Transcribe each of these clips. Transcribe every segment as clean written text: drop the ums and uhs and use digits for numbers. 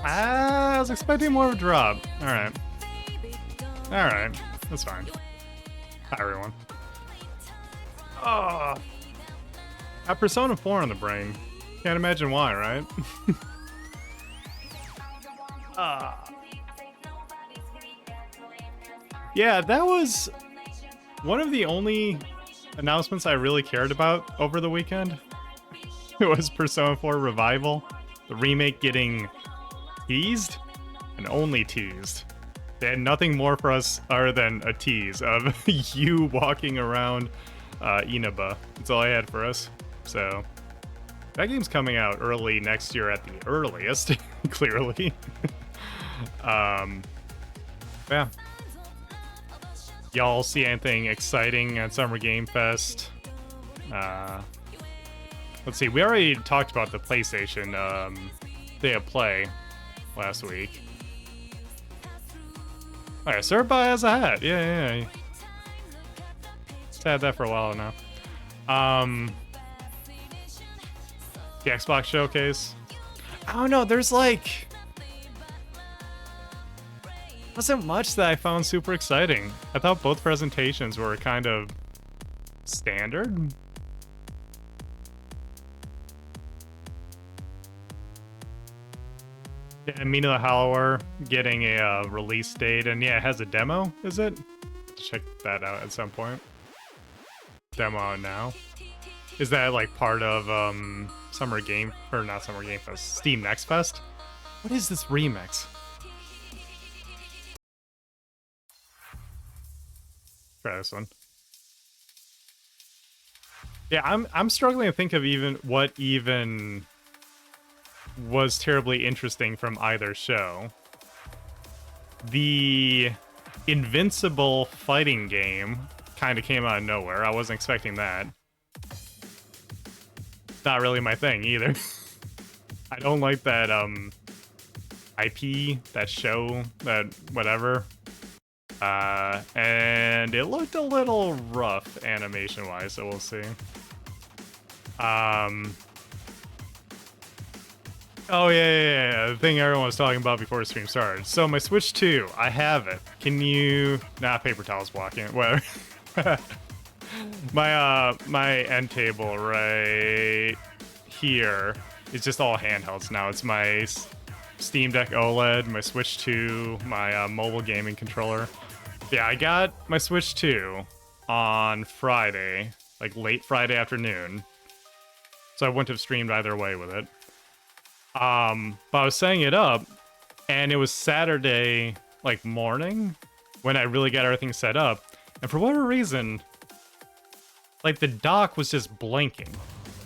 I was expecting more of a drop. Alright. Alright. That's fine. Hi, everyone. Oh. I have Persona 4 on the brain. Can't imagine why, right? Yeah, that was one of the only announcements I really cared about over the weekend. It was Persona 4 Revival. The remake getting teased and only teased. They had nothing more for us other than a tease of you walking around Inaba. That's all I had for us. So that game's coming out early next year at the earliest, clearly. Yeah. Y'all see anything exciting at Summer Game Fest? Let's see, we already talked about the PlayStation Day of Play last week. Oh yeah, Surba has a hat. Yeah. It's had that for a while now. The Xbox Showcase. I don't know, there's like... wasn't much that I found super exciting. I thought both presentations were kind of standard. Yeah, Mina the Hollower getting a release date, and yeah, it has a demo, is it? Check that out at some point. Demo now. Is that like part of Summer Game, or not Summer Game Fest, Steam Next Fest? What is this remix? Try this one. Yeah, I'm struggling to think of what even was terribly interesting from either show. The Invincible fighting game kind of came out of nowhere. I wasn't expecting that. Not really my thing either. I don't like that IP, that show, that whatever. And it looked a little rough animation-wise, so we'll see. Oh, yeah. The thing everyone was talking about before the stream started. So, my Switch 2, I have it. Can you... Nah, paper towel's blocking it. Whatever. My end table right here is just all handhelds now. It's my Steam Deck OLED, my Switch 2, my mobile gaming controller. Yeah, I got my Switch 2 on Friday, like late Friday afternoon. So I wouldn't have streamed either way with it. But I was setting it up, and it was Saturday, like, morning, when I really got everything set up. And for whatever reason, like, the dock was just blinking.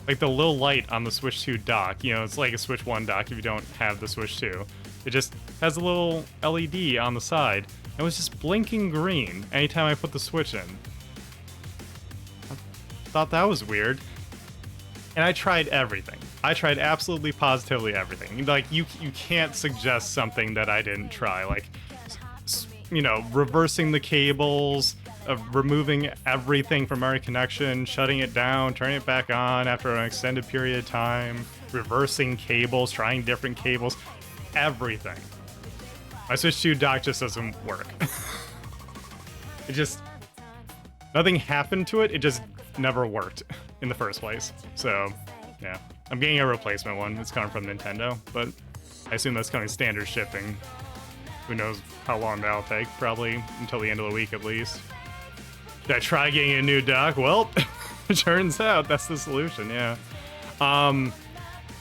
Like, the little light on the Switch 2 dock, you know, it's like a Switch 1 dock if you don't have the Switch 2. It just has a little LED on the side. It was just blinking green anytime I put the Switch in. I thought that was weird. And I tried everything. I tried absolutely positively everything. Like, you can't suggest something that I didn't try. Like, you know, reversing the cables, removing everything from our connection, shutting it down, turning it back on after an extended period of time, reversing cables, trying different cables, everything. My Switch 2 dock just doesn't work. It just... nothing happened to it, it just never worked in the first place. So, yeah. I'm getting a replacement one. It's coming from Nintendo, but I assume that's coming standard shipping. Who knows how long that'll take. Probably until the end of the week at least. Did I try getting a new dock? Well, it turns out that's the solution, yeah.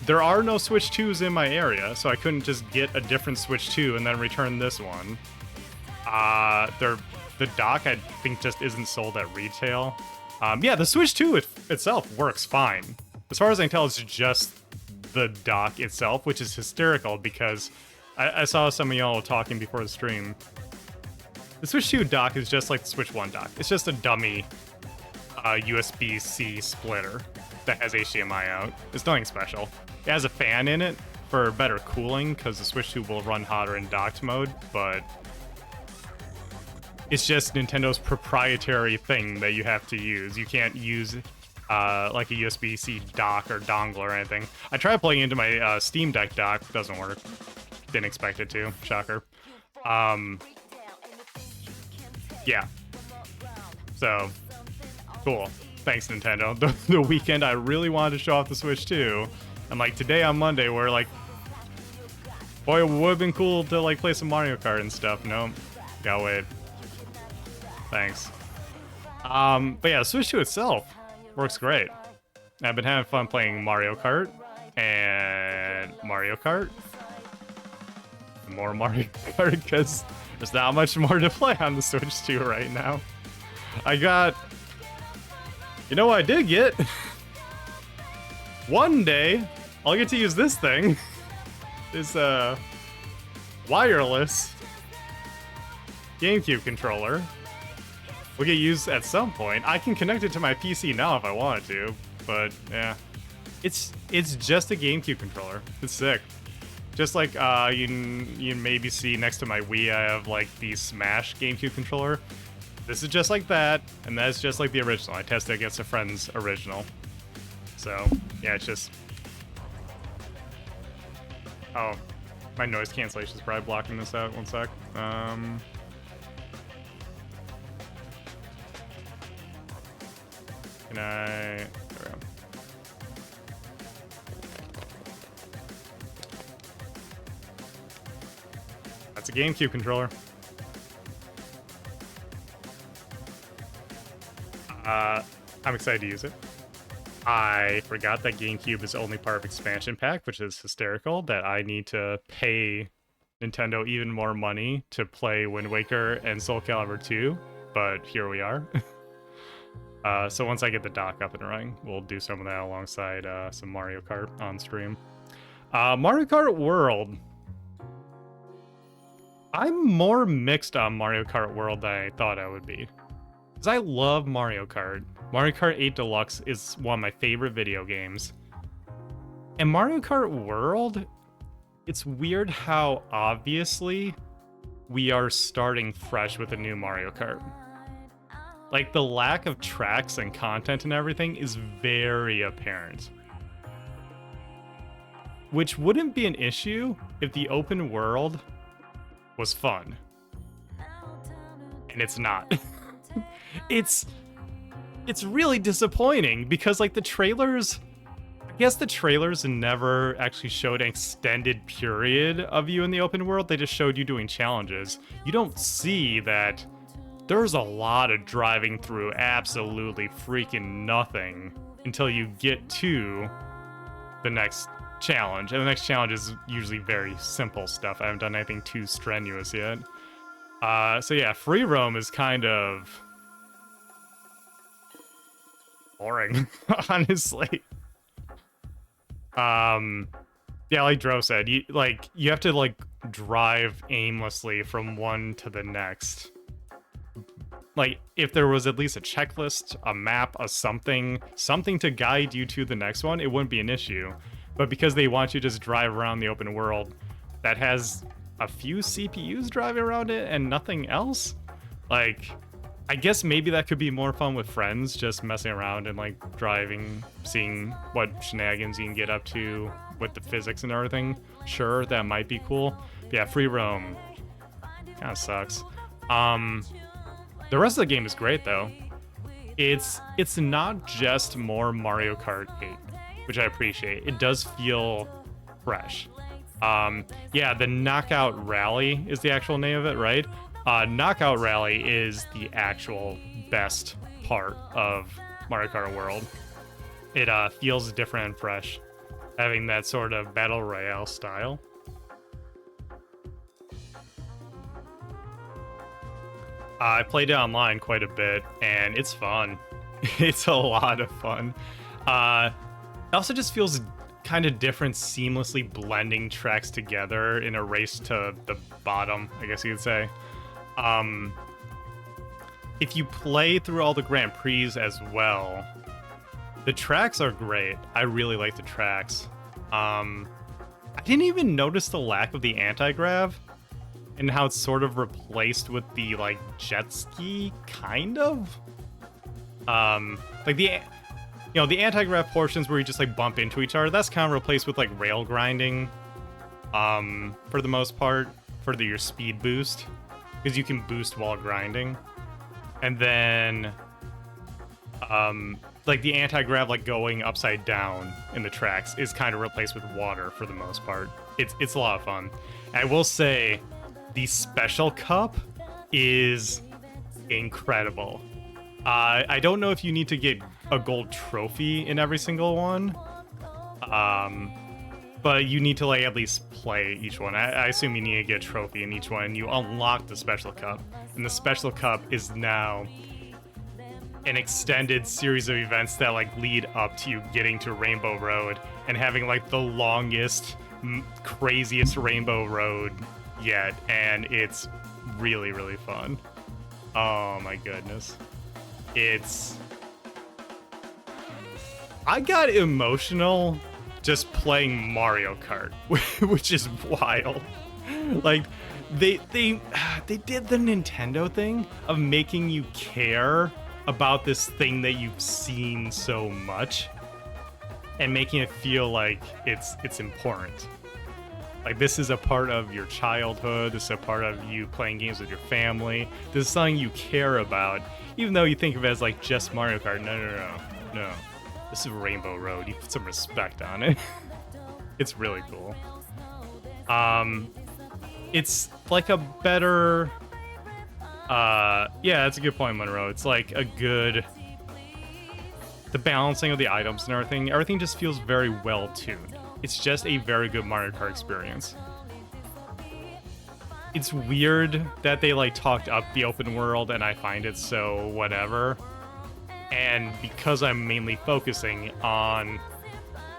There are no Switch 2s in my area, so I couldn't just get a different Switch 2 and then return this one. The dock, I think, just isn't sold at retail. Yeah, the Switch 2 itself works fine. As far as I can tell, it's just the dock itself, which is hysterical because I saw some of y'all talking before the stream. The Switch 2 dock is just like the Switch 1 dock. It's just a dummy USB-C splitter that has HDMI out. It's nothing special. It has a fan in it for better cooling because the Switch 2 will run hotter in docked mode, but it's just Nintendo's proprietary thing that you have to use. You can't use like a USB-C dock or dongle or anything. I tried plugging into my Steam Deck dock, doesn't work. didn't expect it to. Shocker. Yeah. So, cool. Thanks, Nintendo. The weekend I really wanted to show off the Switch too. And like today on Monday, we're like, boy, it would have been cool to like play some Mario Kart and stuff. No, gotta wait. Thanks. But yeah, the Switch 2 itself works great. I've been having fun playing Mario Kart and Mario Kart. More Mario Kart because there's not much more to play on the Switch 2 right now. I got... You know what I did get? One day, I'll get to use this thing. This, wireless GameCube controller. We'll get used at some point. I can connect it to my PC now if I wanted to, but yeah. It's just a GameCube controller. It's sick. Just like you maybe see next to my Wii, I have like the Smash GameCube controller. This is just like that, and that's just like the original. I tested against a friend's original. So, yeah, it's just... Oh, my noise cancellation is probably blocking this out. One sec. Can I... There we go. That's a GameCube controller. I'm excited to use it. I forgot that GameCube is only part of expansion pack, which is hysterical, that I need to pay Nintendo even more money to play Wind Waker and Soul Calibur 2, but here we are. So once I get the dock up and running, we'll do some of that alongside some Mario Kart on stream. Mario Kart World. I'm more mixed on Mario Kart World than I thought I would be. Because I love Mario Kart. Mario Kart 8 Deluxe is one of my favorite video games. And Mario Kart World, it's weird how obviously we are starting fresh with a new Mario Kart. Like, the lack of tracks and content and everything is very apparent. Which wouldn't be an issue if the open world was fun. And it's not. It's really disappointing because, like, the trailers... I guess the trailers never actually showed an extended period of you in the open world. They just showed you doing challenges. You don't see that there's a lot of driving through absolutely freaking nothing until you get to the next challenge. And the next challenge is usually very simple stuff. I haven't done anything too strenuous yet. So yeah, free roam is kind of boring, honestly. Yeah, like Dro said, you have to like drive aimlessly from one to the next. Like, if there was at least a checklist, a map, a something to guide you to the next one, it wouldn't be an issue. But because they want you to just drive around the open world that has a few CPUs driving around it and nothing else, like, I guess maybe that could be more fun with friends, just messing around and like driving, seeing what shenanigans you can get up to with the physics and everything. Sure, that might be cool. But yeah, free roam kind of sucks. The rest of the game is great though. It's not just more Mario Kart 8, which I appreciate. It does feel fresh. Yeah, the Knockout Rally is the actual name of it, right? Knockout Rally is the actual best part of Mario Kart World. It feels different and fresh, having that sort of Battle Royale style. I played it online quite a bit, and it's fun. It's a lot of fun. It also just feels kind of different, seamlessly blending tracks together in a race to the bottom, I guess you could say. If you play through all the Grand Prix as well, the tracks are great. I really like the tracks. I didn't even notice the lack of the anti-grav and how it's sort of replaced with the like jet ski, kind of. Like the anti-grav portions where you just like bump into each other, that's kind of replaced with like rail grinding for the most part, for your speed boost, because you can boost while grinding. And then, like the anti-grav, like going upside down in the tracks, is kind of replaced with water for the most part. It's a lot of fun. I will say, the special cup is incredible. I don't know if you need to get a gold trophy in every single one, but you need to like at least play each one. I assume you need to get a trophy in each one, and you unlock the special cup. And the special cup is now an extended series of events that like lead up to you getting to Rainbow Road and having like the longest, craziest Rainbow Road yet, and it's really, really fun. Oh my goodness. I got emotional just playing Mario Kart, which is wild. Like, they did the Nintendo thing of making you care about this thing that you've seen so much and making it feel like it's important. Like, this is a part of your childhood, this is a part of you playing games with your family, this is something you care about, even though you think of it as like just Mario Kart. No. This is Rainbow Road, you put some respect on it. It's really cool. It's like a better, yeah, that's a good point, Monroe. It's like a good, the balancing of the items and everything just feels very well tuned. It's just a very good Mario Kart experience. It's weird that they like talked up the open world and I find it so whatever. And because I'm mainly focusing on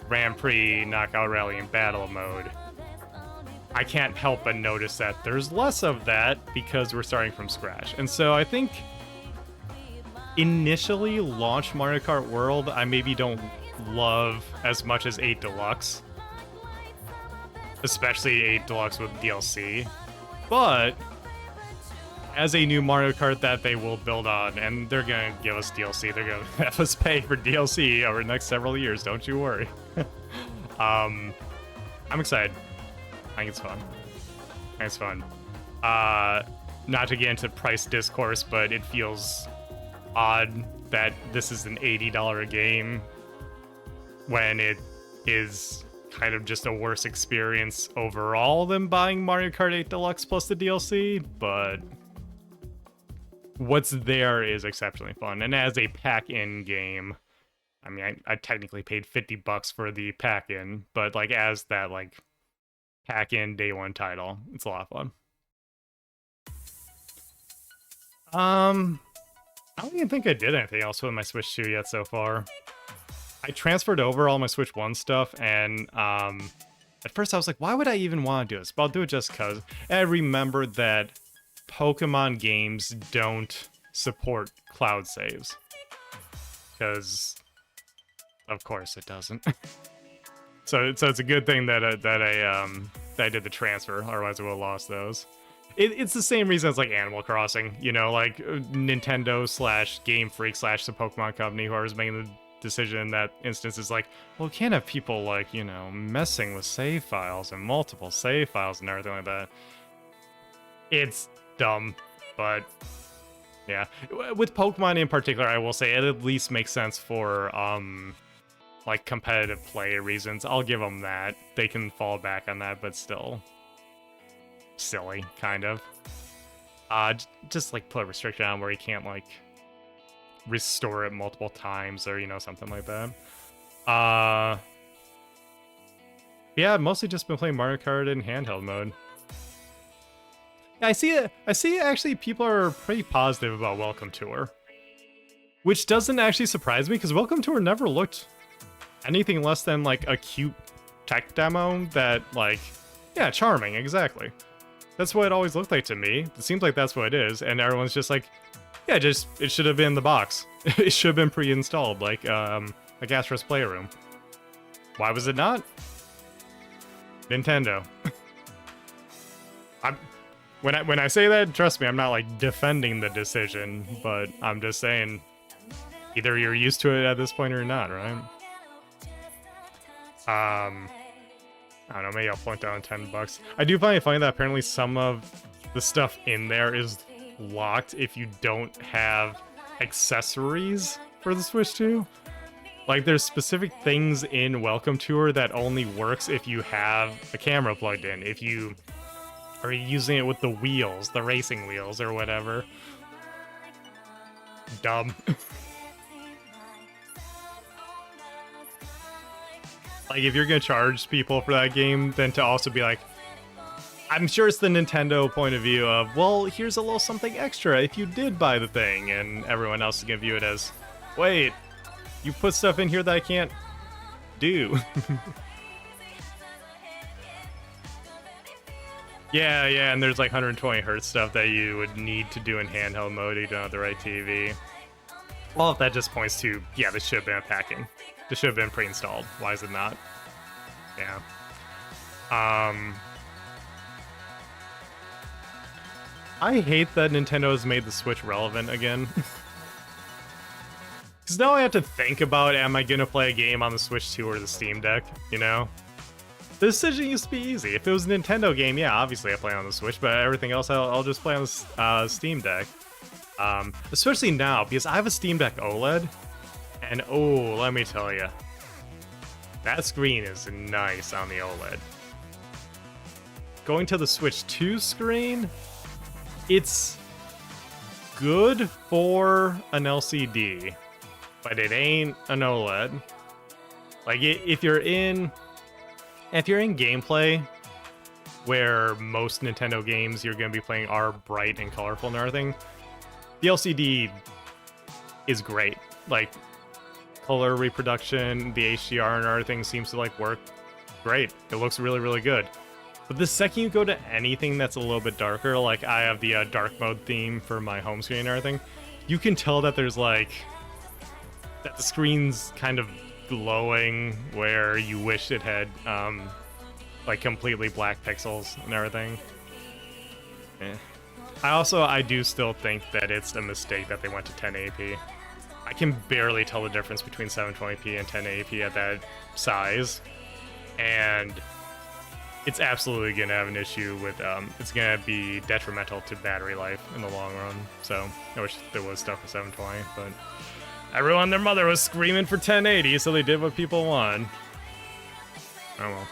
Grand Prix, Knockout Rally, and Battle mode, I can't help but notice that there's less of that because we're starting from scratch. And so I think initially launch Mario Kart World, I maybe don't love as much as 8 Deluxe. Especially 8 Deluxe with DLC. But as a new Mario Kart that they will build on, and they're gonna give us DLC, they're gonna have us pay for DLC over the next several years, don't you worry. I'm excited. I think it's fun. Not to get into price discourse, but it feels odd that this is an $80 game when it is kind of just a worse experience overall than buying Mario Kart 8 Deluxe plus the DLC, but what's there is exceptionally fun. And as a pack-in game, I mean, I technically paid $50 for the pack-in, but like as that like pack-in day one title, it's a lot of fun. I don't even think I did anything else with my Switch 2 yet so far. I transferred over all my Switch 1 stuff, and at first I was like, why would I even want to do this? But I'll do it just because. And I remembered that Pokemon games don't support cloud saves. Because, of course, it doesn't. so it's a good thing that I did the transfer, otherwise I would have lost those. It's the same reason as like Animal Crossing, you know, like Nintendo / Game Freak / the Pokemon Company, whoever's making the decision in that instance is like, well, we can't have people like, you know, messing with save files and multiple save files and everything like that. It's dumb, but yeah. With Pokemon in particular, I will say it at least makes sense for like competitive play reasons. I'll give them that. They can fall back on that, but still silly, kind of. Just like put a restriction on where you can't like restore it multiple times or, you know, something like that. Yeah, I've mostly just been playing Mario Kart in handheld mode. Yeah, I see actually people are pretty positive about Welcome Tour, which doesn't actually surprise me because Welcome Tour never looked anything less than like a cute tech demo that like, yeah, charming, exactly. That's what it always looked like to me. It seems like that's what it is, and everyone's just like, yeah, just it should have been in the box. It should have been pre-installed, like Astro's Playroom. Why was it not? Nintendo. When I say that, trust me, I'm not like defending the decision, but I'm just saying, either you're used to it at this point or not, right? I don't know, maybe I'll plunk down $10. I do find it funny that apparently some of the stuff in there is locked if you don't have accessories for the Switch 2. Like, there's specific things in Welcome Tour that only works if you have a camera plugged in, if you are using it with the wheels, the racing wheels or whatever. Dumb. Like, if you're gonna charge people for that game, then to also be like, I'm sure it's the Nintendo point of view of, well, here's a little something extra if you did buy the thing, and everyone else is gonna view it as, wait, you put stuff in here that I can't do. Yeah, and there's like 120 hertz stuff that you would need to do in handheld mode if you don't have the right TV. All of that just points to, yeah, this should have been unpacking. This should have been pre-installed. Why is it not? Yeah. I hate that Nintendo has made the Switch relevant again. Because now I have to think about, am I going to play a game on the Switch 2 or the Steam Deck, you know? The decision used to be easy. If it was a Nintendo game, yeah, obviously I play on the Switch, but everything else I'll just play on the Steam Deck. Especially now, because I have a Steam Deck OLED, and oh, let me tell you, that screen is nice on the OLED. Going to the Switch 2 screen, it's good for an LCD, but it ain't an OLED. Like, if you're in gameplay where most Nintendo games you're going to be playing are bright and colorful and everything, the LCD is great. Like, color reproduction, the HDR and everything seems to like work great. It looks really, really good. But the second you go to anything that's a little bit darker, like I have the dark mode theme for my home screen and everything, you can tell that there's like, that the screen's kind of glowing where you wish it had like completely black pixels and everything. I do still think that it's a mistake that they went to 1080p. I can barely tell the difference between 720p and 1080p at that size, and it's absolutely gonna have an issue with it's gonna be detrimental to battery life in the long run. So I wish there was stuff for 720, but everyone and their mother was screaming for 1080, so they did what people want. Oh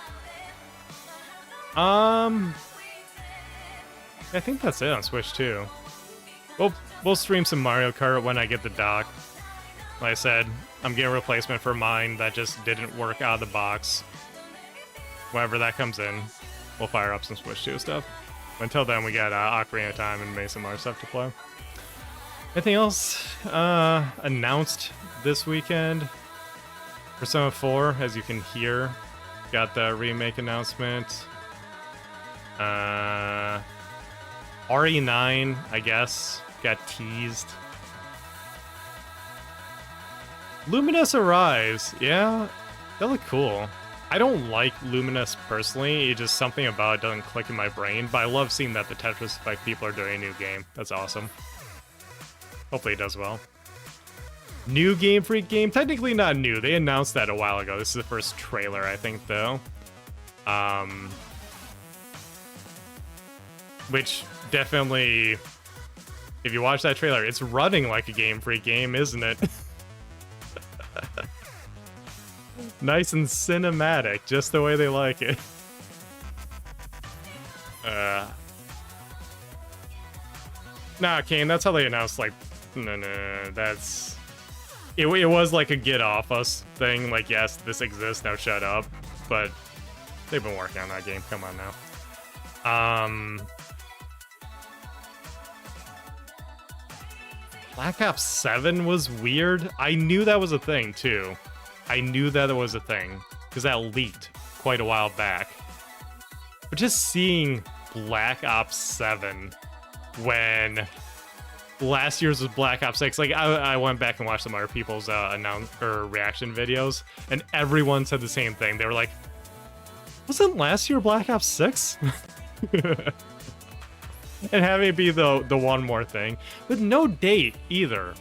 well. I think that's it on Switch 2. We'll stream some Mario Kart when I get the dock. Like I said, I'm getting a replacement for mine that just didn't work out of the box. Whenever that comes in, we'll fire up some Switch 2 stuff. Until then, we got Ocarina of Time and maybe some other stuff to play. Anything else announced this weekend? Persona 4, as you can hear, got the remake announcement. RE9, I guess, got teased. Luminous Arise, yeah, that looked cool. I don't like Luminous personally, it's just something about it doesn't click in my brain, but I love seeing that the Tetris Effect people are doing a new game. That's awesome. Hopefully it does well. New Game Freak game? Technically not new, they announced that a while ago. This is the first trailer, I think, though. Which definitely, if you watch that trailer, it's running like a Game Freak game, isn't it? Nice and cinematic, just the way they like it. Nah, Kane, that's how they announced, like, no, that's... It was like a get off us thing, like, yes, this exists, now shut up. But they've been working on that game, come on now. Black Ops 7 was weird. I knew that was a thing, too. I knew that it was a thing, because that leaked quite a while back. But just seeing Black Ops 7 when last year's was Black Ops 6, like, I went back and watched some other people's reaction videos, and everyone said the same thing. They were like, wasn't last year Black Ops 6? And having it be the one more thing, with no date either.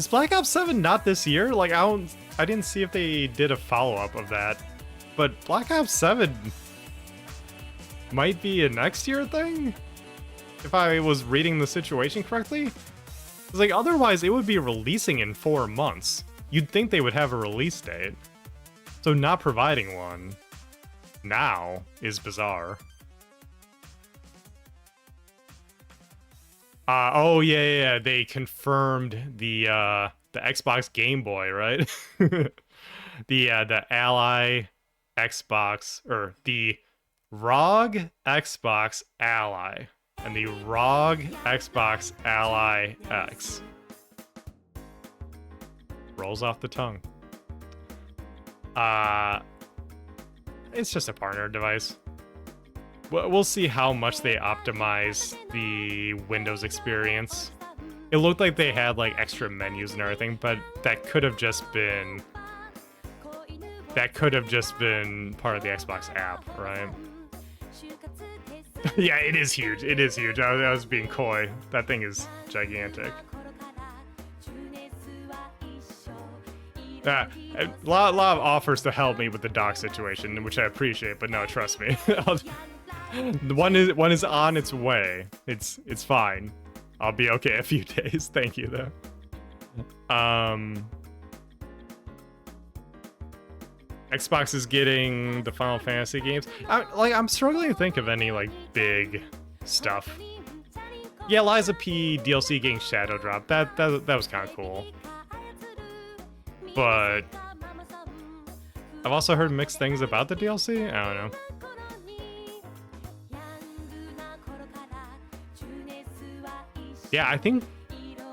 Is Black Ops 7 not this year? Like, I didn't see if they did a follow-up of that. But Black Ops 7 might be a next year thing? If I was reading the situation correctly? It's like, otherwise it would be releasing in 4 months. You'd think they would have a release date. So not providing one now is bizarre. Oh yeah, they confirmed the Xbox Game Boy, right? the Ally Xbox, or the ROG Xbox Ally and the ROG Xbox Ally X. Rolls off the tongue. It's just a partner device. We'll see how much they optimize the Windows experience. It looked like they had like extra menus and everything, but that could have just been part of the Xbox app, right? Yeah, it is huge. It is huge. I was being coy. That thing is gigantic. A lot of offers to help me with the dock situation, which I appreciate, but no, trust me. One is on its way. It's fine. I'll be okay a few days. Thank you though. Xbox is getting the Final Fantasy games. I'm struggling to think of any like big stuff. Yeah, Liza P DLC getting Shadow Drop. That was kind of cool. But I've also heard mixed things about the DLC. I don't know. Yeah, I think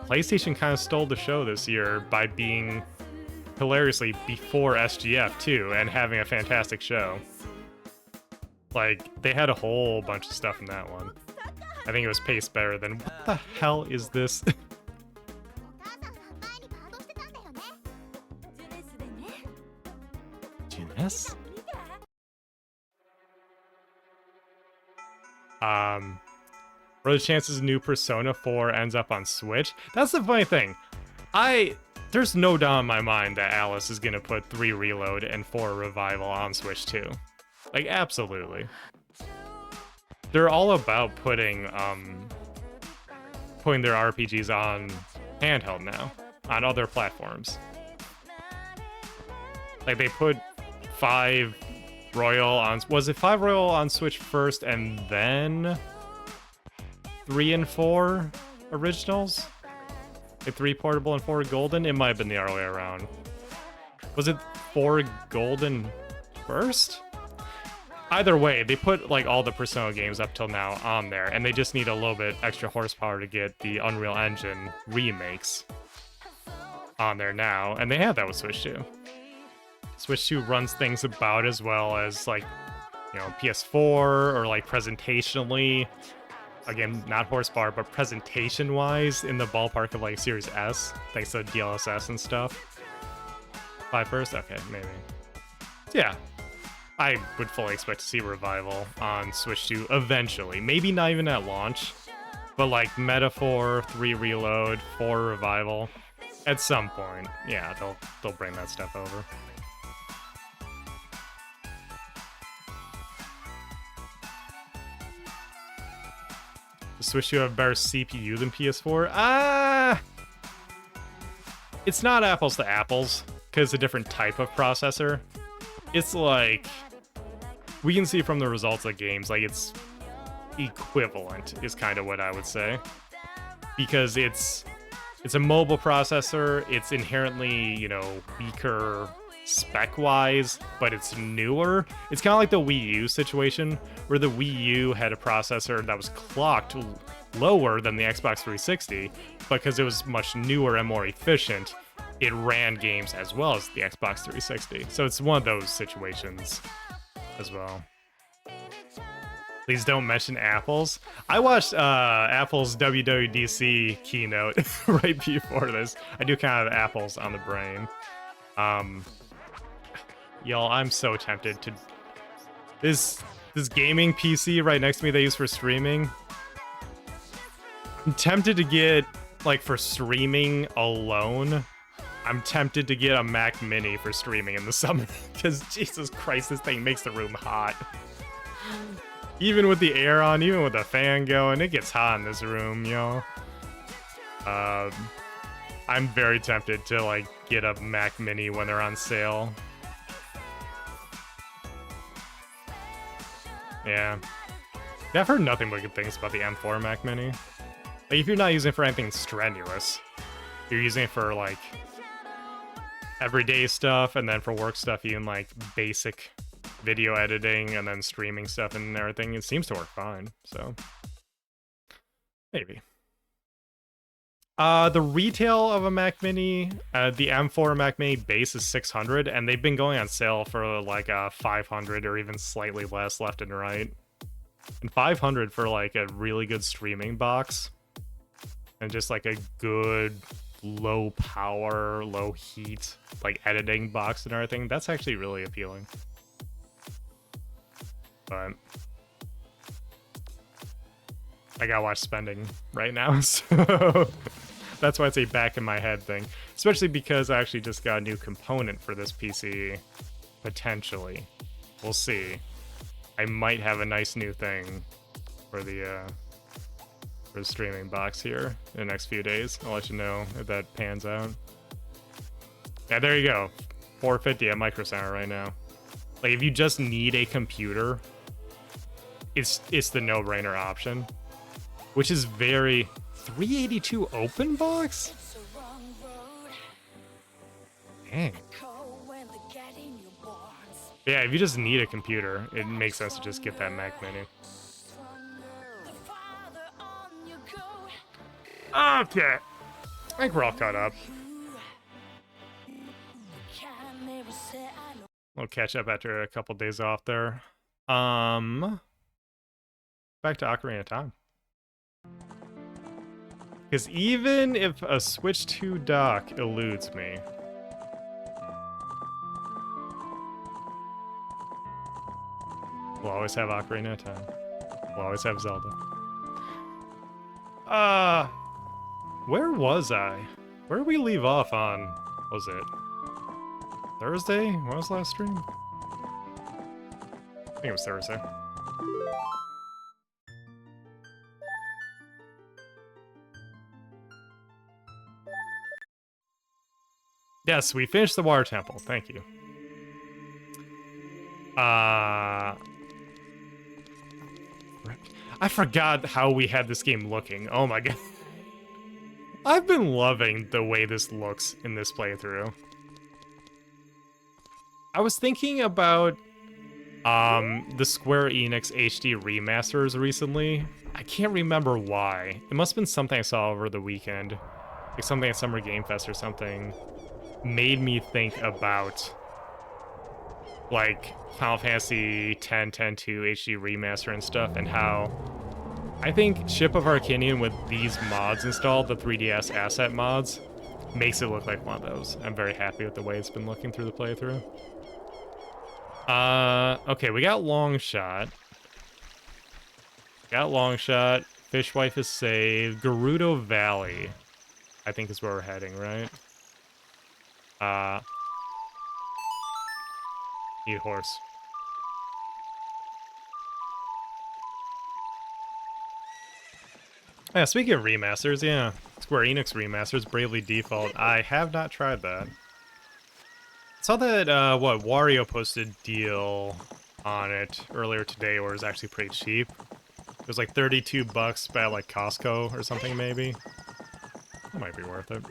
PlayStation kind of stole the show this year by being hilariously before SGF too, and having a fantastic show. Like, they had a whole bunch of stuff in that one. I think it was paced better than, what the hell is this? Yes. What are the chances new Persona 4 ends up on Switch? That's the funny thing. There's no doubt in my mind that Alice is gonna put 3 Reload and 4 Revival on Switch too. Like, absolutely. They're all about putting their RPGs on handheld now, on other platforms. Like, they put 5 Royal on... Was it 5 Royal on Switch first and then 3 and 4 originals? Like 3 portable and 4 golden? It might have been the other way around. Was it 4 golden first? Either way, they put like all the Persona games up till now on there, and they just need a little bit extra horsepower to get the Unreal Engine remakes on there now, and they have that with Switch 2. Switch 2 runs things about as well as, like, you know, PS4, or like presentationally. Again, not horsepower, but presentation-wise in the ballpark of like Series S, thanks to DLSS and stuff. 5 first? Okay, maybe. Yeah. I would fully expect to see Revival on Switch 2 eventually. Maybe not even at launch, but like Metaphor, 3 Reload, 4 Revival. At some point, yeah, they'll bring that stuff over. The Switch 2 have better CPU than PS4? It's not apples to apples, because it's a different type of processor. It's like, we can see from the results of games, like it's equivalent is kind of what I would say. Because it's a mobile processor, it's inherently, you know, weaker spec-wise, but it's newer. It's kind of like the Wii U situation, where the Wii U had a processor that was clocked lower than the Xbox 360, because it was much newer and more efficient, it ran games as well as the Xbox 360. So it's one of those situations as well. Please don't mention apples. I watched Apple's WWDC keynote right before this. I do kind of have apples on the brain. Y'all, I'm so tempted to... This gaming PC right next to me they use for streaming. I'm tempted to get like for streaming alone, I'm tempted to get a Mac Mini for streaming in the summer because Jesus Christ, this thing makes the room hot. Even with the air on, even with the fan going, it gets hot in this room, yo. I'm very tempted to like get a Mac Mini when they're on sale. Yeah. I've heard nothing but good things about the M4 Mac Mini. Like, if you're not using it for anything strenuous, you're using it for, like, everyday stuff, and then for work stuff, even, like, basic video editing, and then streaming stuff and everything, it seems to work fine, so. Maybe. The retail of a Mac Mini, the M4 Mac Mini base is $600, and they've been going on sale for, like, $500 or even slightly less left and right. And $500 for like a really good streaming box and just like a good low power, low heat, like editing box and everything, that's actually really appealing. But I gotta watch spending right now, so that's why it's a back in my head thing. Especially because I actually just got a new component for this PC, potentially. We'll see. I might have a nice new thing for the streaming box here in the next few days. I'll let you know if that pans out. Yeah, there you go. $450 at Micro Center right now. Like, if you just need a computer, it's the no-brainer option. Which is very... $382 open box? Dang. Yeah, if you just need a computer, it makes sense to just get that Mac Mini. Okay. I think we're all caught up. We'll catch up after a couple days off there. Back to Ocarina of Time. Because even if a Switch 2 dock eludes me, we'll always have Ocarina of Time. We'll always have Zelda. Where was I? Where did we leave off on? What was it? Thursday? When was the last stream? I think it was Thursday. Yes, we finished the water temple. Thank you. I forgot how we had this game looking. Oh my god. I've been loving the way this looks in this playthrough. I was thinking about the Square Enix HD remasters recently. I can't remember why. It must have been something I saw over the weekend. Like something at Summer Game Fest or something. Made me think about like Final Fantasy X, X-2 HD remaster and stuff, and how I think Ship of Harkinian with these mods installed, the 3DS asset mods, makes it look like one of those. I'm very happy with the way it's been looking through the playthrough. Okay, we got Long Shot. Got Long Shot. Fishwife is saved. Gerudo Valley, I think is where we're heading, right? Need horse. Yeah, speaking of remasters, yeah. Square Enix remasters, Bravely Default. I have not tried that. Saw that, Wario posted a deal on it earlier today where it was actually pretty cheap. It was like $32 by like Costco or something, maybe. That might be worth it.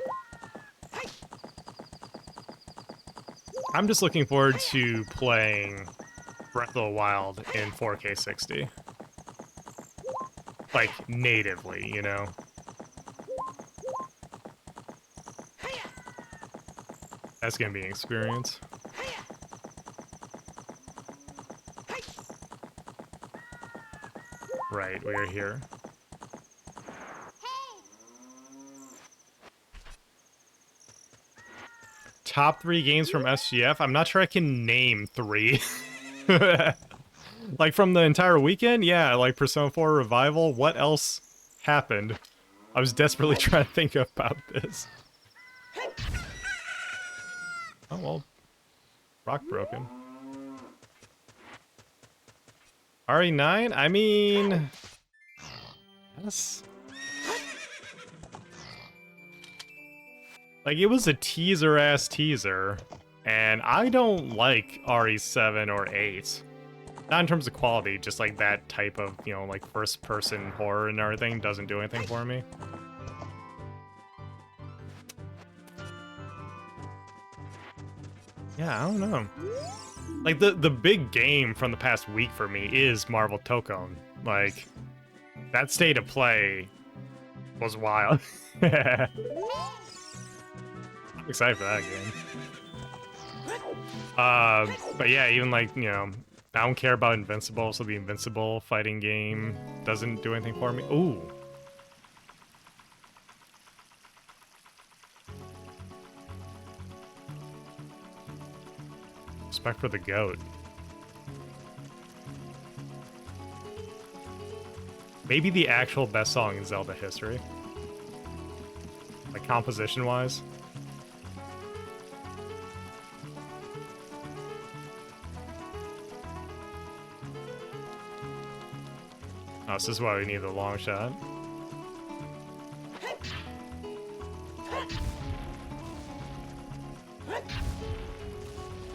I'm just looking forward to playing Breath of the Wild in 4K 60. Like, natively, you know? That's gonna be an experience. Right, we are here. Top 3 games from SGF? I'm not sure I can name 3. Like, from the entire weekend? Yeah, like Persona 4 Revival. What else happened? I was desperately trying to think about this. Oh, well. Rock broken. RE9? I mean... Yes. Like, it was a teaser-ass teaser. And I don't like RE7 or 8. Not in terms of quality, just like that type of, you know, like first-person horror and everything doesn't do anything for me. Yeah, I don't know. Like, the big game from the past week for me is Marvel Tokon. Like, that state of play was wild. I'm excited for that game. But yeah, even like, you know, I don't care about Invincible, so the Invincible fighting game doesn't do anything for me. Ooh. Respect for the goat. Maybe the actual best song in Zelda history. Like, composition-wise. Oh, this is why we need the long shot.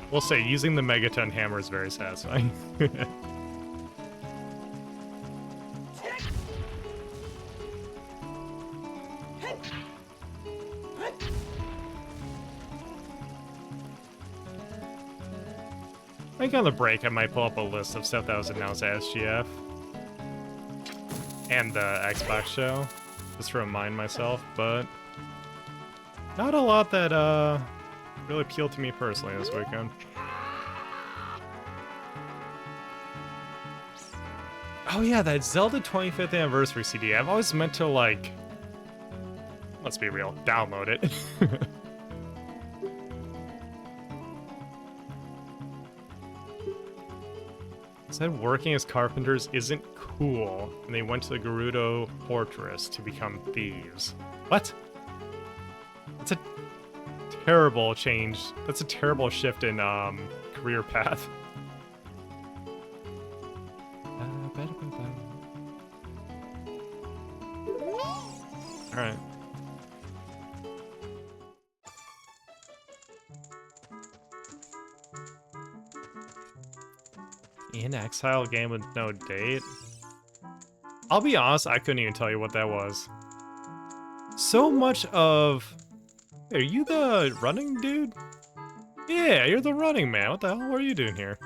We'll say, using the Megaton hammer is very satisfying. I think on the break I might pull up a list of stuff that was announced at SGF. And the Xbox show, just to remind myself, but not a lot that really appealed to me personally this weekend. Oh yeah, that Zelda 25th anniversary CD. I've always meant to, like, let's be real, download it. Said working as carpenters isn't cool, and they went to the Gerudo Fortress to become thieves. What? That's a terrible change. That's a terrible shift in career path. All right. In Exile game with no date? I'll be honest, I couldn't even tell you what that was. So much of... Hey, are you the running dude? Yeah, you're the running man. What the hell are you doing here?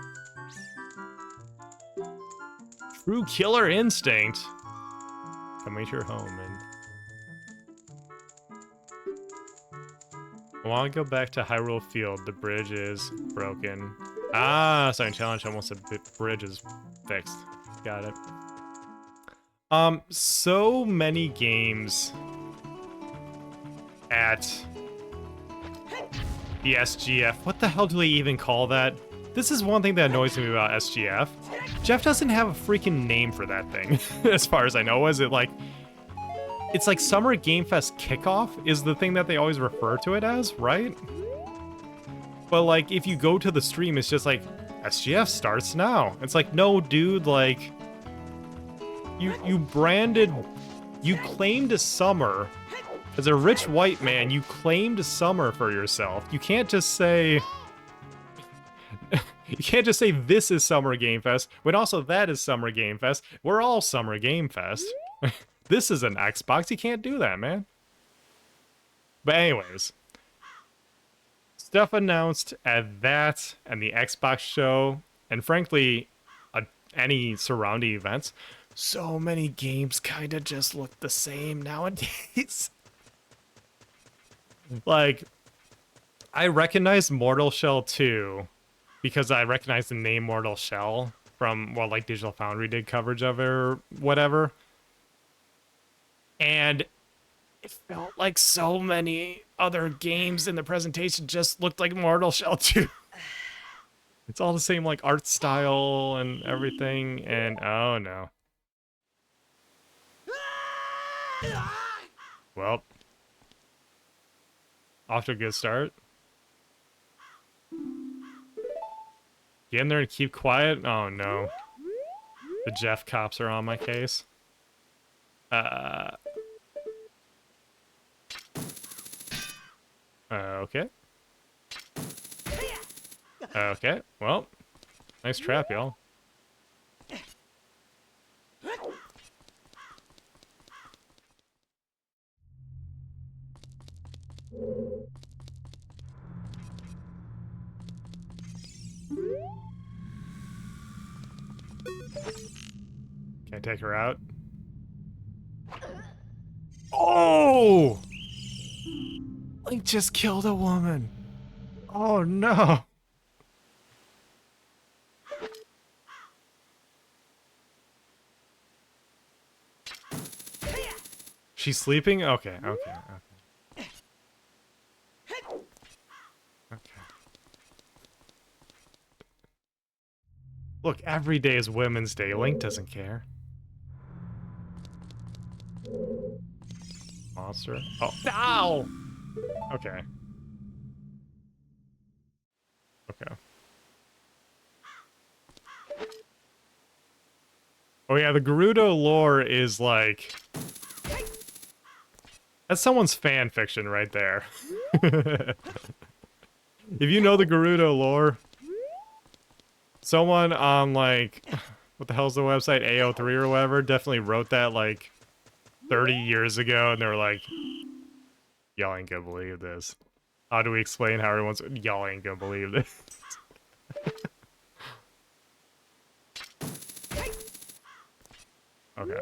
True killer instinct. Coming to your home, and... I want to go back to Hyrule Field. The bridge is broken. Ah, sorry, challenge almost a bit. Bridge is fixed. Got it. So many games at the SGF. What the hell do they even call that? This is one thing that annoys me about SGF. Jeff doesn't have a freaking name for that thing, as far as I know. Is it like... It's like Summer Game Fest Kickoff is the thing that they always refer to it as, right? But like, if you go to the stream, it's just like, SGF starts now. It's like, no, dude, like... You branded... You claimed a summer. As a rich white man, you claimed summer for yourself. You can't just say... You can't just say this is Summer Game Fest, when also that is Summer Game Fest. We're all Summer Game Fest. This is an Xbox. You can't do that, man. But anyways. Stuff announced at that and the Xbox show, and frankly, any surrounding events. So many games kind of just look the same nowadays. Like, I recognize Mortal Shell 2 because I recognize the name Mortal Shell from, well, like Digital Foundry did coverage of it or whatever. And it felt like so many other games in the presentation just looked like Mortal Shell 2. It's all the same, like, art style and everything, and oh no. Well, off to a good start. Get in there and keep quiet? Oh no. The Jeff cops are on my case. Okay. Okay, well, nice trap, y'all. Can I take her out? Oh! Link just killed a woman. Oh no. She's sleeping? Okay, okay, okay. Okay. Look, every day is Women's Day. Link doesn't care. Monster. Oh, ow! Okay. Okay. Oh yeah, the Gerudo lore is like... That's someone's fan fiction right there. If you know the Gerudo lore, someone on like... What the hell's the website? AO3 or whatever definitely wrote that like 30 years ago, and they were like, y'all ain't gonna believe this. How do we explain how everyone's... Y'all ain't gonna believe this. Okay.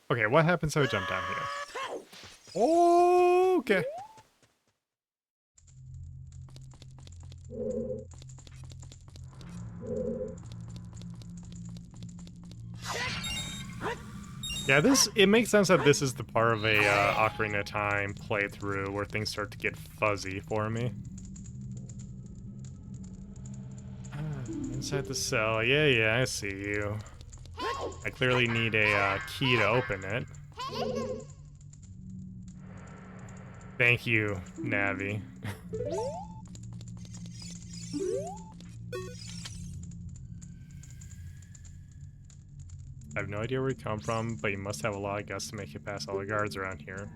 Okay, what happens if I jump down here? Okay. Yeah, it makes sense that this is the part of a Ocarina of Time playthrough where things start to get fuzzy for me. Inside the cell, yeah, I see you. I clearly need a key to open it. Thank you, Navi. I have no idea where you come from, but you must have a lot of guts to make it past all the guards around here.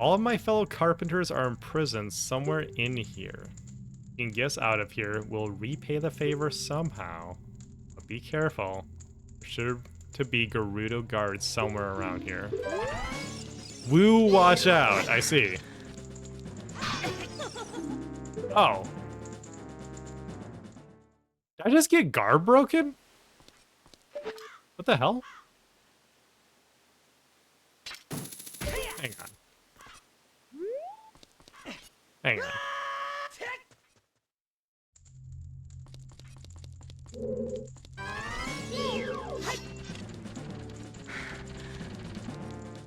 All of my fellow carpenters are imprisoned somewhere in here. You can get us out of here. We'll repay the favor somehow. But be careful. There should to be Gerudo guards somewhere around here. Woo, watch out. I see. Oh. Did I just get guard broken? What the hell? Hang on. Hang on.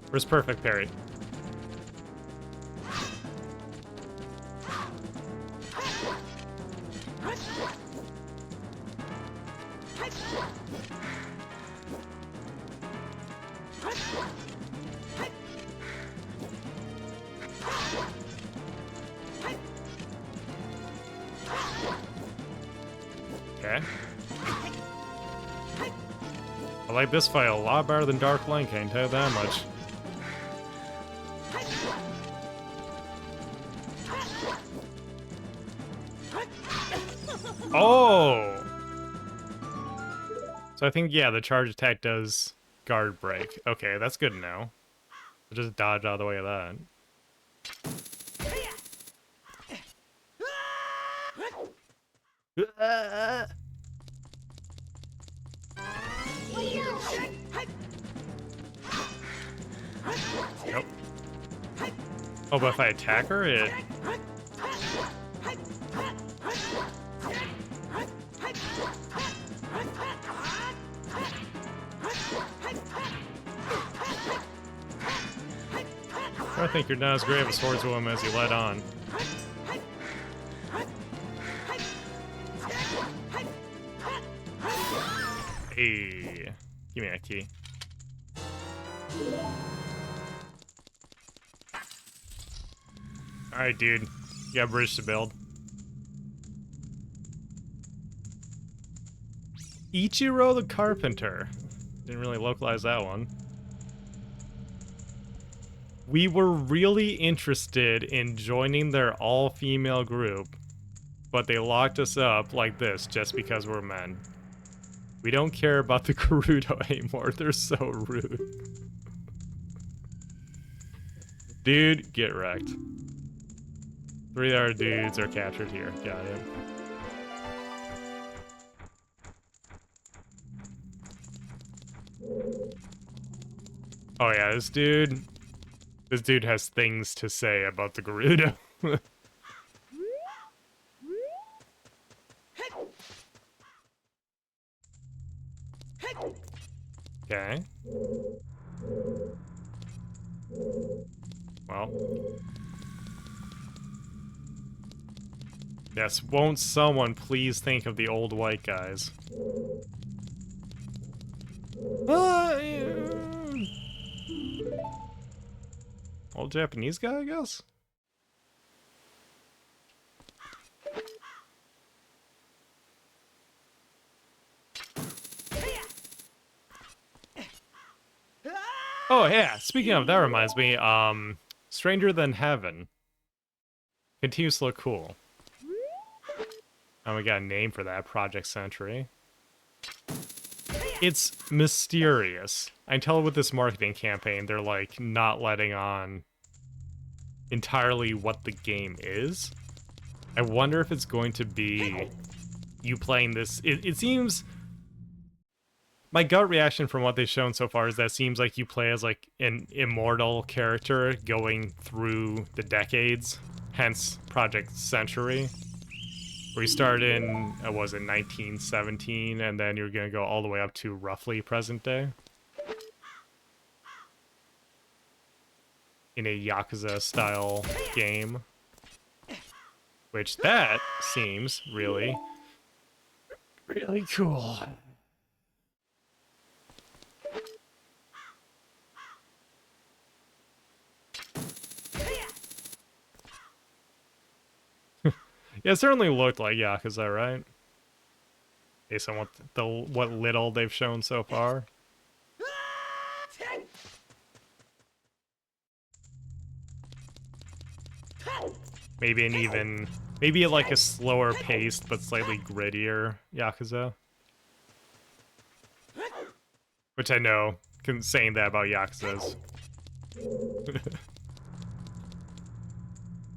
Where's perfect parry? Okay. I like this fight a lot better than Dark Link, I can tell you that much. Oh! So I think, yeah, the charge attack does guard break. Okay, that's good to know. I'll just dodge out of the way of that. Nope. Oh, but if I attack her, it... I think you're not as great of a swordswoman as you let on. Hey, give me that key. Alright, dude. You got a bridge to build. Ichiro the Carpenter. Didn't really localize that one. We were really interested in joining their all-female group, but they locked us up like this just because we're men. We don't care about the Gerudo anymore. They're so rude. Dude, get wrecked. 3 other dudes are captured here. Got it. Oh yeah, this dude has things to say about the Gerudo. Okay. Well. Yes, won't someone please think of the old white guys? Old Japanese guy, I guess? Oh yeah, speaking of, that reminds me, Stranger Than Heaven continues to look cool. And we got a name for that, Project Century. It's mysterious. I can tell with this marketing campaign, they're like not letting on entirely what the game is. I wonder if it's going to be you playing this. It seems... My gut reaction from what they've shown so far is that it seems like you play as like an immortal character going through the decades, hence Project Century, where you start in, what was it, 1917, and then you're gonna go all the way up to roughly present day. In a Yakuza-style game. Which, that seems really, really cool. Yeah, it certainly looked like Yakuza, right? Based on what little they've shown so far. Maybe like a slower paced but slightly grittier Yakuza. Which I know, saying that about Yakuzas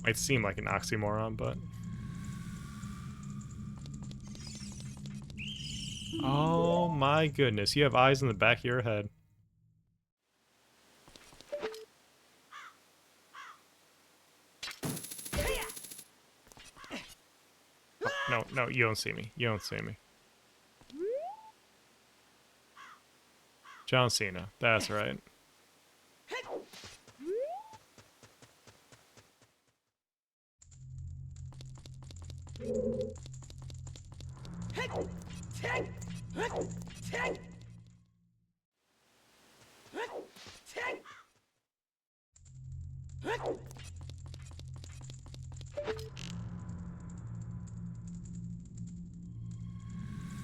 might seem like an oxymoron, but... Oh my goodness, you have eyes in the back of your head. Oh, no, you don't see me. You don't see me. John Cena, that's right.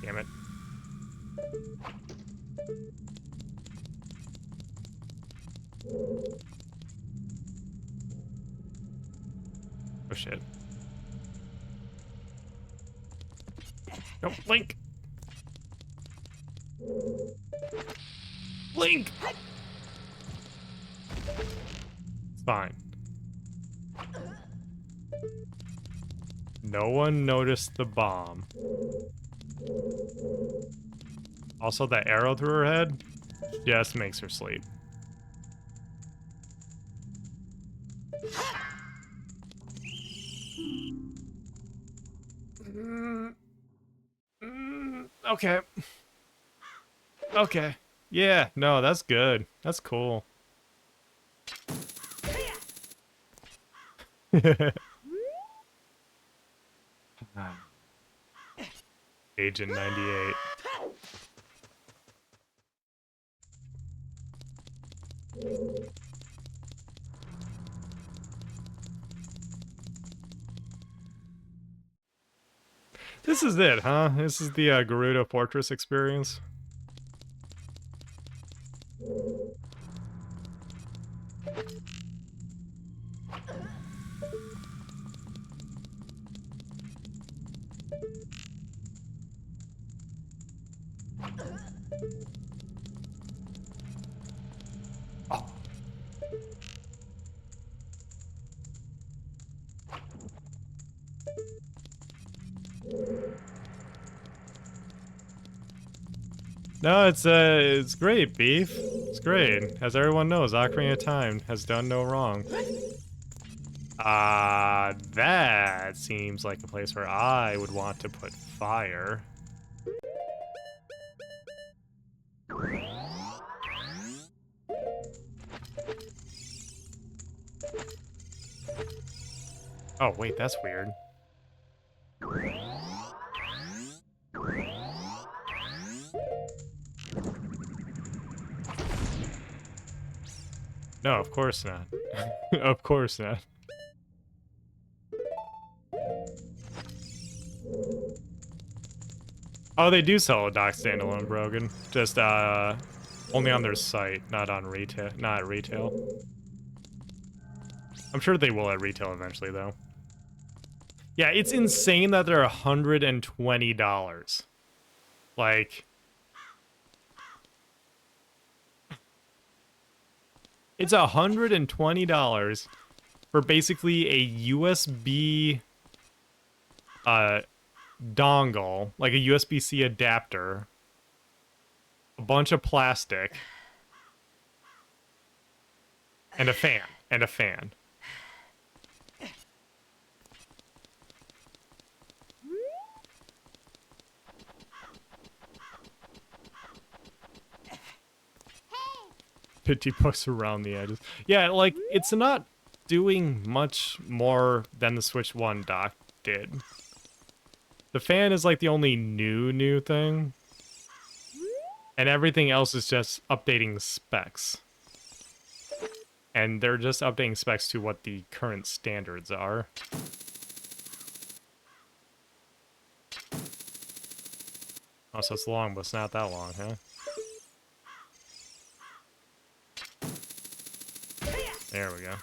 Damn it. Oh shit. No, Link! Link! It's fine. No one noticed the bomb. Also, that arrow through her head just makes her sleep. Okay. Okay. Yeah, no, that's good. That's cool. Agent 98. This is it, huh? This is the Gerudo Fortress experience. No, it's great, Beef. It's great. As everyone knows, Ocarina of Time has done no wrong. That seems like a place where I would want to put fire. Oh, wait, that's weird. No, of course not. Of course not. Oh, they do sell a dock standalone, Brogan. Just, only on their site, not on retail. Not at retail. I'm sure they will at retail eventually, though. Yeah, it's insane that they're $120. Like... It's $120 for basically a USB dongle, like a USB-C adapter, a bunch of plastic, and a fan, Pity pucks around the edges. Yeah, like, it's not doing much more than the Switch 1 dock did. The fan is like the only new thing. And everything else is just updating specs. And they're just updating specs to what the current standards are. Oh, so it's long, but it's not that long, huh? There we go.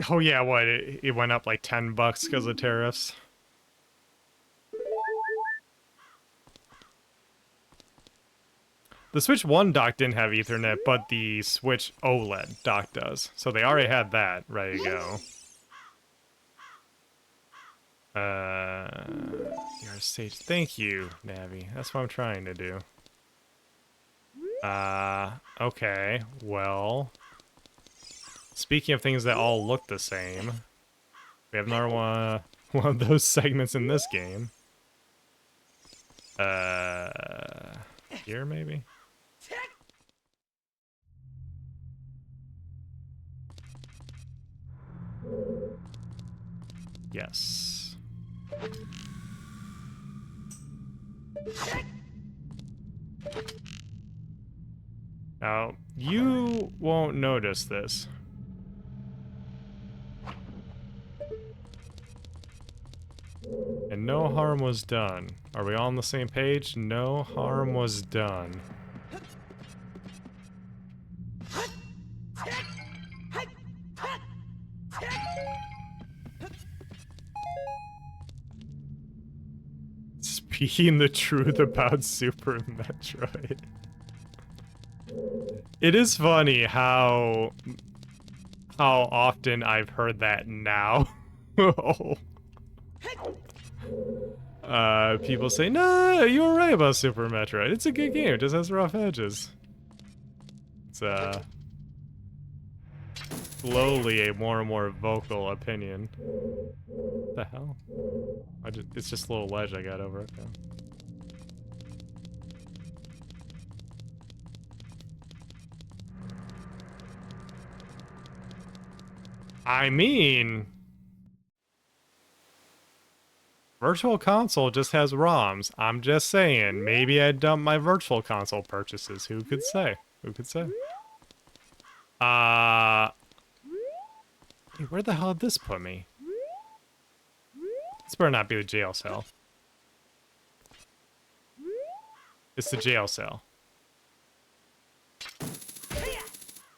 Oh yeah, what? It went up like $10 because of tariffs. The Switch 1 dock didn't have Ethernet, but the Switch OLED dock does. So they already had that ready to go. Your stage. Thank you, Navi. That's what I'm trying to do. Okay. Well, speaking of things that all look the same, we have another one of those segments in this game. Here maybe? Yes. Now, you won't notice this. And no harm was done. Are we all on the same page? No harm was done. Speaking the truth about Super Metroid. It is funny how often I've heard that now. People say, "No, you were right about Super Metroid. It's a good game. It just has rough edges." It's slowly a more and more vocal opinion. What the hell? It's just a little ledge I got over it. Okay. I mean, Virtual Console just has ROMs. I'm just saying, maybe I'd dump my Virtual Console purchases. Who could say? Who could say? Hey, where the hell did this put me? This better not be the jail cell. It's the jail cell.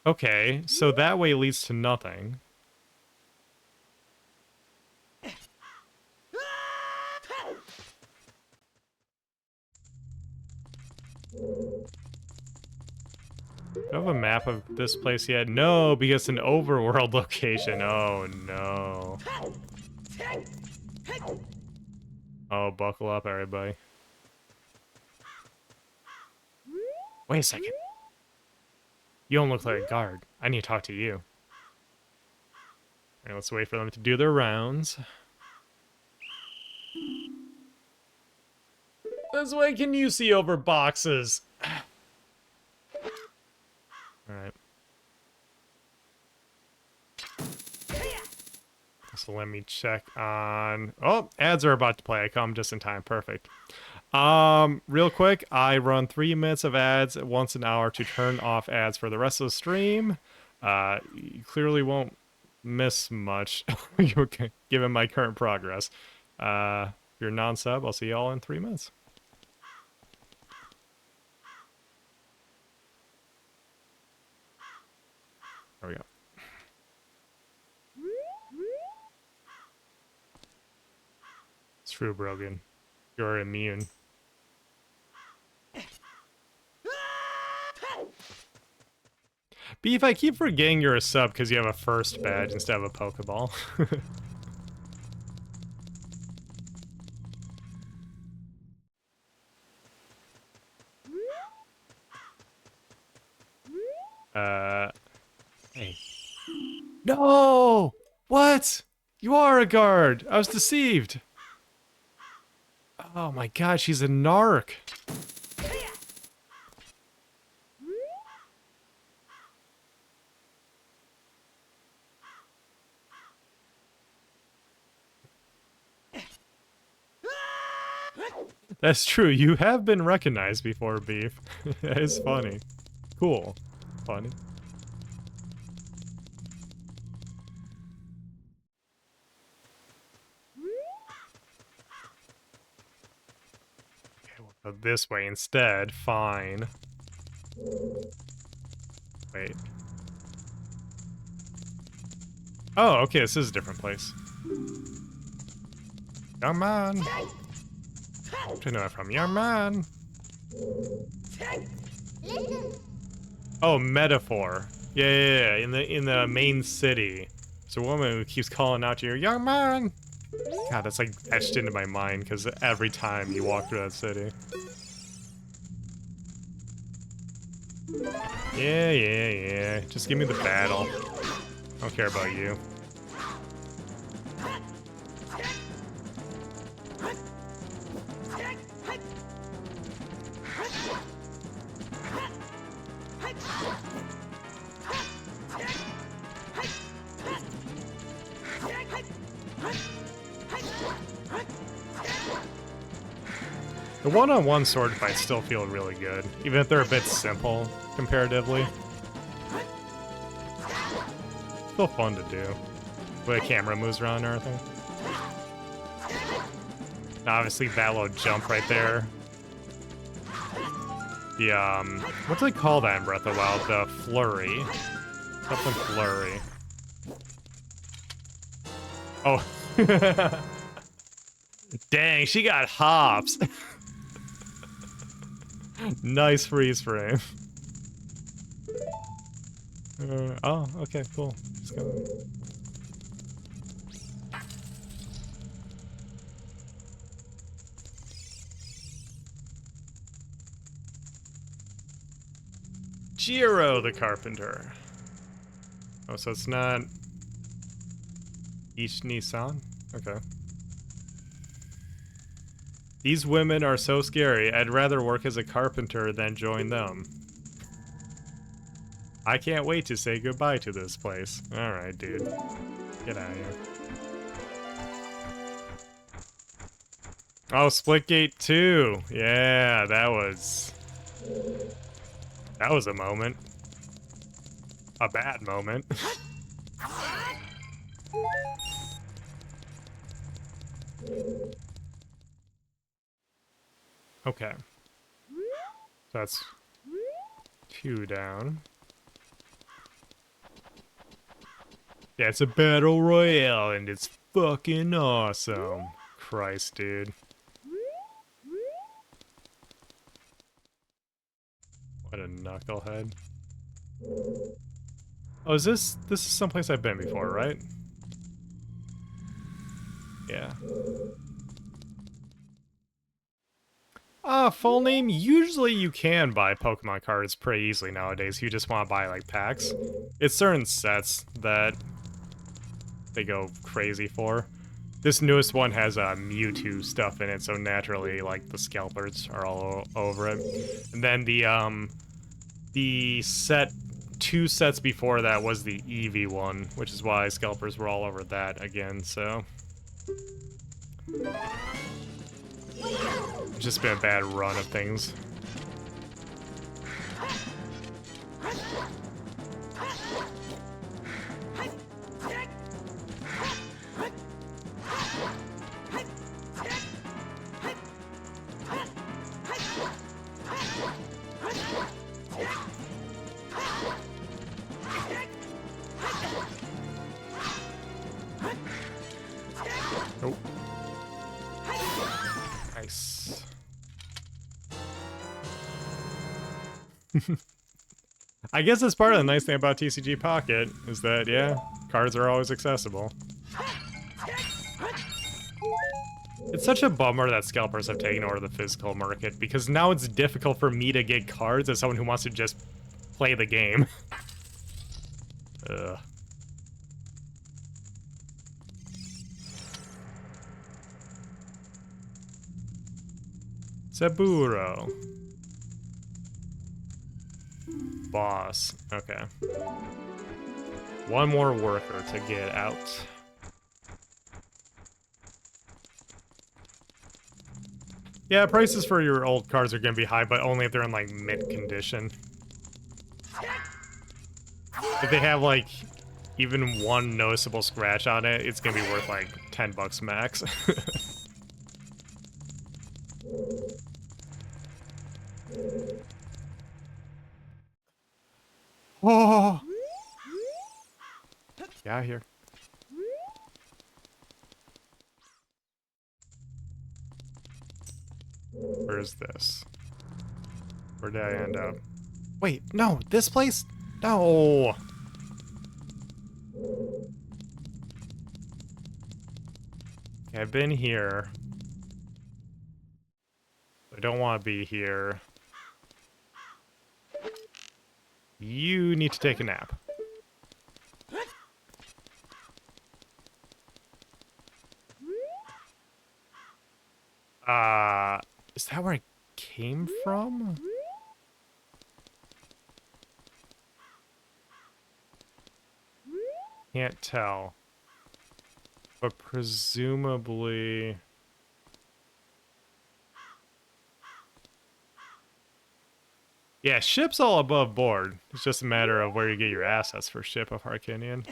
Okay, so that way leads to nothing. Do I have a map of this place yet? No, because it's an overworld location. Oh, no. Oh, buckle up, everybody. Wait a second. You don't look like a guard. I need to talk to you. Alright, let's wait for them to do their rounds. This way can you see over boxes? Alright. So let me check on... Oh, ads are about to play. I come just in time. Perfect. Real quick, I run 3 minutes of ads once an hour to turn off ads for the rest of the stream. You clearly won't miss much given my current progress. If you're non-sub, I'll see y'all in 3 minutes. There we go. It's true, Brogan. You're immune. Beef, I keep forgetting you're a sub because you have a first badge instead of a Pokeball. Hey. No! What? You are a guard! I was deceived! Oh my god, she's a narc! That's true, you have been recognized before, Beef. That is funny. Cool. Funny. Okay, we'll go this way instead. Fine. Wait. Oh, okay, this is a different place. Young man! Where do I know that from? Young man! Oh, metaphor. Yeah, in the main city. There's a woman who keeps calling out to you, young man! God, that's like etched into my mind, because every time you walk through that city. Yeah. Just give me the battle. I don't care about you. The one-on-one sword fights still feel really good, even if they're a bit simple, comparatively. Still fun to do. The way the camera moves around and everything. Now, obviously, that little jump right there. The, what do they call that in Breath of the Wild? The flurry. Something flurry. Oh. Dang, she got hops. Nice freeze frame. Oh, okay, cool. Just go. Jiro the Carpenter. Oh, so it's not Ichi-ni-san? Okay. These women are so scary, I'd rather work as a carpenter than join them. I can't wait to say goodbye to this place. Alright, dude. Get out of here. Oh, Splitgate 2. Yeah, that was a moment. A bad moment. Okay. That's 2 down. Yeah, it's a battle royale and it's fucking awesome. Christ, dude. What a knucklehead. Oh, is this is someplace I've been before, right? Yeah. Full name? Usually you can buy Pokemon cards pretty easily nowadays. You just want to buy, like, packs. It's certain sets that they go crazy for. This newest one has Mewtwo stuff in it, so naturally, like, the scalpers are all over it. And then the set, 2 sets before that was the Eevee one, which is why scalpers were all over that again, so... It's just been a bad run of things. Oh. Nice. I guess that's part of the nice thing about TCG Pocket, is that, yeah, cards are always accessible. It's such a bummer that scalpers have taken over the physical market, because now it's difficult for me to get cards as someone who wants to just play the game. Ugh. Saburo. Boss. Okay. One more worker to get out. Yeah, prices for your old cards are gonna be high, but only if they're in, like, mint condition. If they have, like, even one noticeable scratch on it, it's gonna be worth, like, 10 bucks max. Oh! Get out of here. Where's this? Where did I end up? Wait, no, this place? No! Okay, I've been here. I don't want to be here. You need to take a nap. Is that where I came from? Can't tell. But presumably... Yeah, ship's all above board. It's just a matter of where you get your assets for Ship of Harkinian.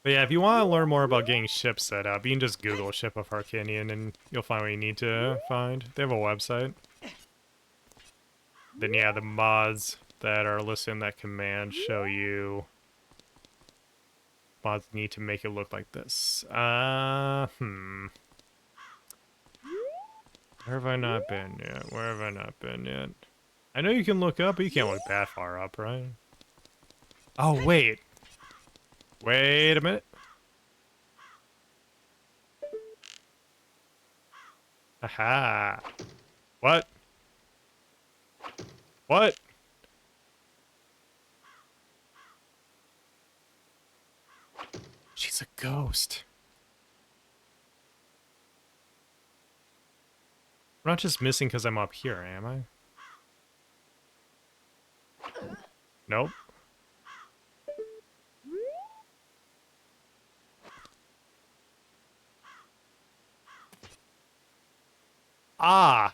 But yeah, if you want to learn more about getting ships set up, you can just Google Ship of Harkinian and you'll find what you need to find. They have a website. Then yeah, the mods that are listed in that command show you mods need to make it look like this. Where have I not been yet? Where have I not been yet? I know you can look up, but you can't look that far up, right? Oh, wait. Wait a minute. Aha. What? What? She's a ghost. I'm not just missing because I'm up here, am I? Nope. Ah,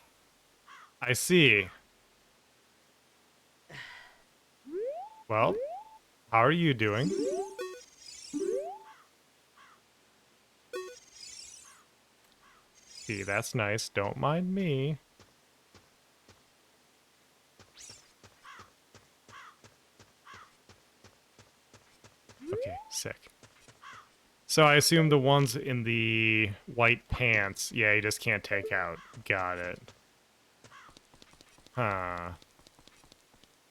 I see. Well, how are you doing? See, that's nice. Don't mind me. Okay, sick. So I assume the ones in the white pants, yeah, you just can't take out. Got it. Huh.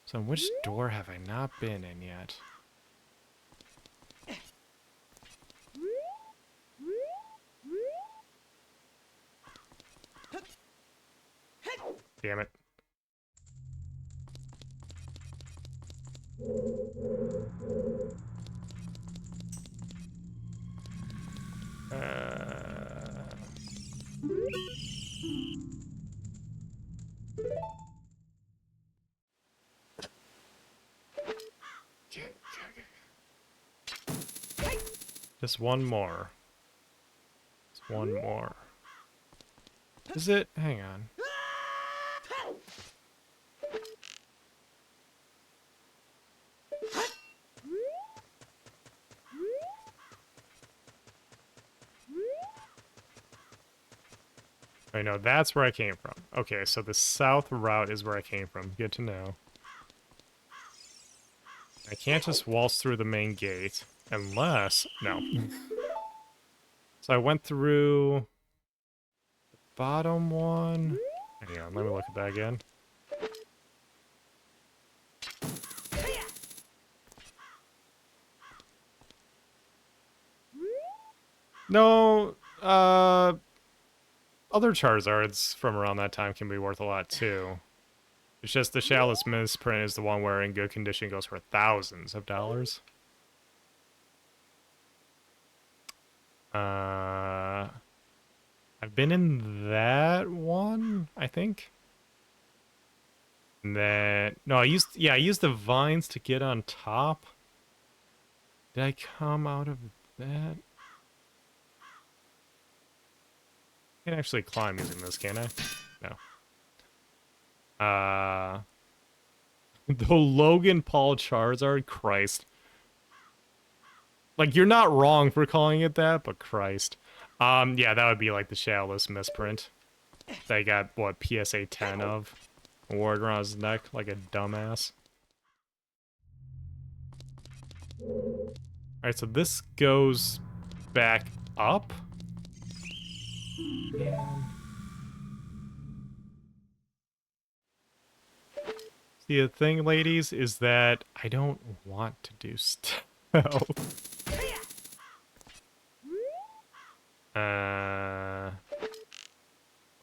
So which door have I not been in yet? Damn it. Just one more. Just one more. Is it? Hang on. I know, that's where I came from. Okay, so the south route is where I came from. Good to know. I can't just waltz through the main gate. Unless... No. So I went through... the bottom one. Hang on, let me look at that again. No, other Charizards from around that time can be worth a lot too. It's just the Shallow's misprint is the one where in good condition goes for thousands of dollars. I've been in that one, I think. And then no, I used the vines to get on top. Did I come out of that? I can actually climb using this, can I? No. The Logan Paul Charizard, Christ. Like, you're not wrong for calling it that, but Christ. Yeah, that would be like the Shallow's misprint. They got, what, PSA 10 of? Award around his neck like a dumbass. Alright, so this goes back up? Man. See, the thing, ladies, is that I don't want to do stealth.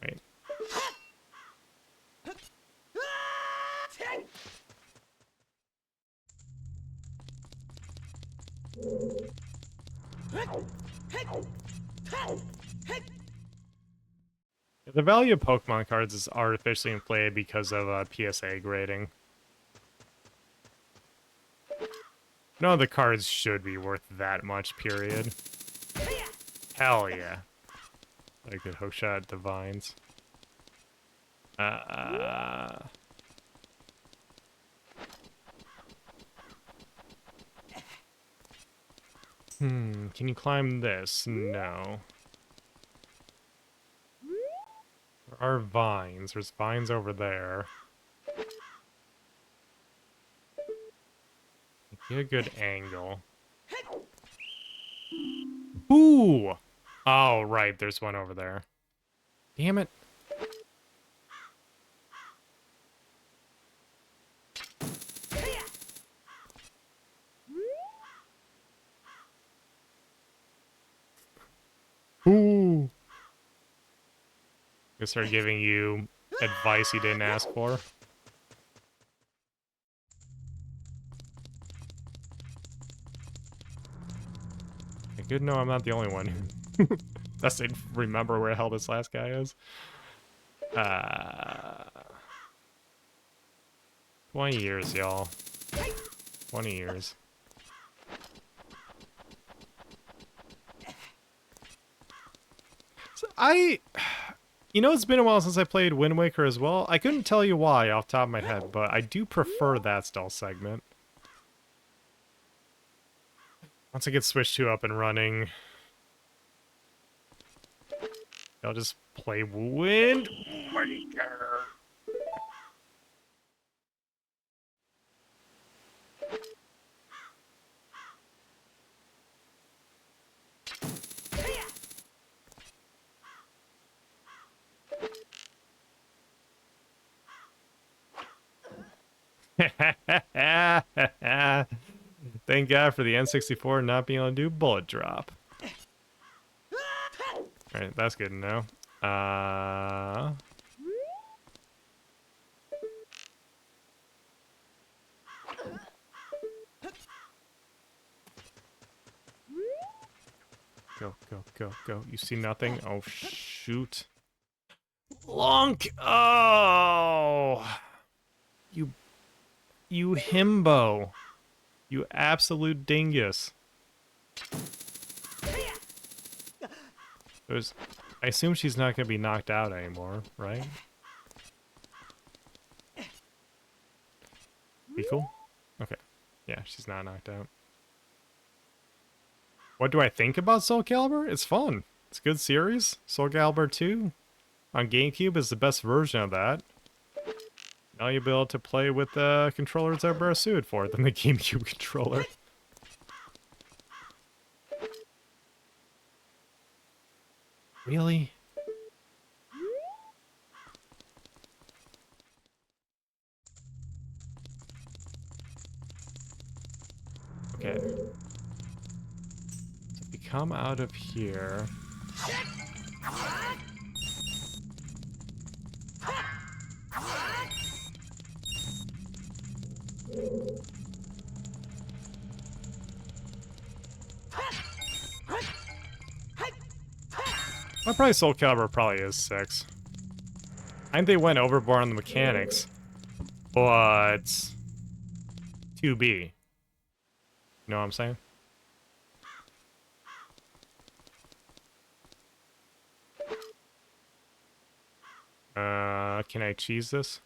Wait. The value of Pokemon cards is artificially inflated because of PSA grading. None of the cards should be worth that much, period. Hell yeah. I could hookshot at the vines. Can you climb this? No. There are vines. There's vines over there. Get a good angle. Ooh! Oh, right, there's one over there. Damn it. Ooh! Gonna start giving you advice you didn't ask for. Good to know I'm not the only one who doesn't remember where the hell this last guy is. 20 years, y'all. 20 years. So you know, it's been a while since I played Wind Waker as well. I couldn't tell you why off the top of my head, but I do prefer that style segment. Once I get Switch 2 up and running, I'll just play Wind Waker. Thank God for the N64 not being able to do bullet drop. Alright, that's good to know. Go, go, go, go. You see nothing? Oh, shoot. Lunk! Oh! You himbo. You absolute dingus. I assume she's not going to be knocked out anymore, right? Be cool? Okay. Yeah, she's not knocked out. What do I think about Soul Calibur? It's fun. It's a good series. Soul Calibur 2 on GameCube is the best version of that. Now you'll be able to play with the controllers that are better suited for it than the GameCube controller. Really? Okay. So if we come out of here... My probably Soul Calibur probably is 6. I think they went overboard on the mechanics, but 2B. You know what I'm saying? Can I cheese this?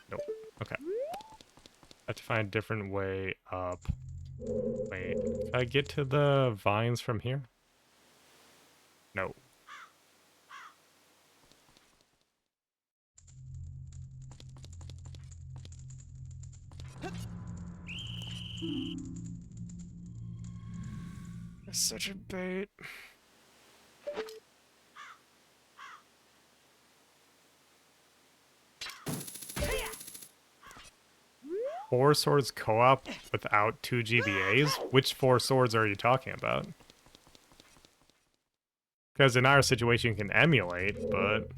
Nope. Okay. I have to find a different way up. Wait, can I get to the vines from here? No. It's such a bait. Four swords co-op without 2 GBAs? Which 4 swords are you talking about? Because in our situation you can emulate, but...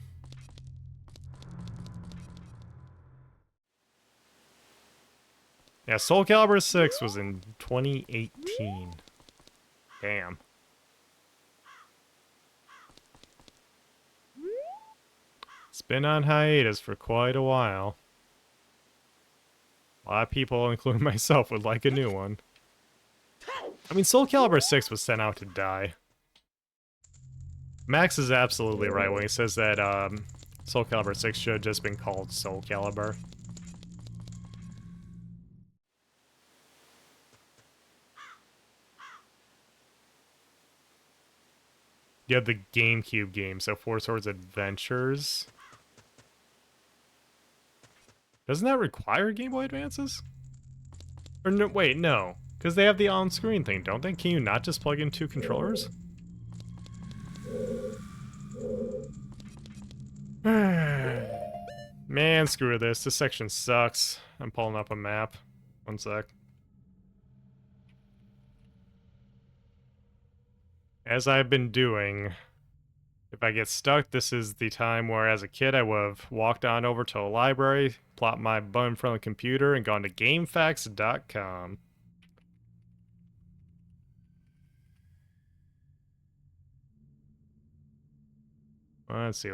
Yeah, Soul Calibur 6 was in 2018. Damn. It's been on hiatus for quite a while. A lot of people, including myself, would like a new one. I mean, Soul Calibur 6 was sent out to die. Max is absolutely right when he says that Soul Calibur 6 should have just been called Soul Calibur. You have the GameCube game, so Four Swords Adventures. Doesn't that require Game Boy Advances? Or no, wait, no. Because they have the on-screen thing, don't they? Can you not just plug in 2 controllers? Man, screw this. This section sucks. I'm pulling up a map. One sec. As I've been doing, if I get stuck, this is the time where, as a kid, I would have walked on over to a library, plopped my butt in front of the computer, and gone to GameFAQs.com. Let's see.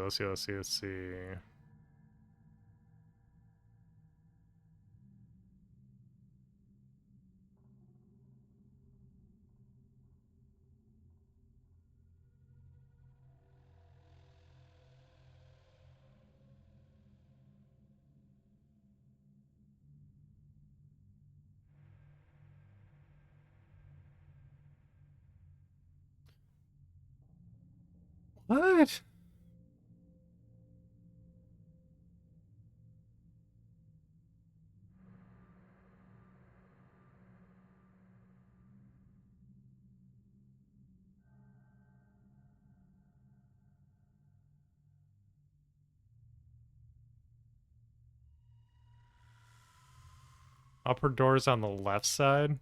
What? Upper door's on the left side.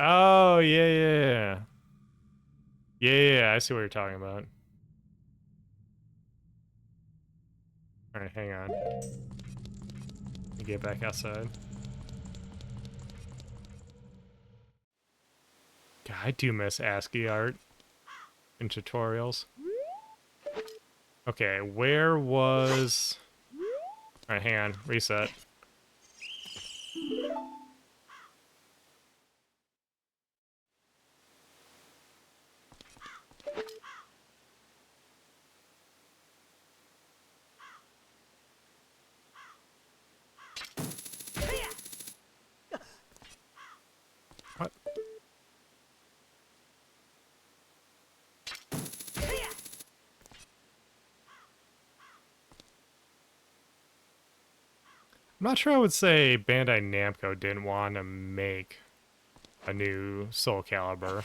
Oh, yeah, yeah, yeah. Yeah, yeah, yeah, I see what you're talking about. Alright, hang on. Let me get back outside. God, I do miss ASCII art in tutorials. Okay, where was... Alright, hang on. Reset. What? I'm not sure I would say Bandai Namco didn't want to make a new Soul Calibur.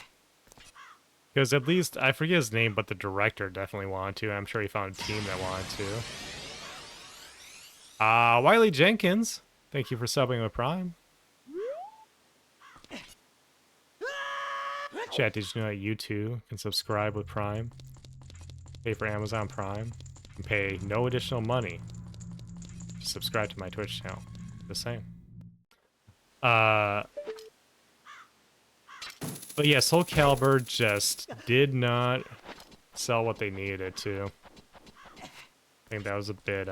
Because at least, I forget his name, but the director definitely wanted to. I'm sure he found a team that wanted to. Wiley Jenkins, thank you for subbing with Prime. Chat, did you know that you too can subscribe with Prime? Pay for Amazon Prime and pay no additional money. Just subscribe to my Twitch channel. Just saying. But yeah, Soul Calibur just did not sell what they needed it to. I think that was a bit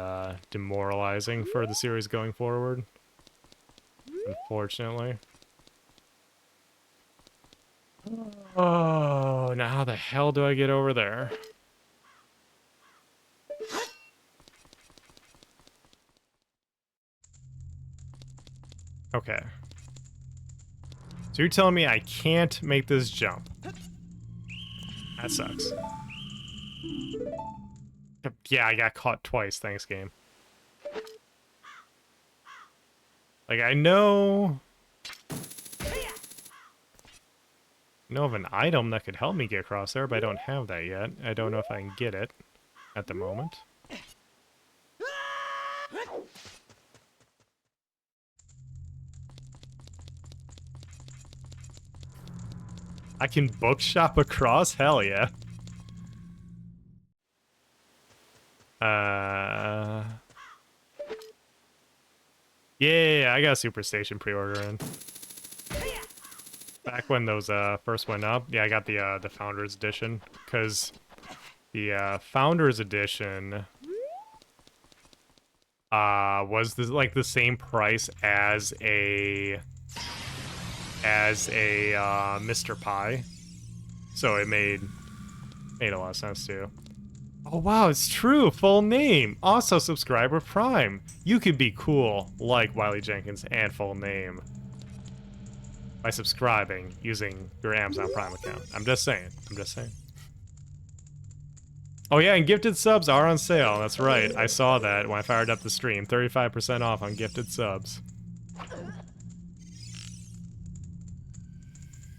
demoralizing for the series going forward. Unfortunately. Oh, now how the hell do I get over there? Okay. So you're telling me I can't make this jump. That sucks. Yeah, I got caught twice, thanks game. Like, I know of an item that could help me get across there, but I don't have that yet. I don't know if I can get it at the moment. I can bookshop across? Hell yeah. Yeah, I got a Superstation pre-order in. Back when those first went up, yeah, I got the Founders Edition, because the Founders Edition was like the same price as a Mr. Pie, so it made a lot of sense too. Oh wow, it's true. Full name. Also, subscriber Prime. You could be cool like Wiley Jenkins and full name by subscribing using your Amazon Prime account. I'm just saying. I'm just saying. Oh yeah, and gifted subs are on sale. That's right. I saw that when I fired up the stream. 35% off on gifted subs.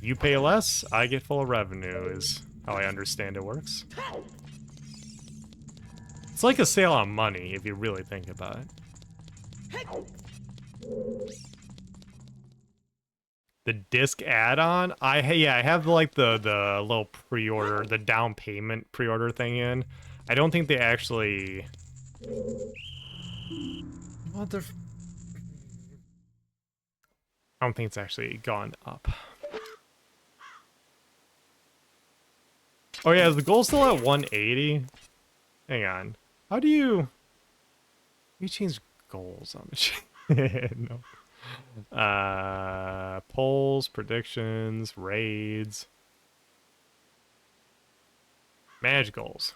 You pay less, I get full revenue is how I understand it works. It's like a sale on money, if you really think about it. The disc add-on? I have like the little pre-order, the down payment pre-order thing in. I don't think they actually... Mother... I don't think it's actually gone up. Oh yeah, is the goal still at 180? Hang on. How do you change goals on the shit? No. Polls, predictions, raids. Manage goals.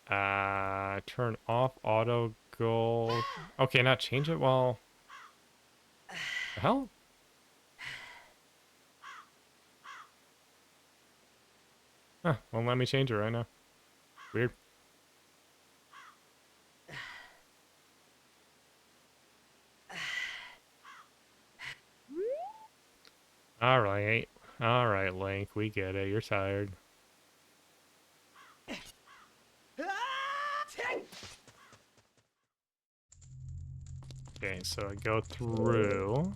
Turn off auto goal. Okay, not change it while... The hell? Huh, won't let me change it right now. Weird. Alright. Alright, Link, we get it. You're tired. Okay, so I go through.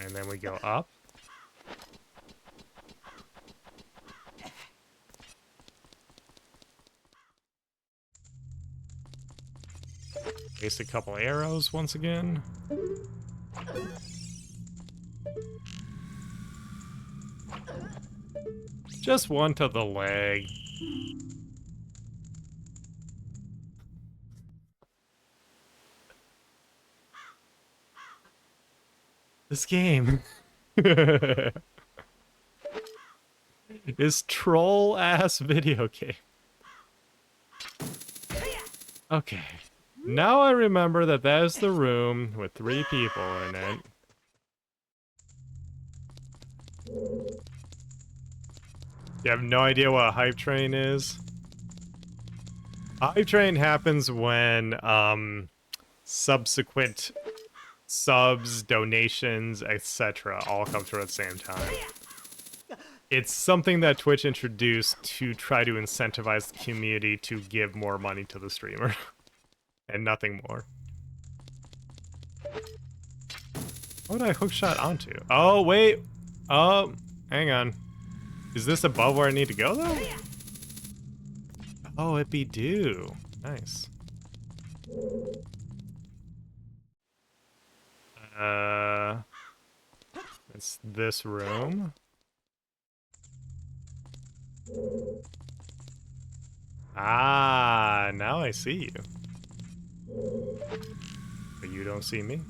And then we go up. Waste a couple arrows once again. Just one to the leg. This game is troll-ass video game. Okay. Now I remember that that is the room with 3 people in it. You have no idea what a hype train is? A hype train happens when, subsequent subs, donations, etc. all come through at the same time. It's something that Twitch introduced to try to incentivize the community to give more money to the streamer. And nothing more. What would I hookshot onto? Oh, wait! Oh, hang on. Is this above where I need to go, though? Oh, it be due. Nice. It's this room. Ah, now I see you. But you don't see me.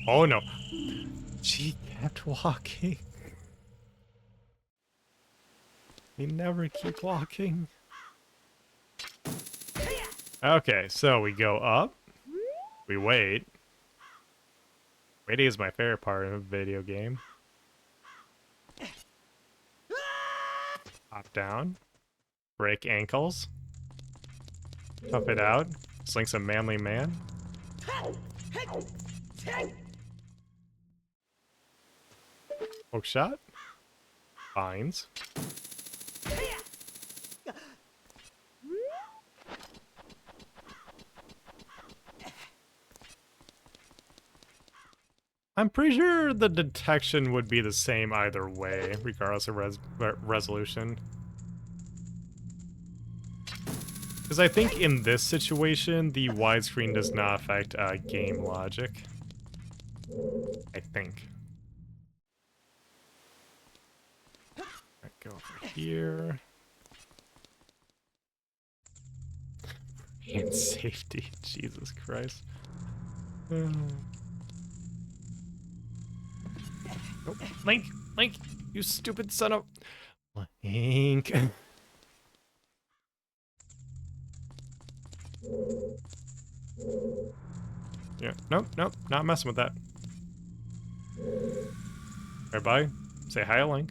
Oh no. She kept walking. We never keep walking. Okay, so we go up. We wait. Waiting is my favorite part of a video game. Hop down. Break ankles. Tough it out. Slink's a manly man. Hook shot. Binds. I'm pretty sure the detection would be the same either way, regardless of resolution. Because I think in this situation, the widescreen does not affect game logic. I think. Alright, go over here. And safety, Jesus Christ. Oh, Link! Link! You stupid son of... Link! Yeah, nope, not messing with that. Everybody, say hi to Link.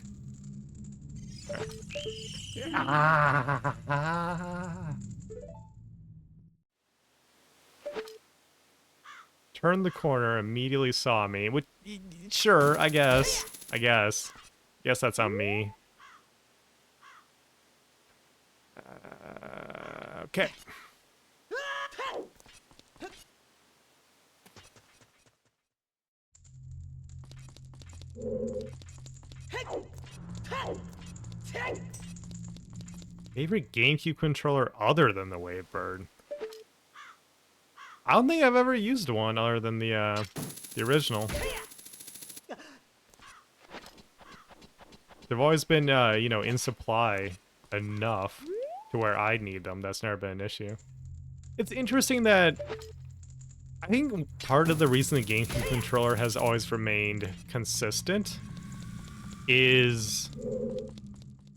Turned the corner, immediately saw me. Which, sure, I guess. Guess that's on me. Okay. Favorite GameCube controller other than the Wavebird? I don't think I've ever used one other than the original. They've always been, you know, in supply enough to where I need them. That's never been an issue. It's interesting that I think part of the reason the GameCube controller has always remained consistent is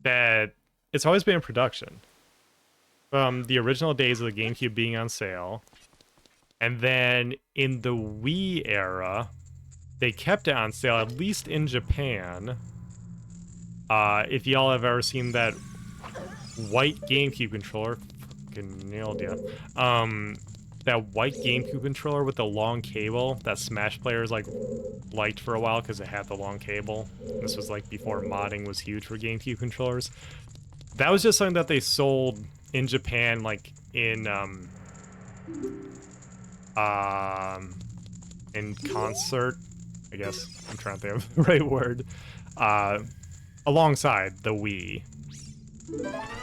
that it's always been in production. From the original days of the GameCube being on sale, and then in the Wii era, they kept it on sale, at least in Japan. If y'all have ever seen that white GameCube controller, fucking nailed ya. That white GameCube controller with the long cable that Smash players liked for a while because it had the long cable. This was like before modding was huge for GameCube controllers. That was just something that they sold in Japan, like in concert, I guess. I'm trying to think of the right word. Alongside the Wii.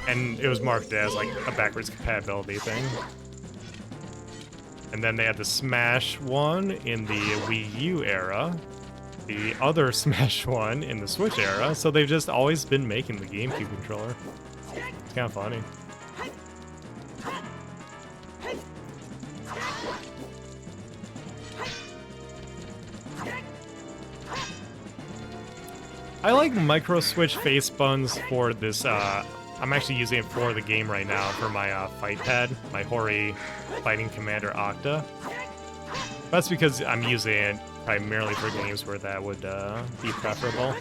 And it was marketed as like a backwards compatibility thing. And then they had the Smash one in the Wii U era, the other Smash one in the Switch era, so they've just always been making the GameCube controller. It's kind of funny. I like micro switch face buttons for this, I'm actually using it for the game right now for my fight pad, my Hori Fighting Commander Octa. That's because I'm using it primarily for games where that would be preferable.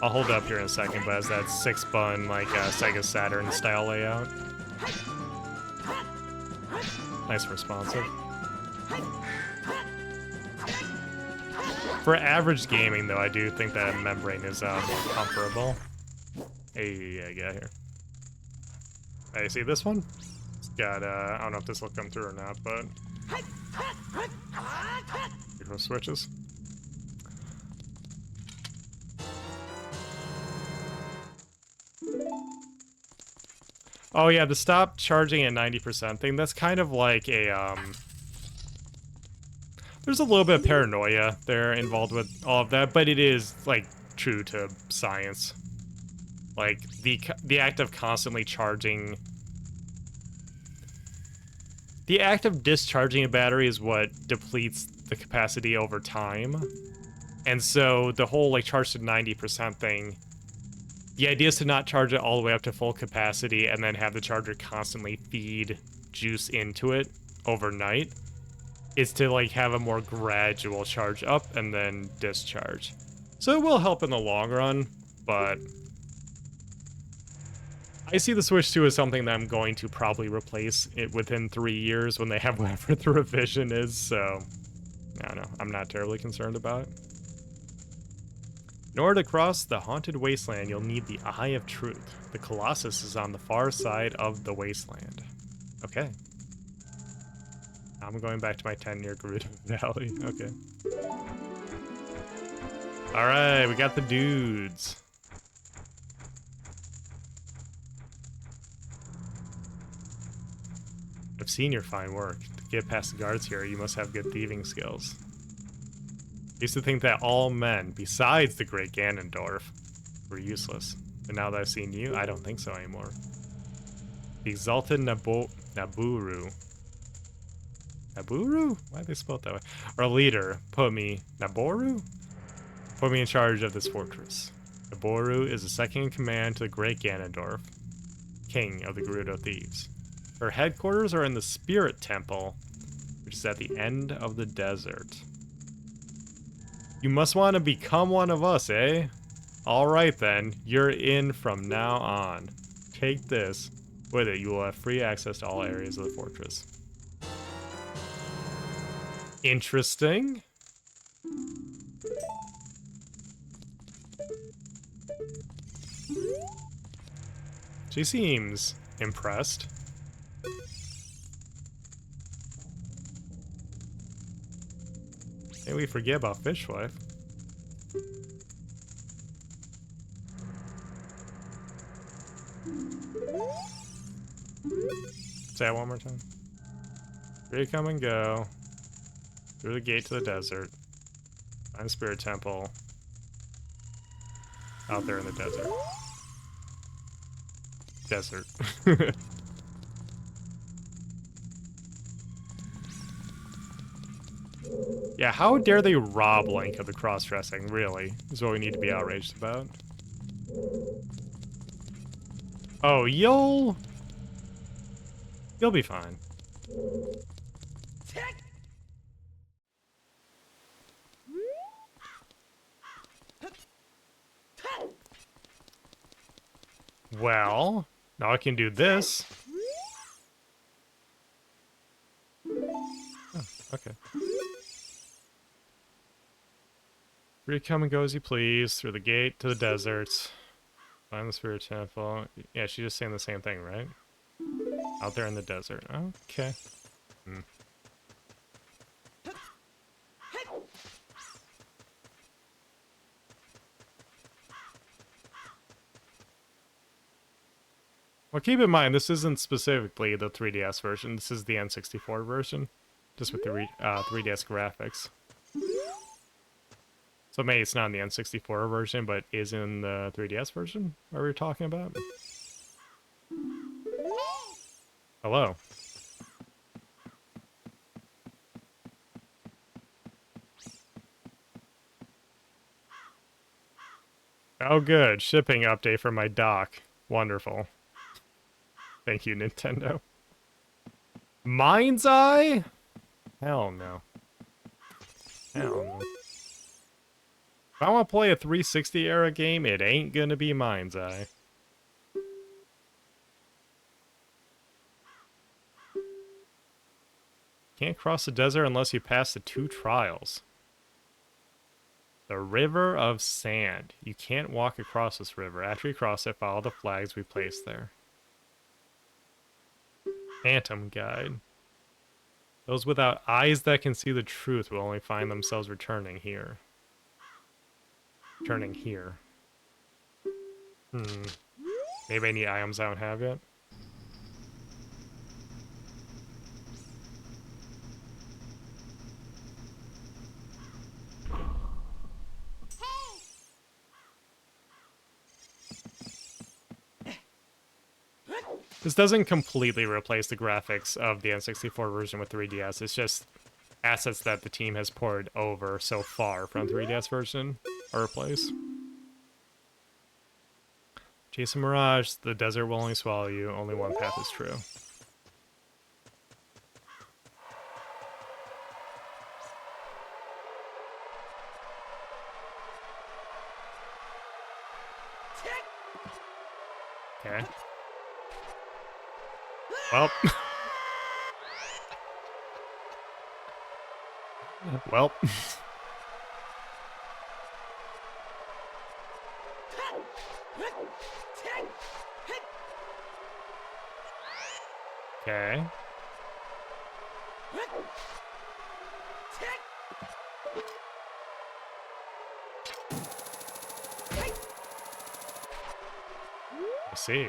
I'll hold it up here in a second, but it's that 6-button, like Sega Saturn style layout. Nice and responsive. For average gaming, though, I do think that membrane is more comfortable. Hey, I got here. Hey, see this one? It's got, I don't know if this will come through or not, but... Micro switches. Oh yeah, the stop charging at 90% thing, that's kind of like a, there's a little bit of paranoia there involved with all of that, but it is, like, true to science. Like, the act of constantly charging... The act of discharging a battery is what depletes the capacity over time. And so the whole, like, charge to 90% thing, the idea is to not charge it all the way up to full capacity and then have the charger constantly feed juice into it overnight. Is to, like, have a more gradual charge up and then discharge. So it will help in the long run, but... I see the Switch 2 as something that I'm going to probably replace it within 3 years when they have whatever the revision is, so... I don't know, I'm not terribly concerned about it. In order to cross the haunted wasteland, you'll need the Eye of Truth. The Colossus is on the far side of the wasteland. Okay. I'm going back to my 10 near Gerudo Valley. Okay. Alright, we got the dudes. I've seen your fine work. To get past the guards here, you must have good thieving skills. I used to think that all men, besides the great Ganondorf, were useless. But now that I've seen you, I don't think so anymore. The exalted Naburu. Naburu? Why did they spell it that way? Our leader, Naboru? Put me in charge of this fortress. Naboru is the second in command to the great Ganondorf, king of the Gerudo Thieves. Her headquarters are in the Spirit Temple, which is at the end of the desert. You must want to become one of us, eh? Alright then, you're in from now on. Take this. With it, you will have free access to all areas of the fortress. Interesting. She seems impressed. Maybe we forget about Fishwife. Say that one more time. Free to come and go. Through the gate to the desert. Find the Spirit Temple. Out there in the desert. Yeah, how dare they rob Link of the cross-dressing, really, is what we need to be outraged about. Oh, you'll be fine. Well, now I can do this. Oh, okay. Free to come and go as you please, through the gate to the deserts. Find the spirit temple. Yeah, she's just saying the same thing, right? Out there in the desert. Okay. Hmm. Well, keep in mind, this isn't specifically the 3DS version. This is the N64 version, just with the 3DS graphics. So maybe it's not in the N64 version, but is in the 3DS version? Are we talking about? Hello. Oh, good. Shipping update for my dock. Wonderful. Thank you, Nintendo. Mind's Eye? Hell no. Hell no. If I want to play a 360 era game, it ain't gonna be Mind's Eye. Can't cross the desert unless you pass the 2 trials. The River of Sand. You can't walk across this river. After you cross it, follow the flags we placed there. Phantom Guide. Those without eyes that can see the truth will only find themselves returning here. Returning here. Maybe any items I don't have yet? This doesn't completely replace the graphics of the N64 version with 3DS. It's just assets that the team has poured over so far from 3DS version are replaced. Chase a mirage, the desert will only swallow you. Only one path is true. Okay. Well. Well. Okay. I see.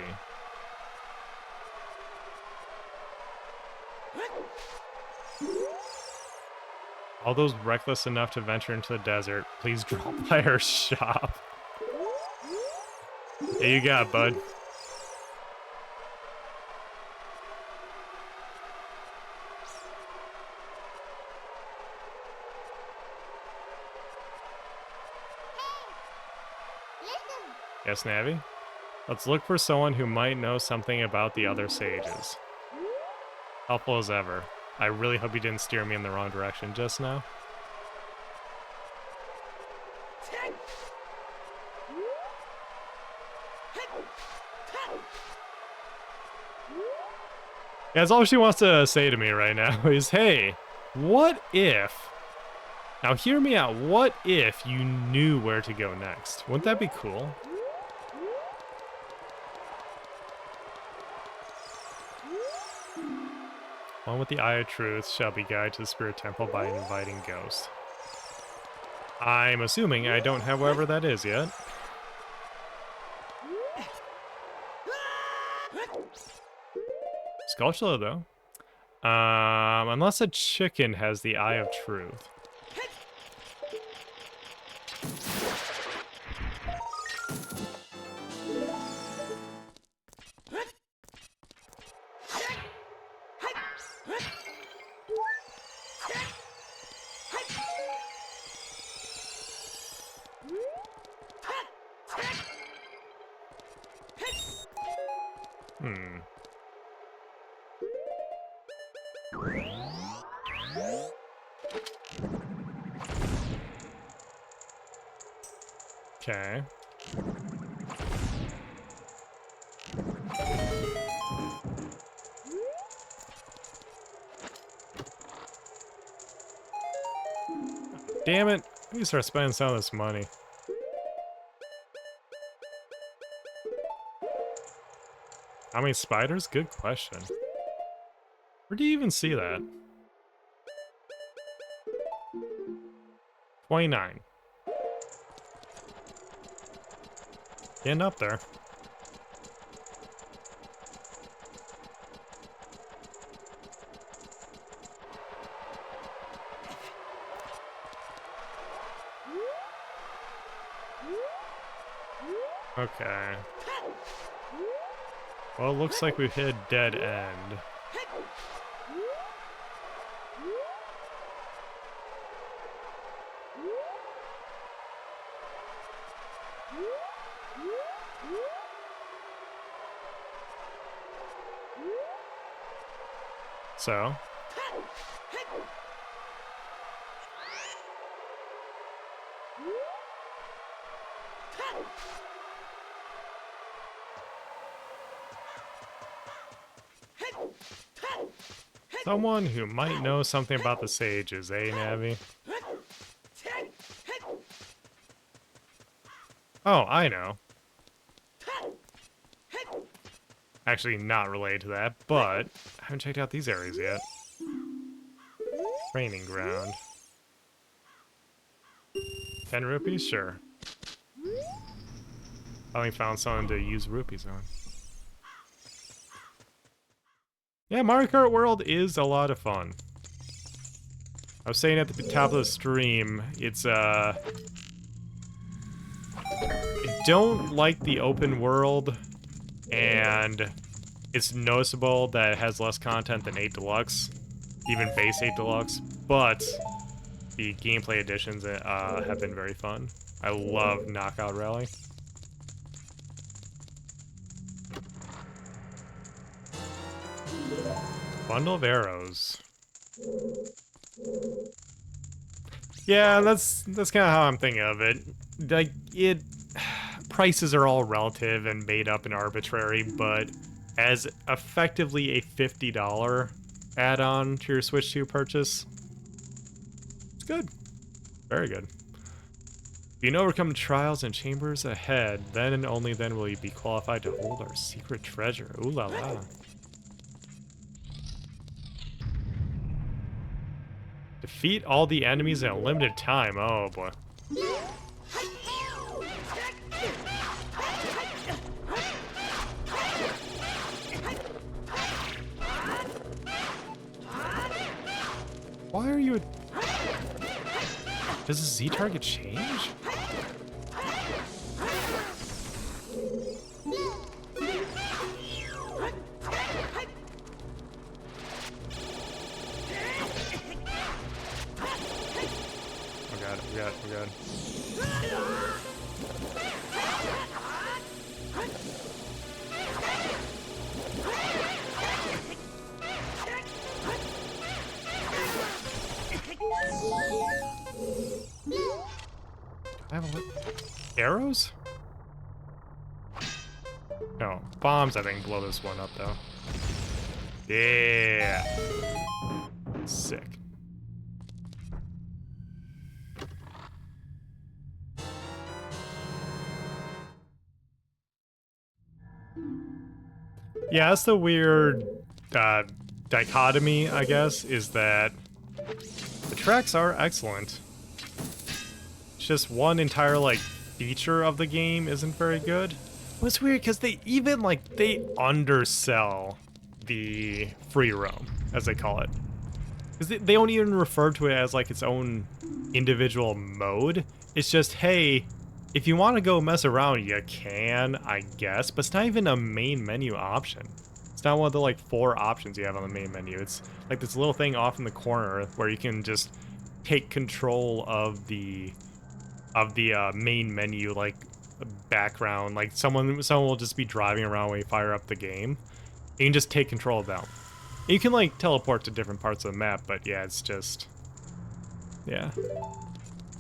All those reckless enough to venture into the desert, please drop by our shop. There you got, bud. Yes, Navi? Let's look for someone who might know something about the other sages. Helpful as ever. I really hope you didn't steer me in the wrong direction just now. Yeah, that's all she wants to say to me right now is, hey, what if... Now hear me out, what if you knew where to go next? Wouldn't that be cool? One with the Eye of Truth shall be guided to the Spirit Temple by an inviting ghost. I'm assuming I don't have wherever that is yet. Skulltula, though. Unless a chicken has the Eye of Truth. Hmm. Okay. Damn it. I need to start spending some of this money. How many spiders? Good question. Where do you even see that? 29. Getting up there. Okay. Well, it looks like we've hit a dead end. So? Someone who might know something about the sages, eh, Navi? Oh, I know. Actually, not related to that, but I haven't checked out these areas yet. Training ground. 10 rupees? Sure. Finally found someone to use rupees on. Yeah, Mario Kart World is a lot of fun. I was saying at the top of the stream, it's, I don't like the open world, and it's noticeable that it has less content than 8 Deluxe, even base 8 Deluxe, but the gameplay additions have been very fun. I love Knockout Rally. Bundle of arrows. Yeah, that's kind of how I'm thinking of it. Like, prices are all relative and made up and arbitrary, but as effectively a $50 add-on to your Switch 2 purchase, it's good. Very good. If you can overcome trials and chambers ahead, then and only then will you be qualified to hold our secret treasure. Ooh la la. Defeat all the enemies in a limited time. Oh boy. Why are you... Does the Z target change? Oh god. I have a arrows? No, bombs I think blow this one up though. Yeah. Sick. Yeah, that's the weird dichotomy, I guess, is that the tracks are excellent. It's just one entire, like, feature of the game isn't very good. Well, it's weird, because they even, like, they undersell the free roam, as they call it. Because they don't even refer to it as, like, its own individual mode. It's just, hey, if you want to go mess around, you can, I guess, but it's not even a main menu option. It's not one of the, like, 4 options you have on the main menu. It's, like, this little thing off in the corner where you can just take control of the main menu, like, a background, like someone will just be driving around when you fire up the game. You can just take control of them. You can like teleport to different parts of the map, but yeah, it's just, yeah.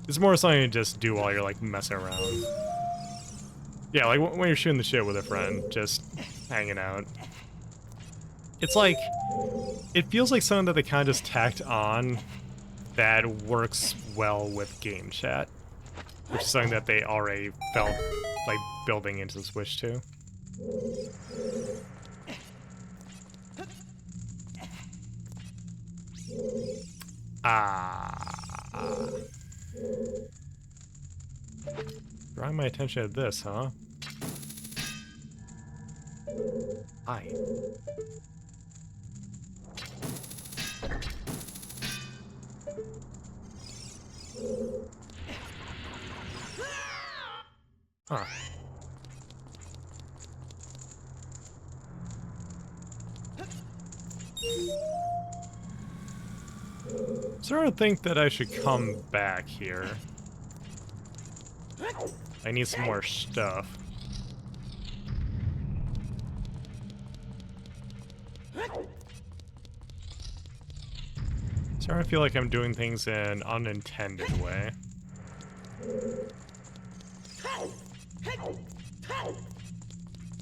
It's more something to just do while you're like messing around. Yeah, like when you're shooting the shit with a friend, just hanging out. It's like, it feels like something that they kind of just tacked on that works well with game chat, which is something that they already felt like building into the Switch too. Drawing my attention to this, huh? Hi. Huh. Starting to think that I should come back here. I need some more stuff. Starting to feel like I'm doing things in an unintended way.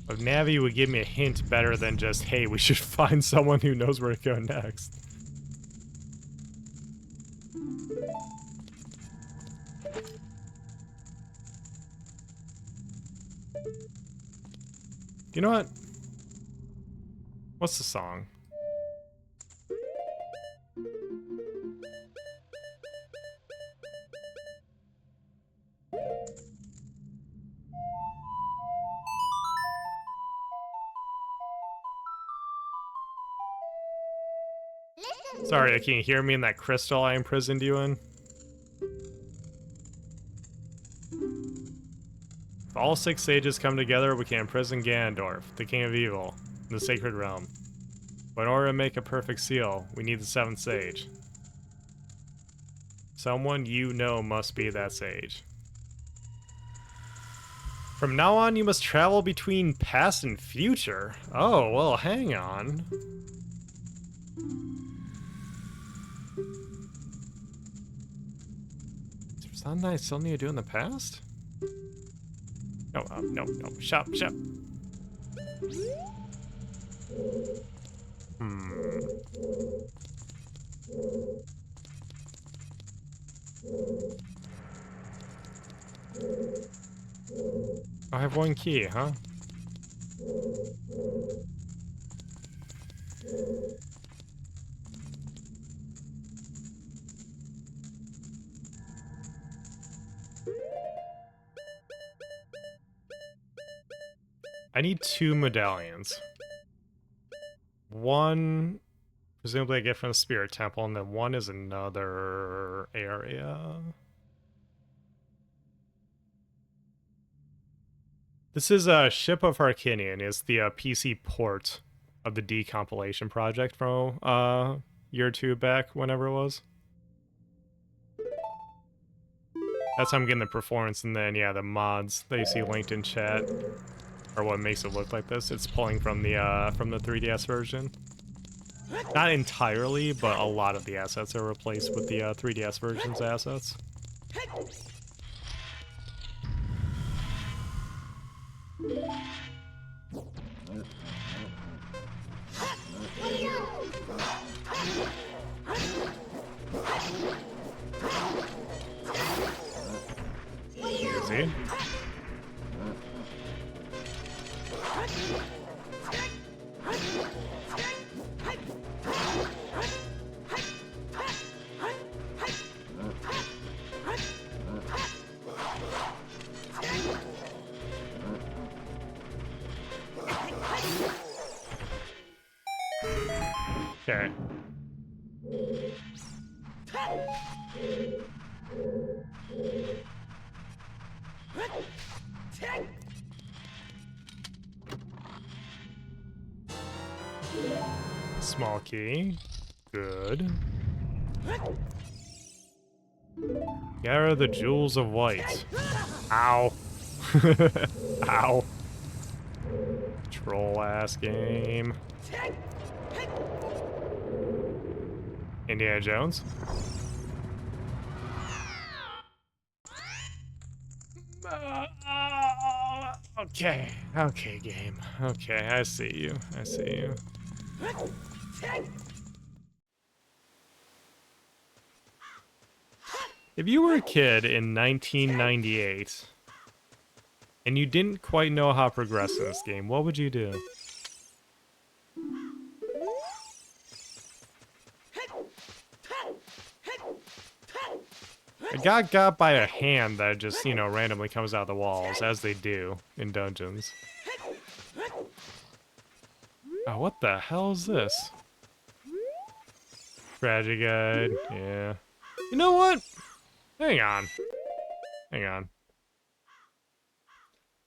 But Navi would give me a hint better than just, hey, we should find someone who knows where to go next. You know what? What's the song? Sorry, can you hear me in that crystal I imprisoned you in? If all 6 sages come together, we can imprison Ganondorf, the king of evil, in the sacred realm. But in order to make a perfect seal, we need the 7th sage. Someone you know must be that sage. From now on, you must travel between past and future. Oh, well, hang on. Is there something I still need to do in the past? No, no. Shop. I have 1 key, huh? I need 2 medallions. 1, presumably I get from the Spirit Temple, and then 1 is another area. This is Ship of Harkinian. It's the PC port of the decompilation project from a year or 2 back, whenever it was. That's how I'm getting the performance, and then, yeah, the mods that you see linked in chat are what makes it look like this. It's pulling from the 3DS version. Not entirely, but a lot of the assets are replaced with the 3DS version's assets. Easy. Okay. Small key. Good. Gather the jewels of light. Ow. Ow. Troll ass game. Indiana Jones? Okay. Okay, game. Okay, I see you. I see you. If you were a kid in 1998 and you didn't quite know how to progress in this game, what would you do? I got by a hand that just, you know, randomly comes out of the walls, as they do in dungeons. Oh, what the hell is this? Strategy guide, yeah. You know what? Hang on. Hang on.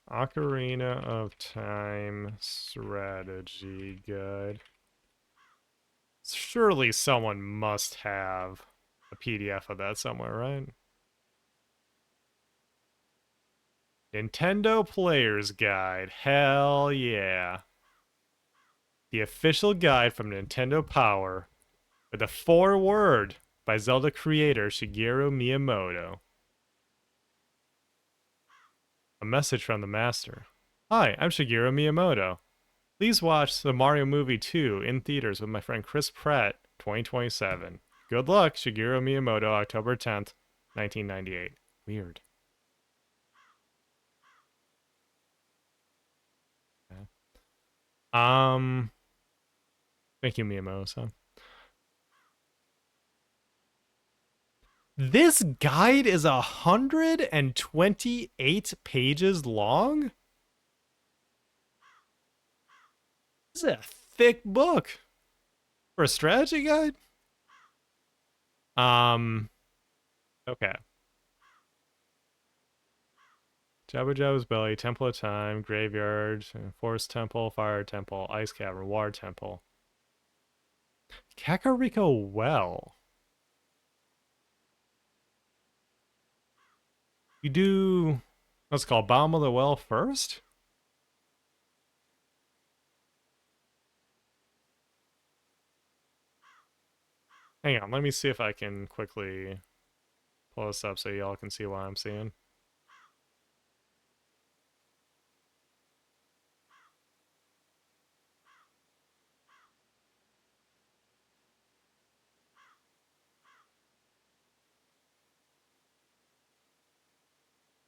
Ocarina of Time strategy guide. Surely someone must have a PDF of that somewhere, right? Nintendo Player's Guide. Hell yeah. The official guide from Nintendo Power with a foreword by Zelda creator Shigeru Miyamoto. A message from the master. Hi, I'm Shigeru Miyamoto. Please watch the Mario movie 2 in theaters with my friend Chris Pratt, 2027. Good luck, Shigeru Miyamoto, October 10th, 1998. Weird. Okay. Thank you, Miyamoto. This guide is 128 pages long? This is a thick book for a strategy guide. Okay. Jabba Jabba's Belly, Temple of Time, Graveyard, Forest Temple, Fire Temple, Ice Cavern, Water Temple. Kakariko Well. You do, let's call Bottom of the Well first? Hang on, let me see if I can quickly pull this up so y'all can see what I'm seeing.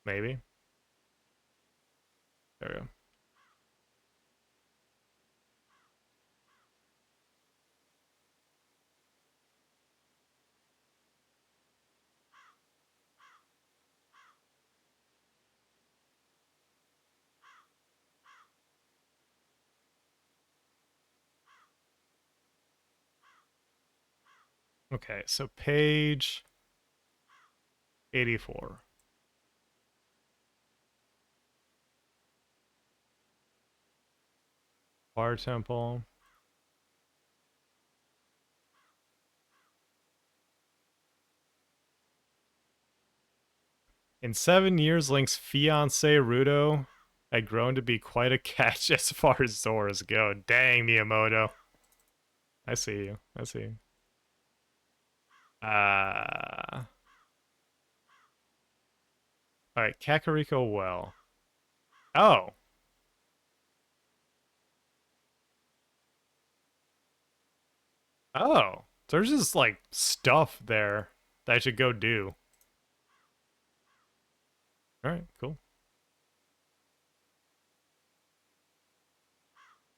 Maybe. There we go. Okay, so page 84. Water Temple. In 7 years, Link's fiance Ruto had grown to be quite a catch as far as Zoras go. Dang, Miyamoto. I see you. I see you. Alright, Kakariko Well. Oh. Oh. There's just, like, stuff there that I should go do. Alright, cool.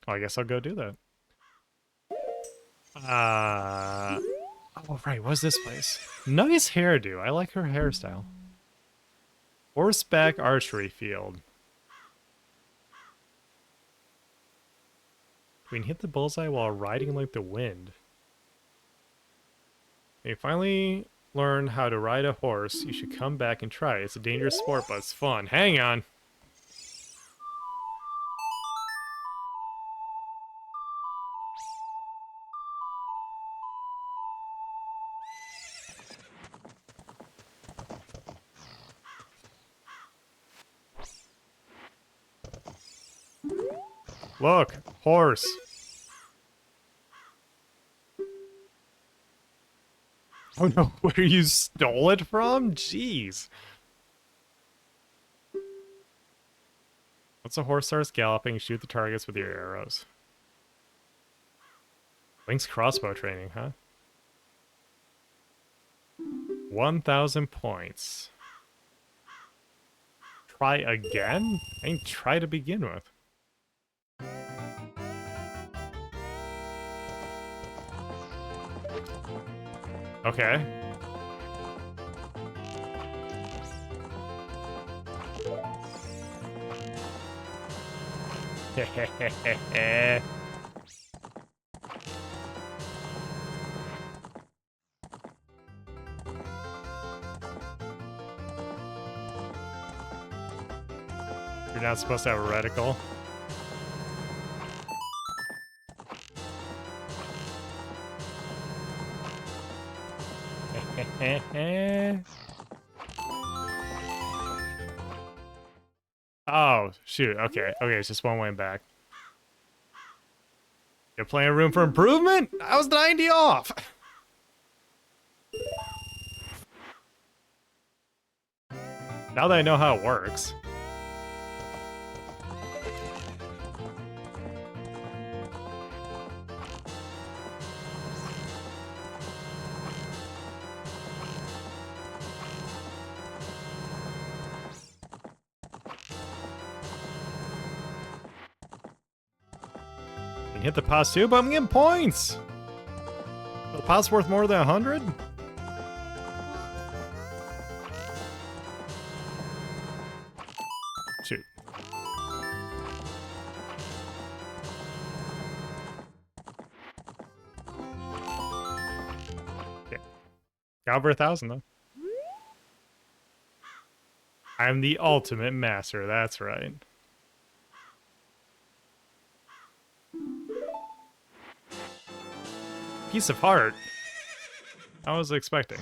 Oh, I guess I'll go do that. Oh, right, what's this place? Nice hairdo. I like her hairstyle. Horseback archery field. We can hit the bullseye while riding like the wind. When you finally learn how to ride a horse, you should come back and try it. It's a dangerous sport, but it's fun. Hang on. Look, horse. Oh no, where you stole it from? Jeez. Once a horse starts galloping, shoot the targets with your arrows. Link's crossbow training, huh? 1,000 points. Try again? I ain't try to begin with. Okay. Hehehehe. You're not supposed to have a reticle. Oh, shoot. Okay. Okay, it's just one way back. You're playing room for improvement? I was 90 off. Now that I know how it works. You can hit the pause too, but I'm getting points. The pause worth more than 100? Shoot. Okay. Got over 1,000 though. I'm the ultimate master, that's right. Piece of heart. I was expecting.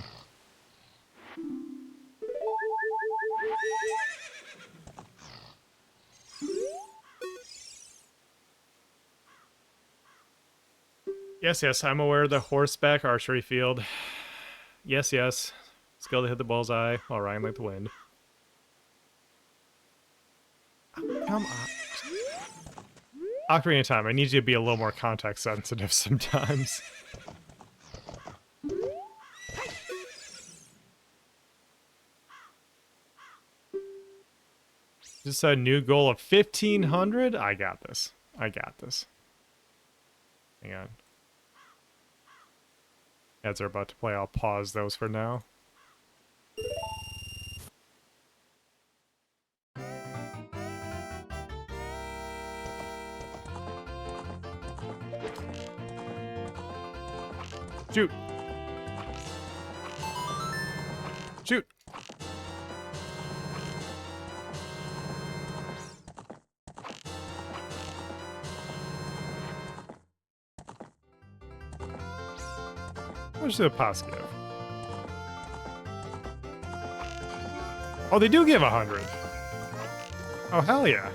Yes, yes, I'm aware of the horseback archery field. Yes, yes. Skill to hit the bullseye while riding like the wind. Oh, come on. Ocarina of Time, I need you to be a little more context sensitive sometimes. Just a new goal of 1,500? I got this. I got this. Hang on. As they're about to play, I'll pause those for now. Shoot! Shoot! How much did the pass give? Oh, they do give 100. Oh, hell yeah.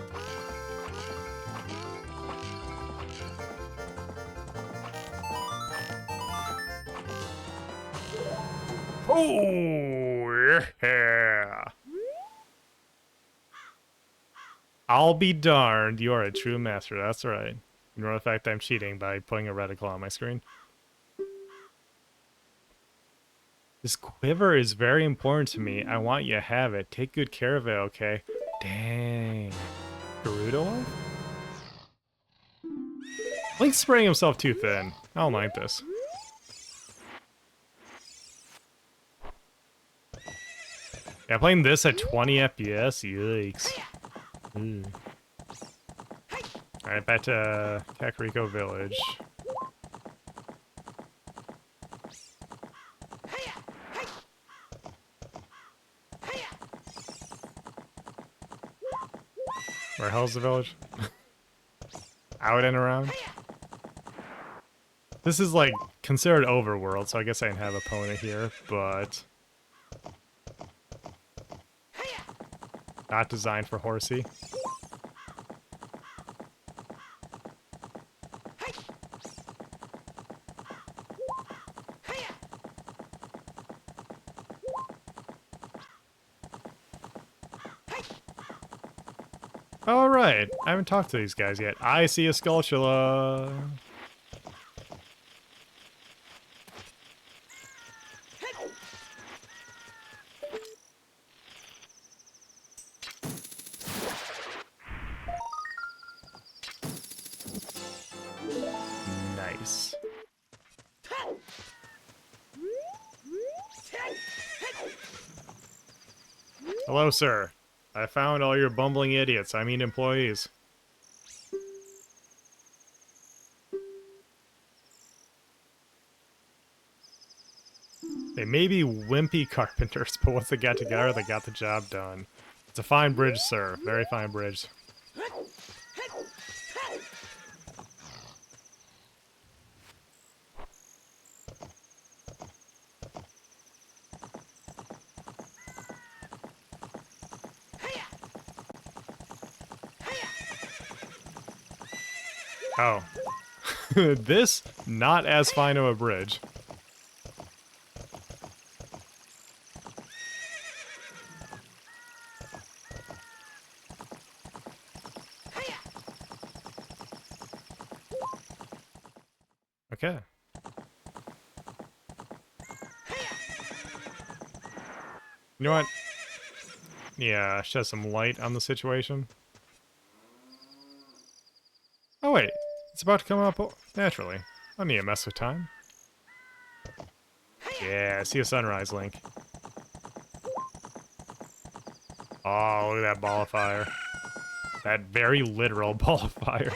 Oh, yeah. I'll be darned. You are a true master. That's right. Ignore the fact that I'm cheating by putting a reticle on my screen. This quiver is very important to me. I want you to have it. Take good care of it, okay? Dang. Gerudo life? Link's spraying himself too thin. I don't like this. Yeah, playing this at 20 FPS? Yikes. Alright, back to Kakariko Village. Where the hell's the village? Out and around? This is like considered overworld, so I guess I can have opponent here, but not designed for horsey. All right, I haven't talked to these guys yet. I see a Skulltula. Nice. Hello, sir. I found all your bumbling idiots. I mean employees. They may be wimpy carpenters, but once they got together, they got the job done. It's a fine bridge, sir. Very fine bridge. Oh. This, not as fine of a bridge. Okay. You know what? Yeah, shed some light on the situation. Oh wait, it's about to come up naturally. I don't need to mess with time. Yeah, I see a sunrise, Link. Oh, look at that ball of fire. That very literal ball of fire.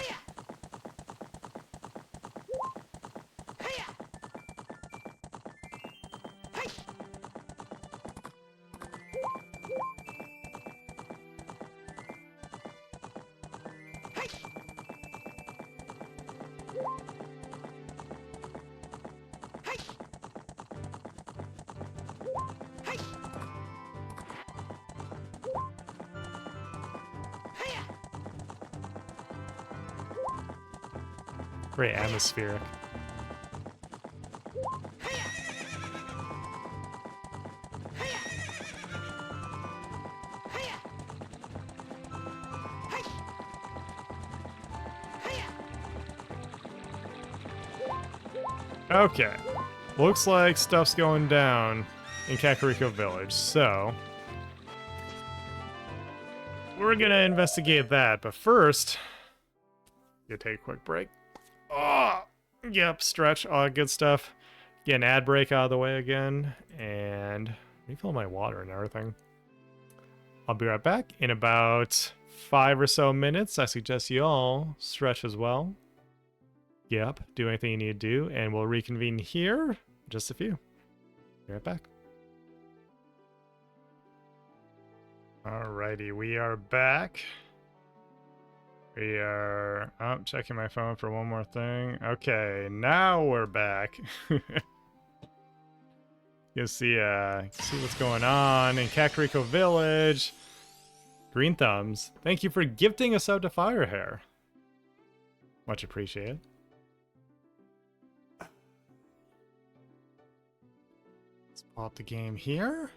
Very atmospheric. Okay. Looks like stuff's going down in Kakariko Village, so we're gonna investigate that, but first, gonna take a quick break. Oh, yep, stretch, all that good stuff. Get an ad break out of the way again, and refill my water and everything. I'll be right back in about 5 or so minutes. I suggest you all stretch as well. Yep, do anything you need to do, and we'll reconvene here in just a few. Be right back. Alrighty, we are back. We are checking my phone for one more thing. Okay, now we're back. You see what's going on in Kakariko Village. Green Thumbs, thank you for gifting a sub to Firehair. Much appreciated. Let's pull up the game here.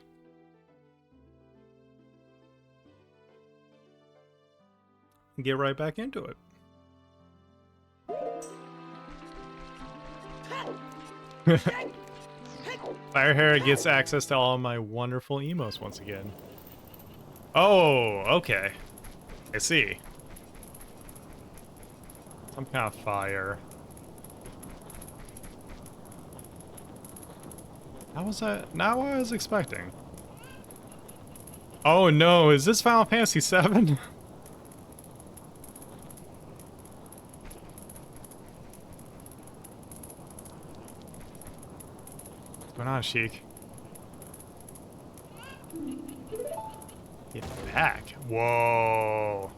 And get right back into it. Firehair gets access to all my wonderful emotes once again. Oh, okay. I see. Some kind of fire. How was that? Not what I was expecting. Oh no, is this Final Fantasy VII? What's going on, Sheik? Get back. Whoa.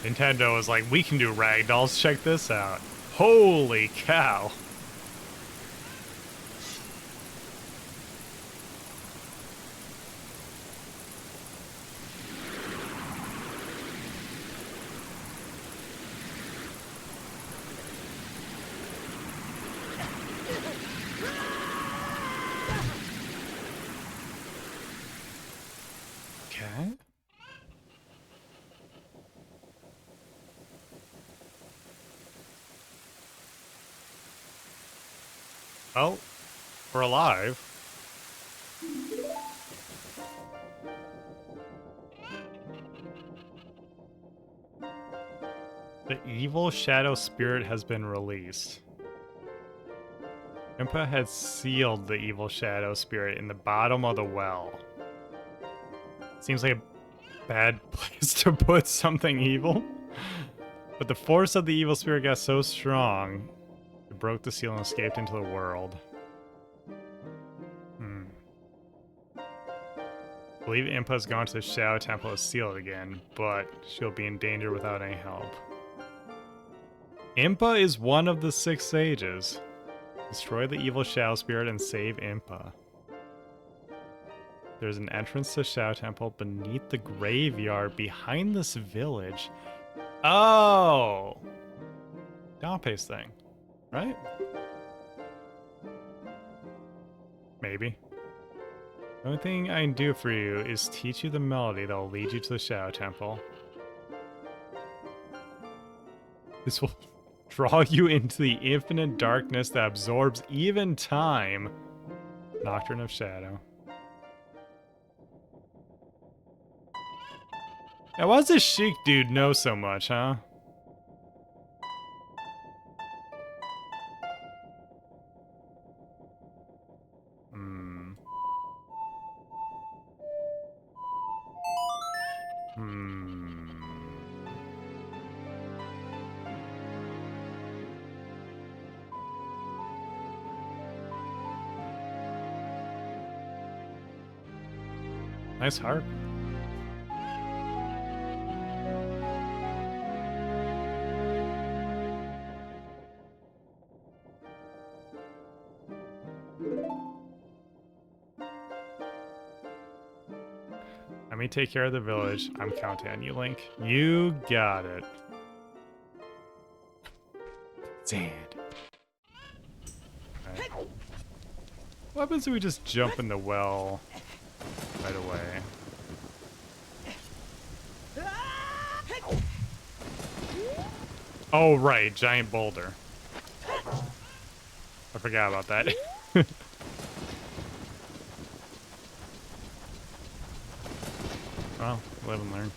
Nintendo is like, we can do ragdolls, check this out. Holy cow. Oh, we're alive. The evil shadow spirit has been released. Impa had sealed the evil shadow spirit in the bottom of the well. Seems like a bad place to put something evil. But the force of the evil spirit got so strong, it broke the seal and escaped into the world. I believe Impa's gone to the Shadow Temple to seal it again, but she'll be in danger without any help. Impa is one of the 6 sages. Destroy the evil Shadow Spirit and save Impa. There's an entrance to Shadow Temple beneath the graveyard behind this village. Oh! Dampé's thing, right? Maybe. The only thing I can do for you is teach you the melody that will lead you to the Shadow Temple. This will draw you into the infinite darkness that absorbs even time. Nocturne of Shadow. Now, why does this Sheik dude know so much, huh? Nice harp. Let me take care of the village. I'm counting on you, Link. You got it. Sand. Right. What happens if we just jump in the well right away? Oh, right. Giant boulder. I forgot about that. Well, live and learn.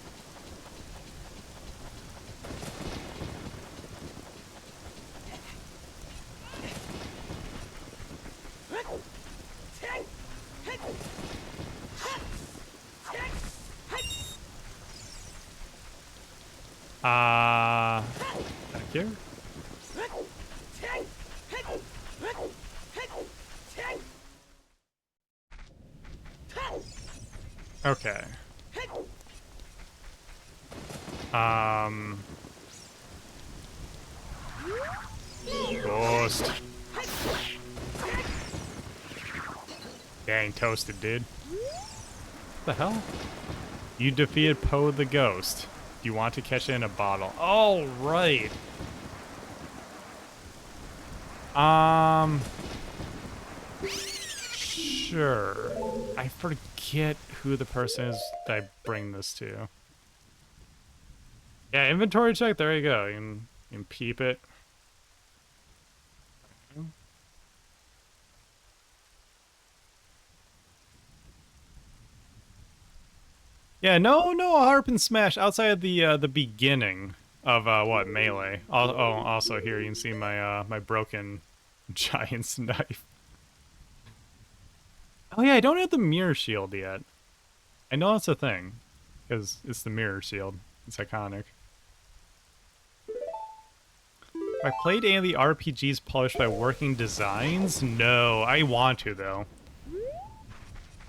Back here? Okay. Ghost. Dang, toasted, dude. What the hell? You defeated Poe the Ghost. Do you want to catch it in a bottle? Oh, right. Sure. I forget who the person is that I bring this to. Yeah, inventory check. There you go. You can peep it. Yeah, no harp and smash outside of the beginning of what, Melee. Also here you can see my my broken giant's knife. Oh yeah, I don't have the mirror shield yet. I know it's a thing because it's the mirror shield. It's iconic. Have I played any of the RPGs published by Working Designs? No, I want to though.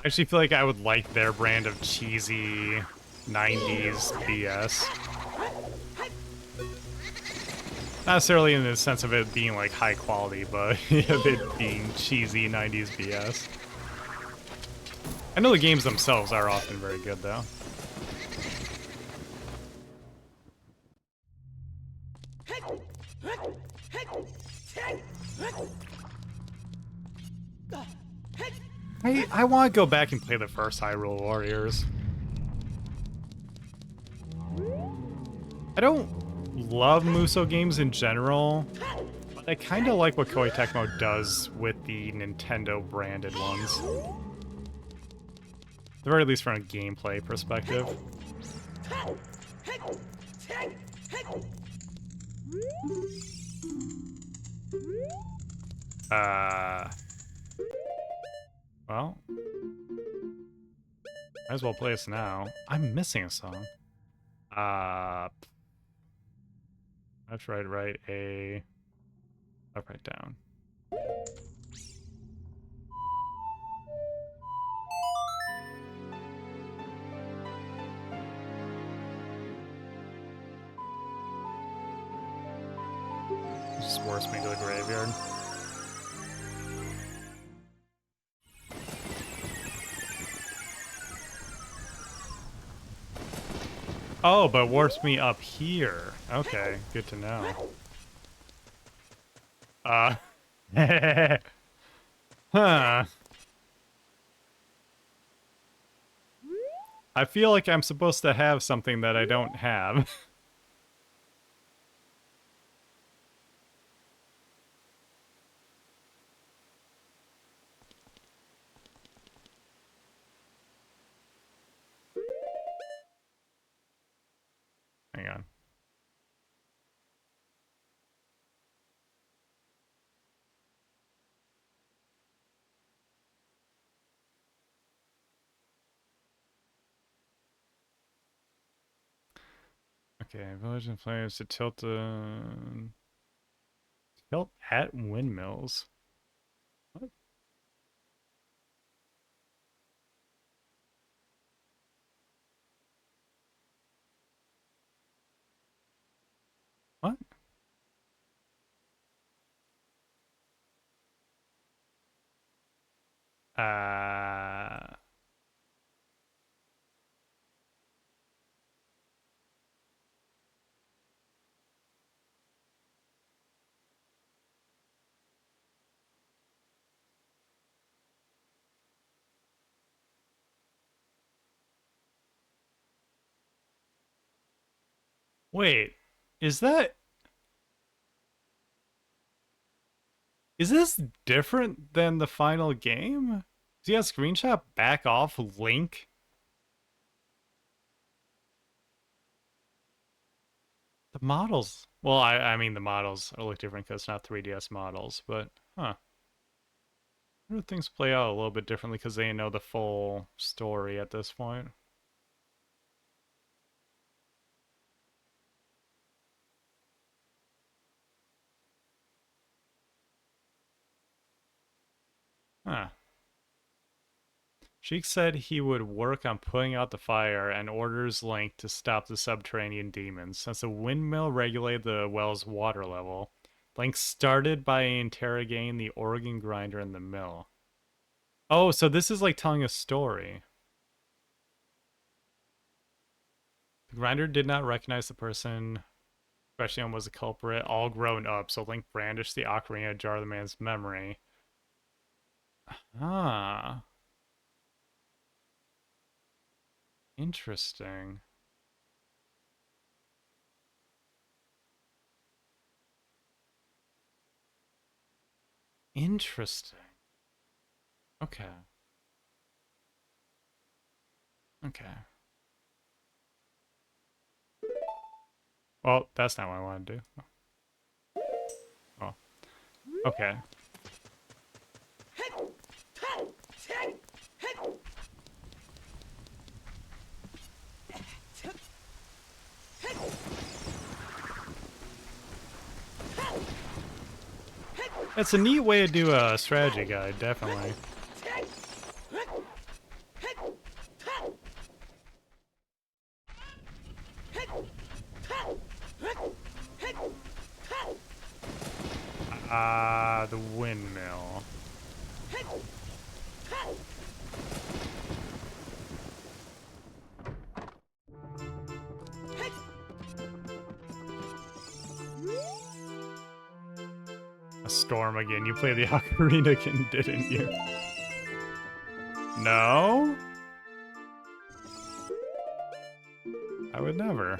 I actually feel like I would like their brand of cheesy 90s BS. Not necessarily in the sense of it being like high quality, but of it being cheesy 90s BS. I know the games themselves are often very good though. I want to go back and play the first Hyrule Warriors. I don't love Musou games in general, but I kind of like what Koei Tecmo does with the Nintendo branded ones. At the very least from a gameplay perspective. Well, might as well play this now. I'm missing a song. That's right, A. Up, right, down. Just worse me to the graveyard. Oh, but warps me up here. Okay, good to know. Huh. I feel like I'm supposed to have something that I don't have. Hang on. Okay, village and players to tilt at windmills. What? What? Uh Wait. Is that is this different than the final game? See a screenshot back off Link? The models. Well, I mean the models look different because it's not 3DS models, but huh. How do things play out a little bit differently because they know the full story at this point? Huh. Sheik said he would work on putting out the fire and orders Link to stop the subterranean demons. Since the windmill regulated the well's water level, Link started by interrogating the organ grinder in the mill. Oh, so this is like telling a story. The grinder did not recognize the person, especially when was the culprit, all grown up, so Link brandished the ocarina to jar the man's memory. Ah, interesting. Interesting. Okay. Okay. Well, that's not what I want to do. Oh. Okay. That's a neat way to do a strategy guide, definitely. The windmill. A storm again. You played the Ocarina again, didn't you? No? I would never.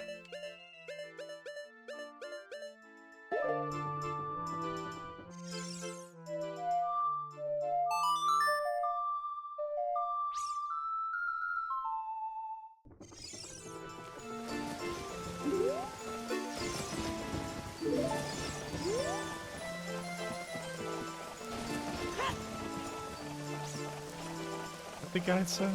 the guide say?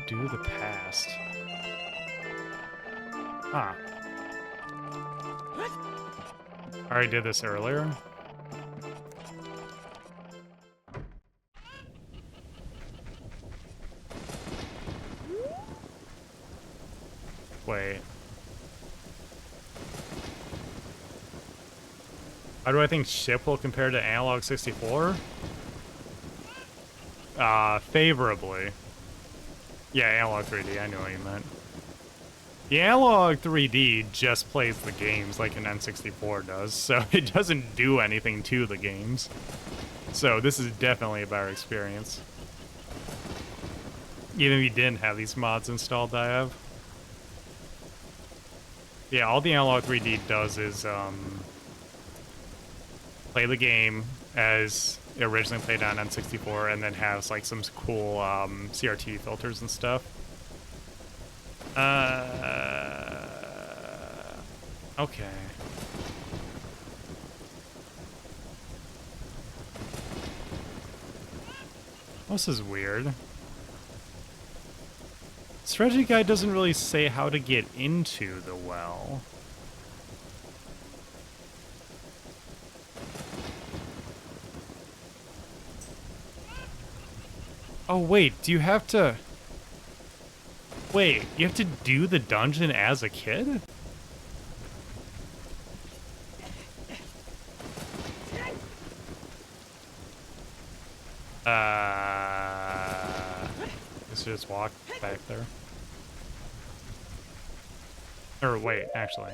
Do the past. Huh. I already did this earlier. Wait. How do I think Ship will compare to Analog 64? Favorably. Yeah, Analog 3D, I know what you meant. The Analog 3D just plays the games like an N64 does, so it doesn't do anything to the games. So this is definitely a better experience. Even if you didn't have these mods installed that I have. Yeah, all the Analog 3D does is play the game as it originally played on N64 and then has like some cool CRT filters and stuff. Okay. This is weird. Strategy guide doesn't really say how to get into the well. Oh wait, do you have to... Wait, you have to do the dungeon as a kid? Let's just walk back there. Or wait, actually.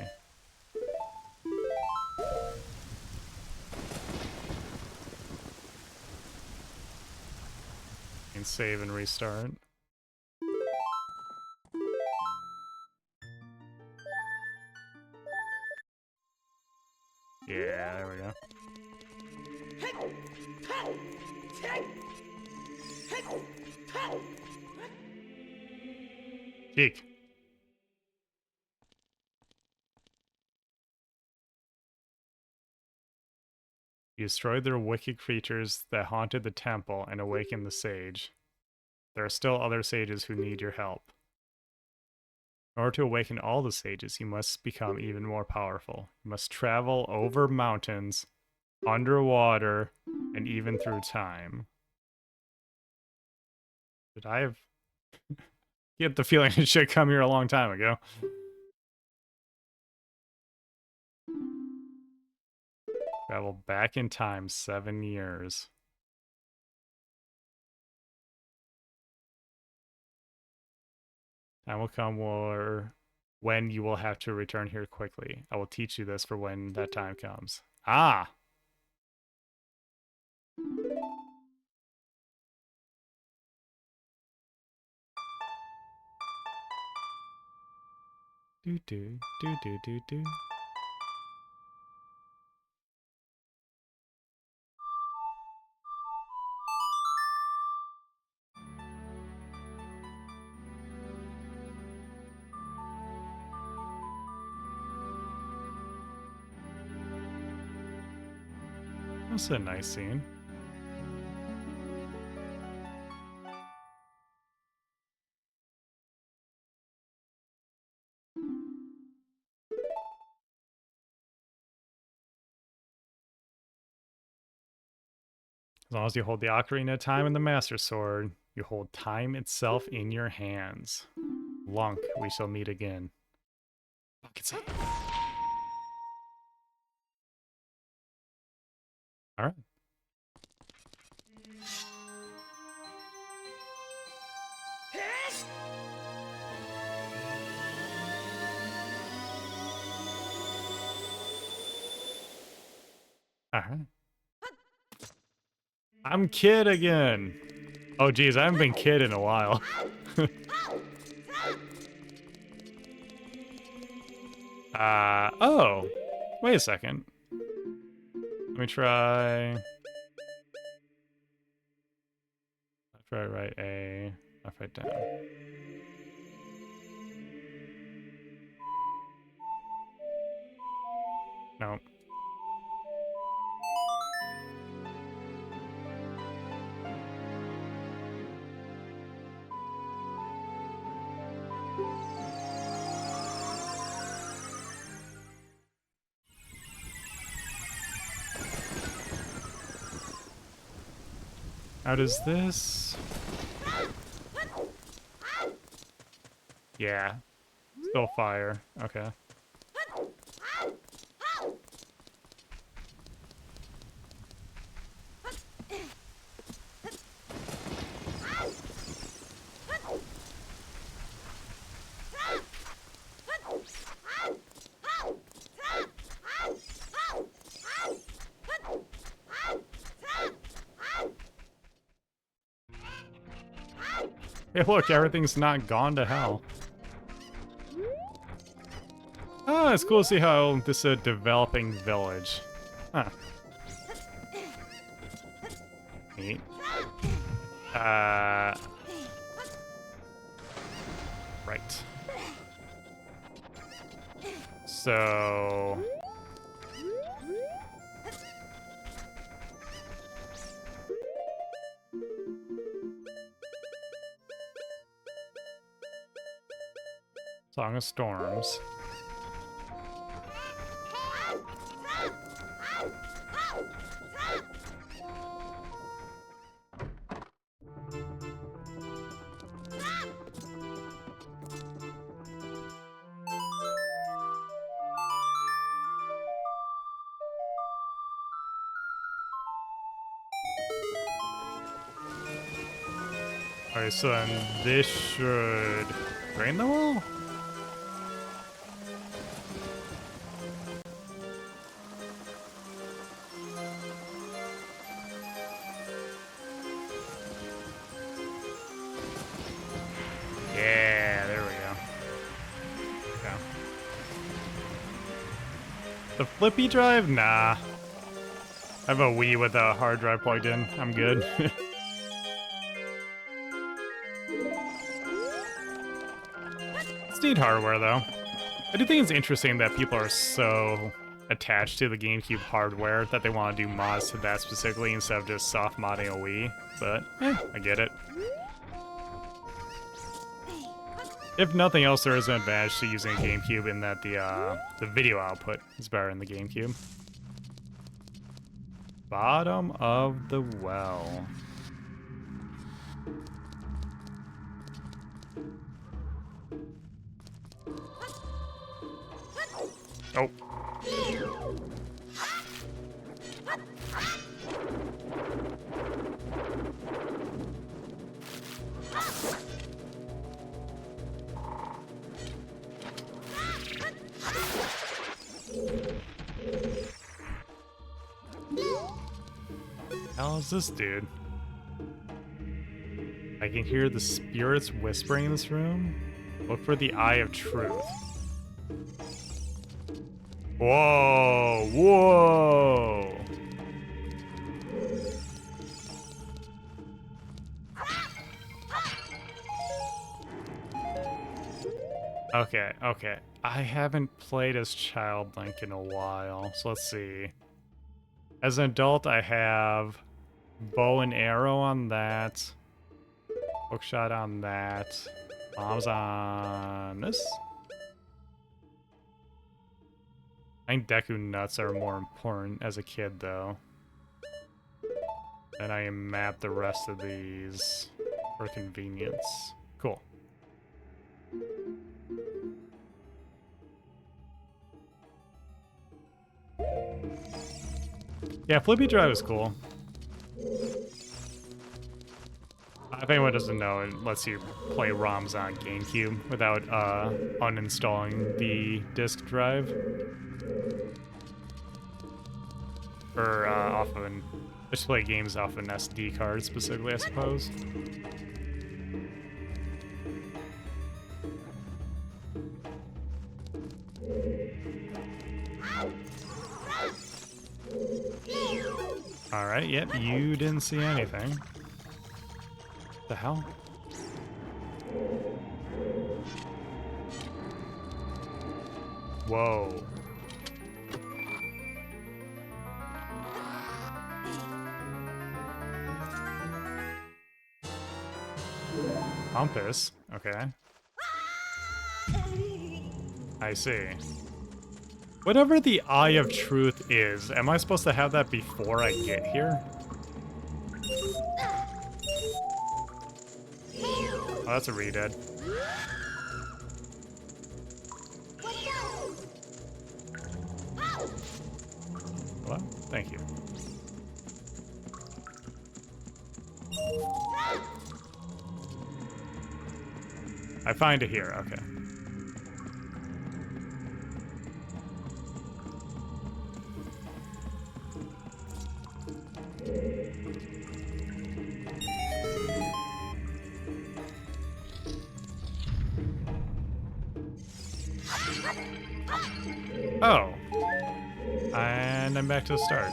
And save and restart. Yeah, there we go. Cheek. You destroyed the wicked creatures that haunted the temple and awakened the sage. There are still other sages who need your help. In order to awaken all the sages, you must become even more powerful. You must travel over mountains, underwater, and even through time. Did I have... get the feeling it should come here a long time ago. Travel back in time 7 years. Time will come when you will have to return here quickly. I will teach you this for when that time comes. Ah! Do do do do do do. That's a nice scene. As long as you hold the Ocarina of Time and the Master Sword, you hold time itself in your hands. Lunk, we shall meet again. Fuck, it's Alright. Alright. I'm Kid again. Oh geez, I haven't been Kid in a while. Oh. Wait a second. Let me try... Left, right, right, A. Left, right, down. No. How does this? Yeah. Still fire. Okay. Hey, look, everything's not gone to hell. Oh, it's cool to see how this is a developing village. Huh. Neat. Right. So... Song of Storms. Alright, so then this should drain the wall? Yeah, there we go. Okay. The flippy drive? Nah. I have a Wii with a hard drive plugged in. I'm good. It's neat hardware, though. I do think it's interesting that people are so attached to the GameCube hardware that they want to do mods to that specifically instead of just soft modding a Wii. But, I get it. If nothing else, there is an advantage to using a GameCube in that the video output is better in the GameCube. Bottom of the well. Oh. Hell is this dude? I can hear the spirits whispering in this room. Look for the Eye of Truth. Whoa! Whoa! Okay, okay. I haven't played as Child Link in a while, so let's see. As an adult, I have bow and arrow on that, hookshot on that, bombs on this. I think Deku Nuts are more important as a kid, though. And I map the rest of these for convenience. Cool. Yeah, Flippy Drive is cool. If anyone doesn't know, it lets you play ROMs on GameCube without uninstalling the disk drive. Or off of an... Just play games off an SD card specifically, I suppose. Alright, yep, you didn't see anything. What the hell? Whoa. Compass. Okay. I see. Whatever the Eye of Truth is, am I supposed to have that before I get here? Oh, that's a re-dead. Hello? Thank you. I find it here, okay. Oh. And I'm back to the start.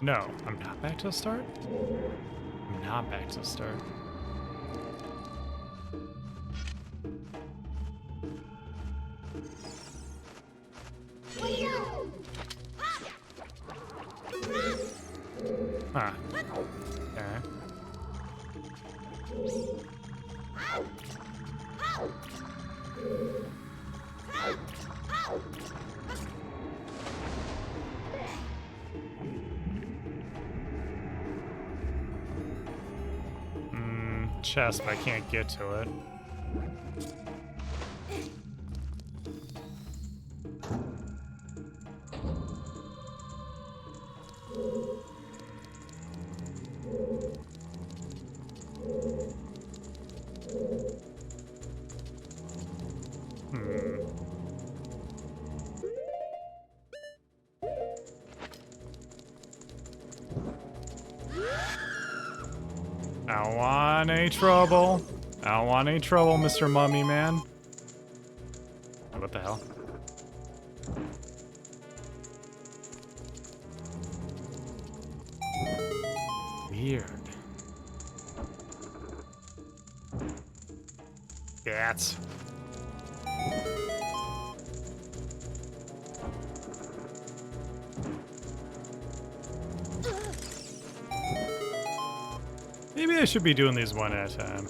No, I'm not back to the start? I'm not back to the start. Huh. Okay. Chest, but I can't get to it. I don't want any trouble. I don't want any trouble, Mr. Mummy Man. What the hell? Weird. Cats. Maybe I should be doing these one at a time.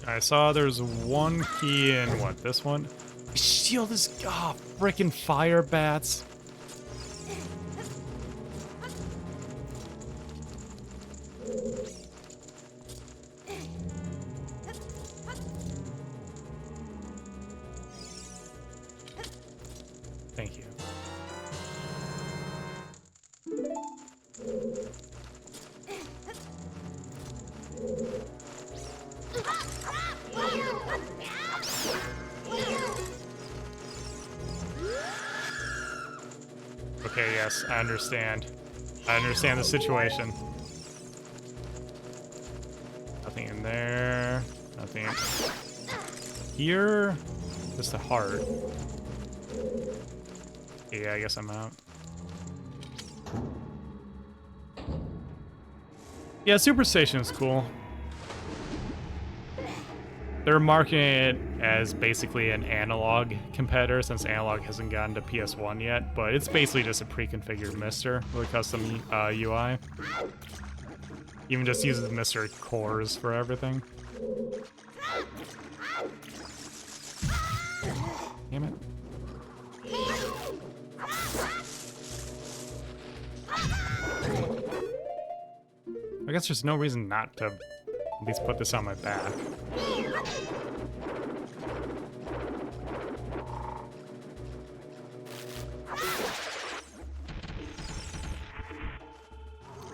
I saw there's one key in what, this one? Shield is frickin' fire bats. Thank you. Okay, yes, I understand. I understand the situation. Nothing in there. Nothing in here. Just a heart. Yeah, I guess I'm out. Yeah, Superstation is cool. They're marketing it as basically an analog competitor since analog hasn't gotten to PS1 yet, but it's basically just a pre-configured Mister with a custom UI. Even just uses the Mister cores for everything. Damn it. I guess there's no reason not to at least put this on my back.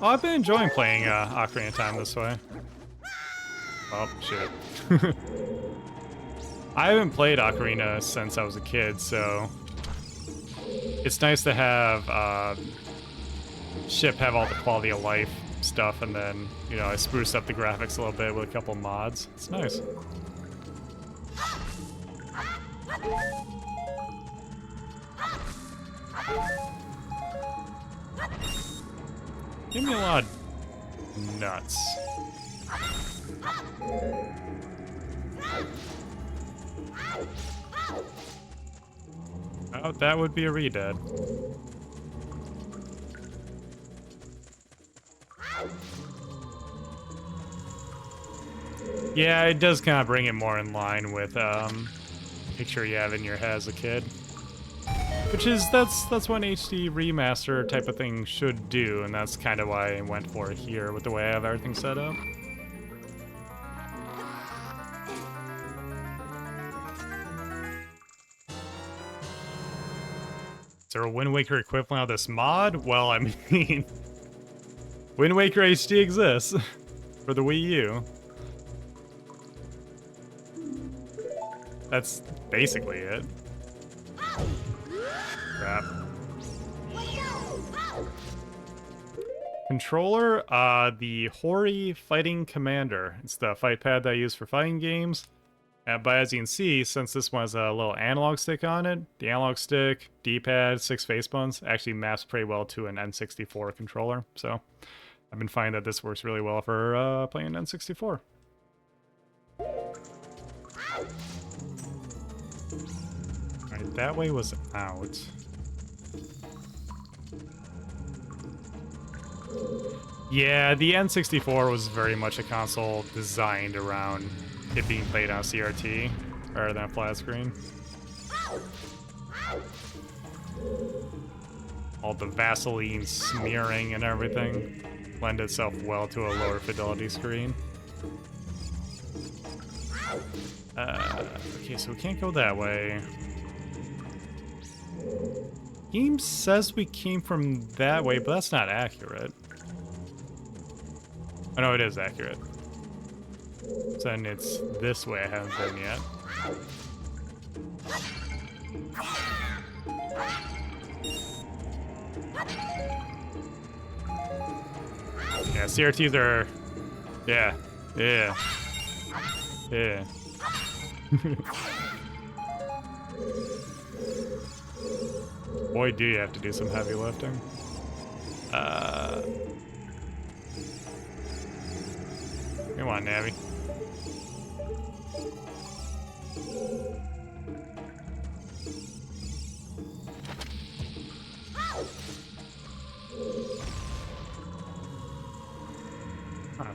Oh, I've been enjoying playing Ocarina of Time this way. Oh, shit. I haven't played Ocarina since I was a kid, so it's nice to have Ship have all the quality of life stuff, and then, you know, I spruced up the graphics a little bit with a couple mods. It's nice. Give me a lot of nuts. Oh, that would be a redead. Yeah, it does kind of bring it more in line with picture you have in your head as a kid. Which is, that's what an HD remaster type of thing should do, and that's kind of why I went for it here with the way I have everything set up. Is there a Wind Waker equivalent of this mod? Well, I mean, Wind Waker HD exists for the Wii U. That's basically it. Crap. Controller, the Hori Fighting Commander. It's the fight pad that I use for fighting games. But as you can see, since this one has a little analog stick on it, the analog stick, D-pad, 6 face buttons actually maps pretty well to an N64 controller. So I've been finding that this works really well for playing N64. Alright, that way was out. Yeah, the N64 was very much a console designed around it being played on CRT rather than a flat screen. All the Vaseline smearing and everything lend itself well to a lower fidelity screen. Okay, so we can't go that way. Game says we came from that way, but that's not accurate. Oh no, it is accurate. So then it's this way I haven't been yet. Yeah, CRTs are... Yeah. Yeah. Yeah. Boy, do you have to do some heavy lifting. Come on, Navi. Huh.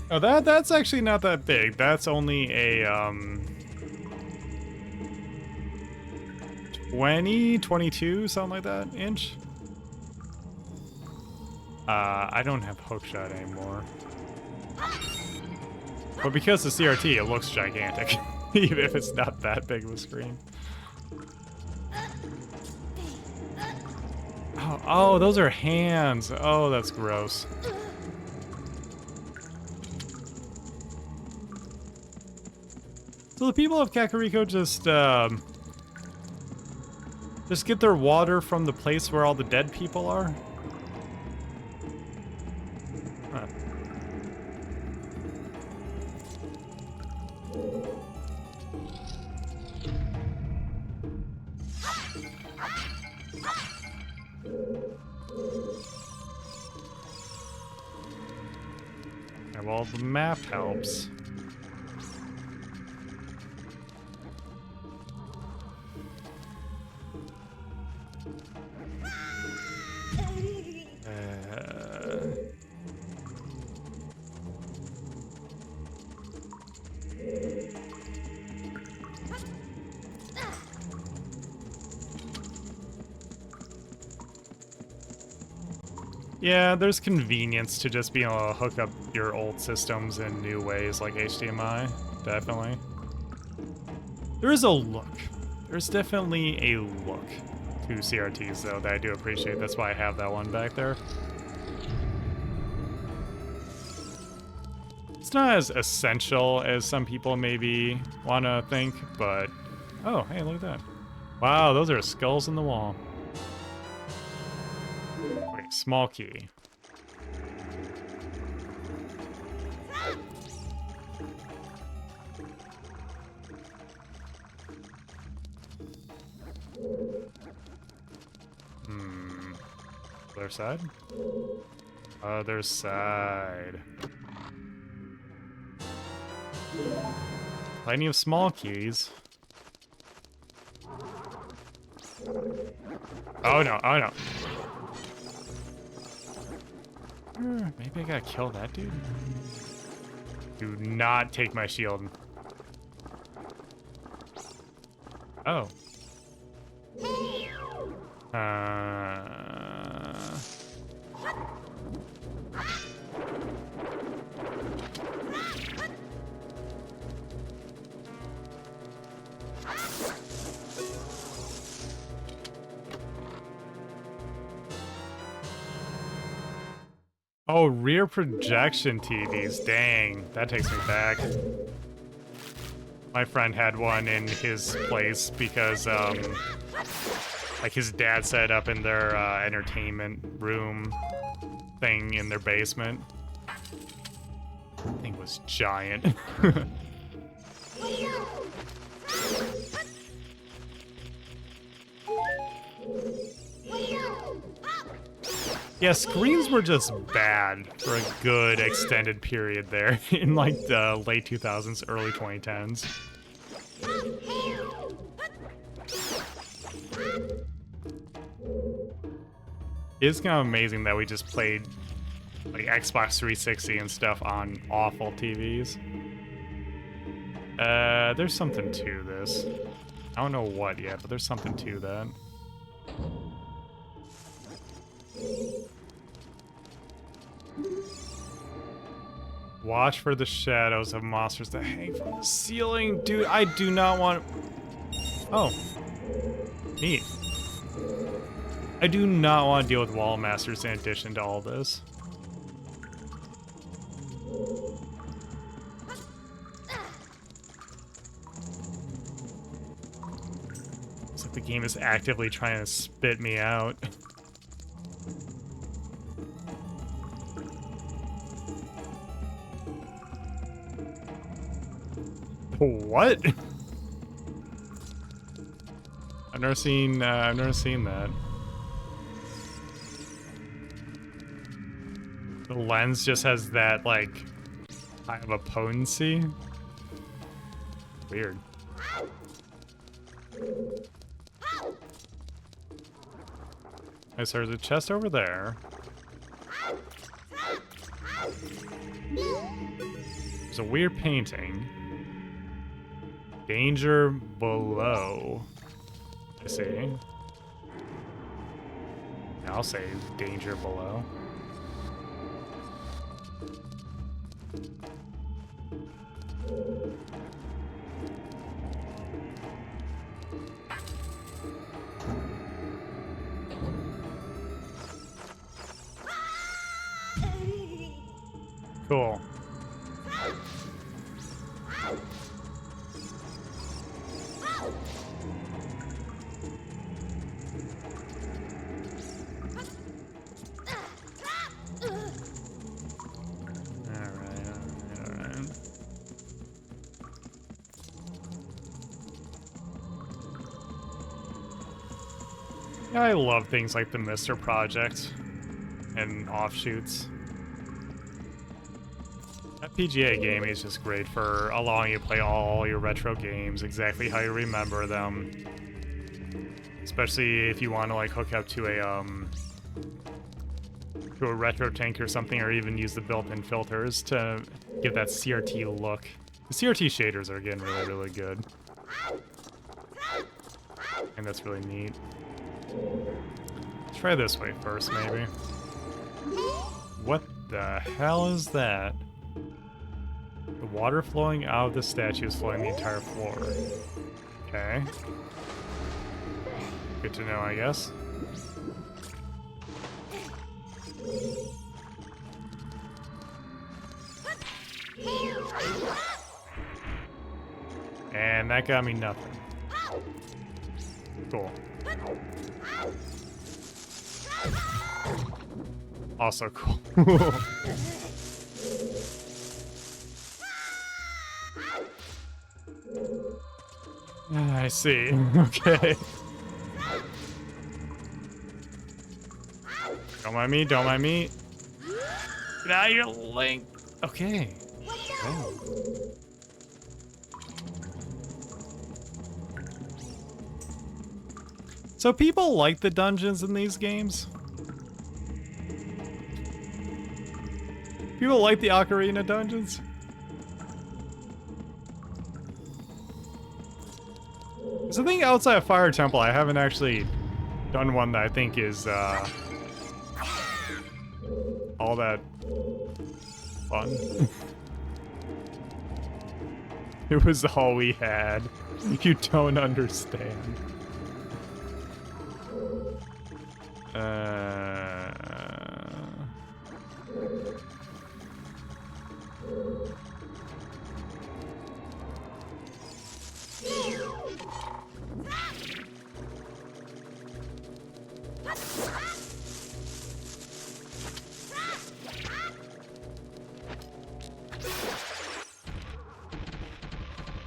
Oh, that's actually not that big. That's only a 20, 22, something like that inch. I don't have hookshot anymore. But because the CRT, it looks gigantic, even if it's not that big of a screen. Oh, those are hands. Oh, that's gross. So the people of Kakariko just get their water from the place where all the dead people are? Huh. Yeah, well, the map helps. Yeah, there's convenience to just being able to hook up your old systems in new ways like HDMI, definitely. There is a look. There's definitely a look to CRTs, though, that I do appreciate. That's why I have that one back there. It's not as essential as some people maybe want to think, but... Oh, hey, look at that. Wow, those are skulls in the wall. Wait, small key. Other side? Other side. Plenty of small keys. Oh no, oh no. Maybe I gotta kill that dude. Do not take my shield. Oh. Oh, rear projection TVs. Dang, that takes me back. My friend had one in his place because, like his dad set up in their entertainment room thing in their basement. That thing was giant. Yeah, screens were just bad for a good extended period there in like the late 2000s, early 2010s. It's kind of amazing that we just played like Xbox 360 and stuff on awful TVs. There's something to this. I don't know what yet, but there's something to that. Watch for the shadows of monsters that hang from the ceiling. Dude, I do not want... Oh. Neat. I do not want to deal with wall masters in addition to all this. It's like the game is actively trying to spit me out. What? I've never seen that. The lens just has that, like, high of a potency. Weird. Okay, so there's a chest over there. There's a weird painting. Danger below. I see. I'll say danger below. Cool. I love things like the Mister Project and offshoots. That PGA game is just great for allowing you to play all your retro games exactly how you remember them. Especially if you want to like hook up to a retro tank or something, or even use the built-in filters to give that CRT look. The CRT shaders are again really, really good. And that's really neat. Let's try this way first, maybe. What the hell is that? The water flowing out of the statue is flowing the entire floor. Okay. Good to know, I guess. And that got me nothing. Cool. Also cool. I see. Okay. Don't mind me, don't mind me. Get out of here, Link. Okay. Oh. So people like the dungeons in these games? People like the Ocarina dungeons? There's a thing outside of Fire Temple, I haven't actually done one that I think is all that fun. It was all we had. You don't understand.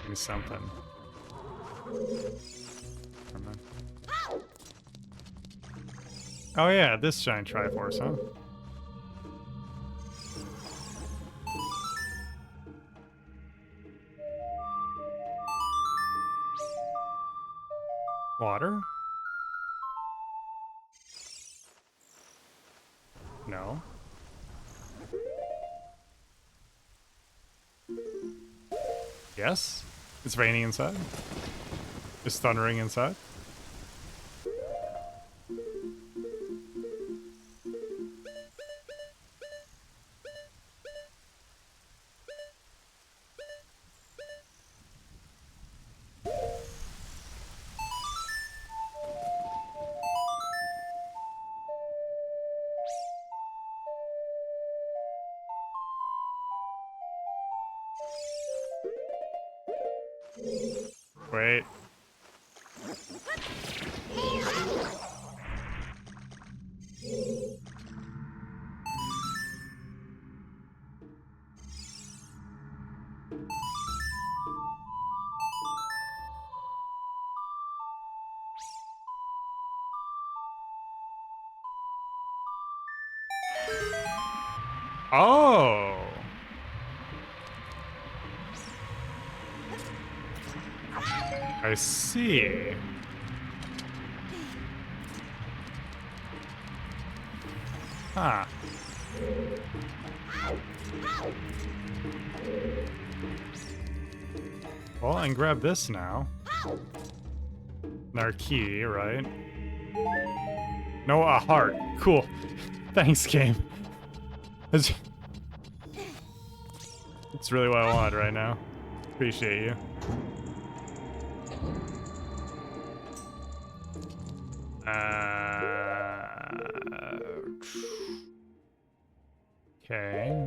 Give me something. Oh yeah, this giant Triforce, huh? Water? No. Yes? It's raining inside? It's thundering inside? Wait. Oh. I see. Huh. Well, I can grab this now. And our key, right? No, a heart. Cool. Thanks, game. It's really what I want right now. Appreciate you. Okay.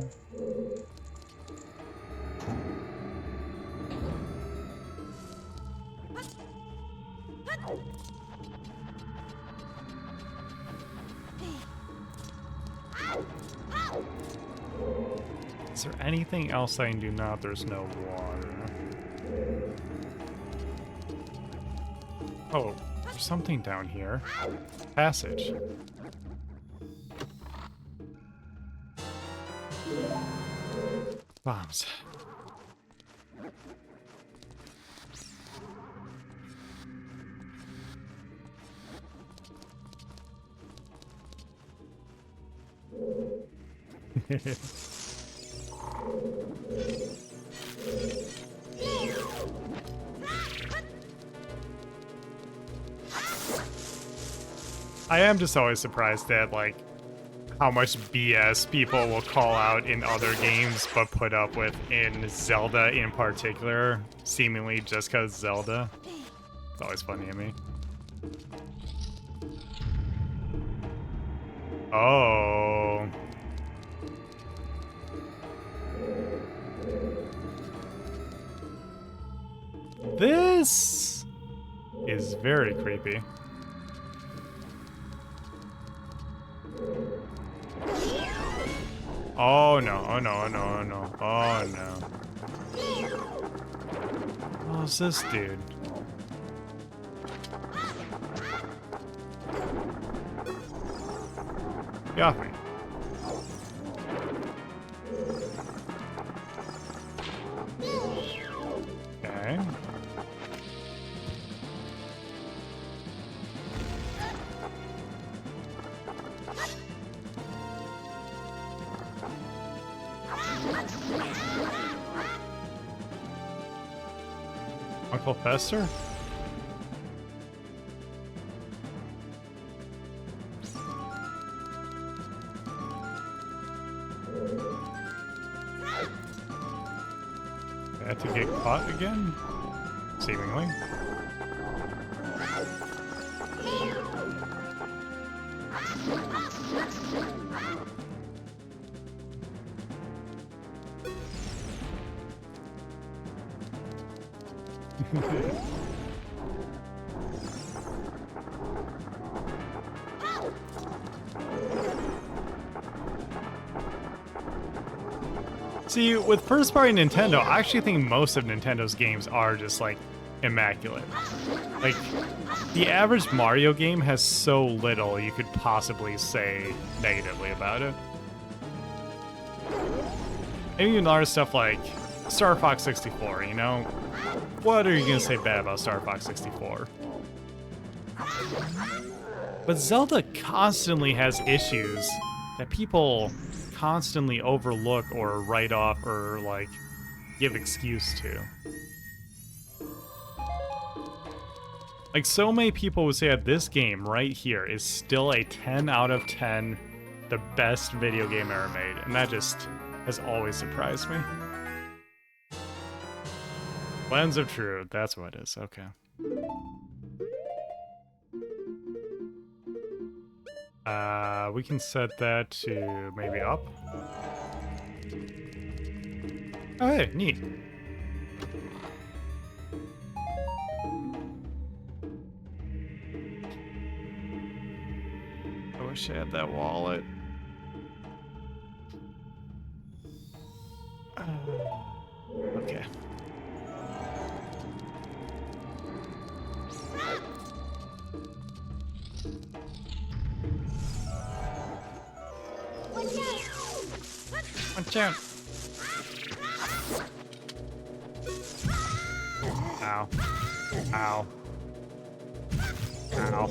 Is there anything else I can do now? There's no water. Oh, there's something down here. Passage. Bombs. I am just always surprised at, like, how much BS people will call out in other games but put up with in Zelda in particular, seemingly just because Zelda. It's always funny to me. Oh. This is very creepy. Oh no, oh no, oh no, oh no, oh no. What's this dude? Get off me. Okay. Uncle Fester? I had to get caught again? Seemingly. See, with first-party Nintendo, I actually think most of Nintendo's games are just, like, immaculate. Like, the average Mario game has so little you could possibly say negatively about it. And even other stuff like Star Fox 64, you know? What are you gonna say bad about Star Fox 64? But Zelda constantly has issues that people constantly overlook or write off or, like, give excuse to. Like, so many people would say that this game right here is still a 10 out of 10, the best video game ever made, and that just has always surprised me. Lens of Truth, that's what it is, okay. We can set that to maybe up. Oh, hey, neat. I wish I had that wallet. Okay. Watch out. Ow. Ow. Ow.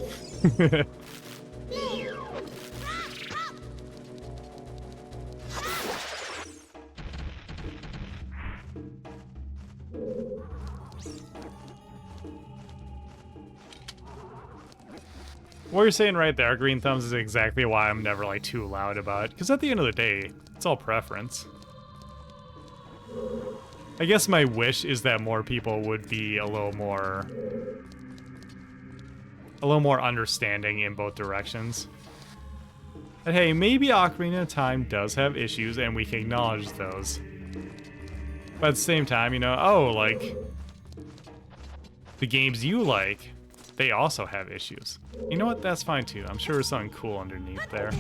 What you're saying right there, Green Thumbs, is exactly why I'm never, like, too loud about it. Because at the end of the day, it's all preference. I guess my wish is that more people would be a little more understanding in both directions. But hey, maybe Ocarina of Time does have issues, and we can acknowledge those. But at the same time, you know, oh, like, the games you like, they also have issues. You know what? That's fine too. I'm sure there's something cool underneath there.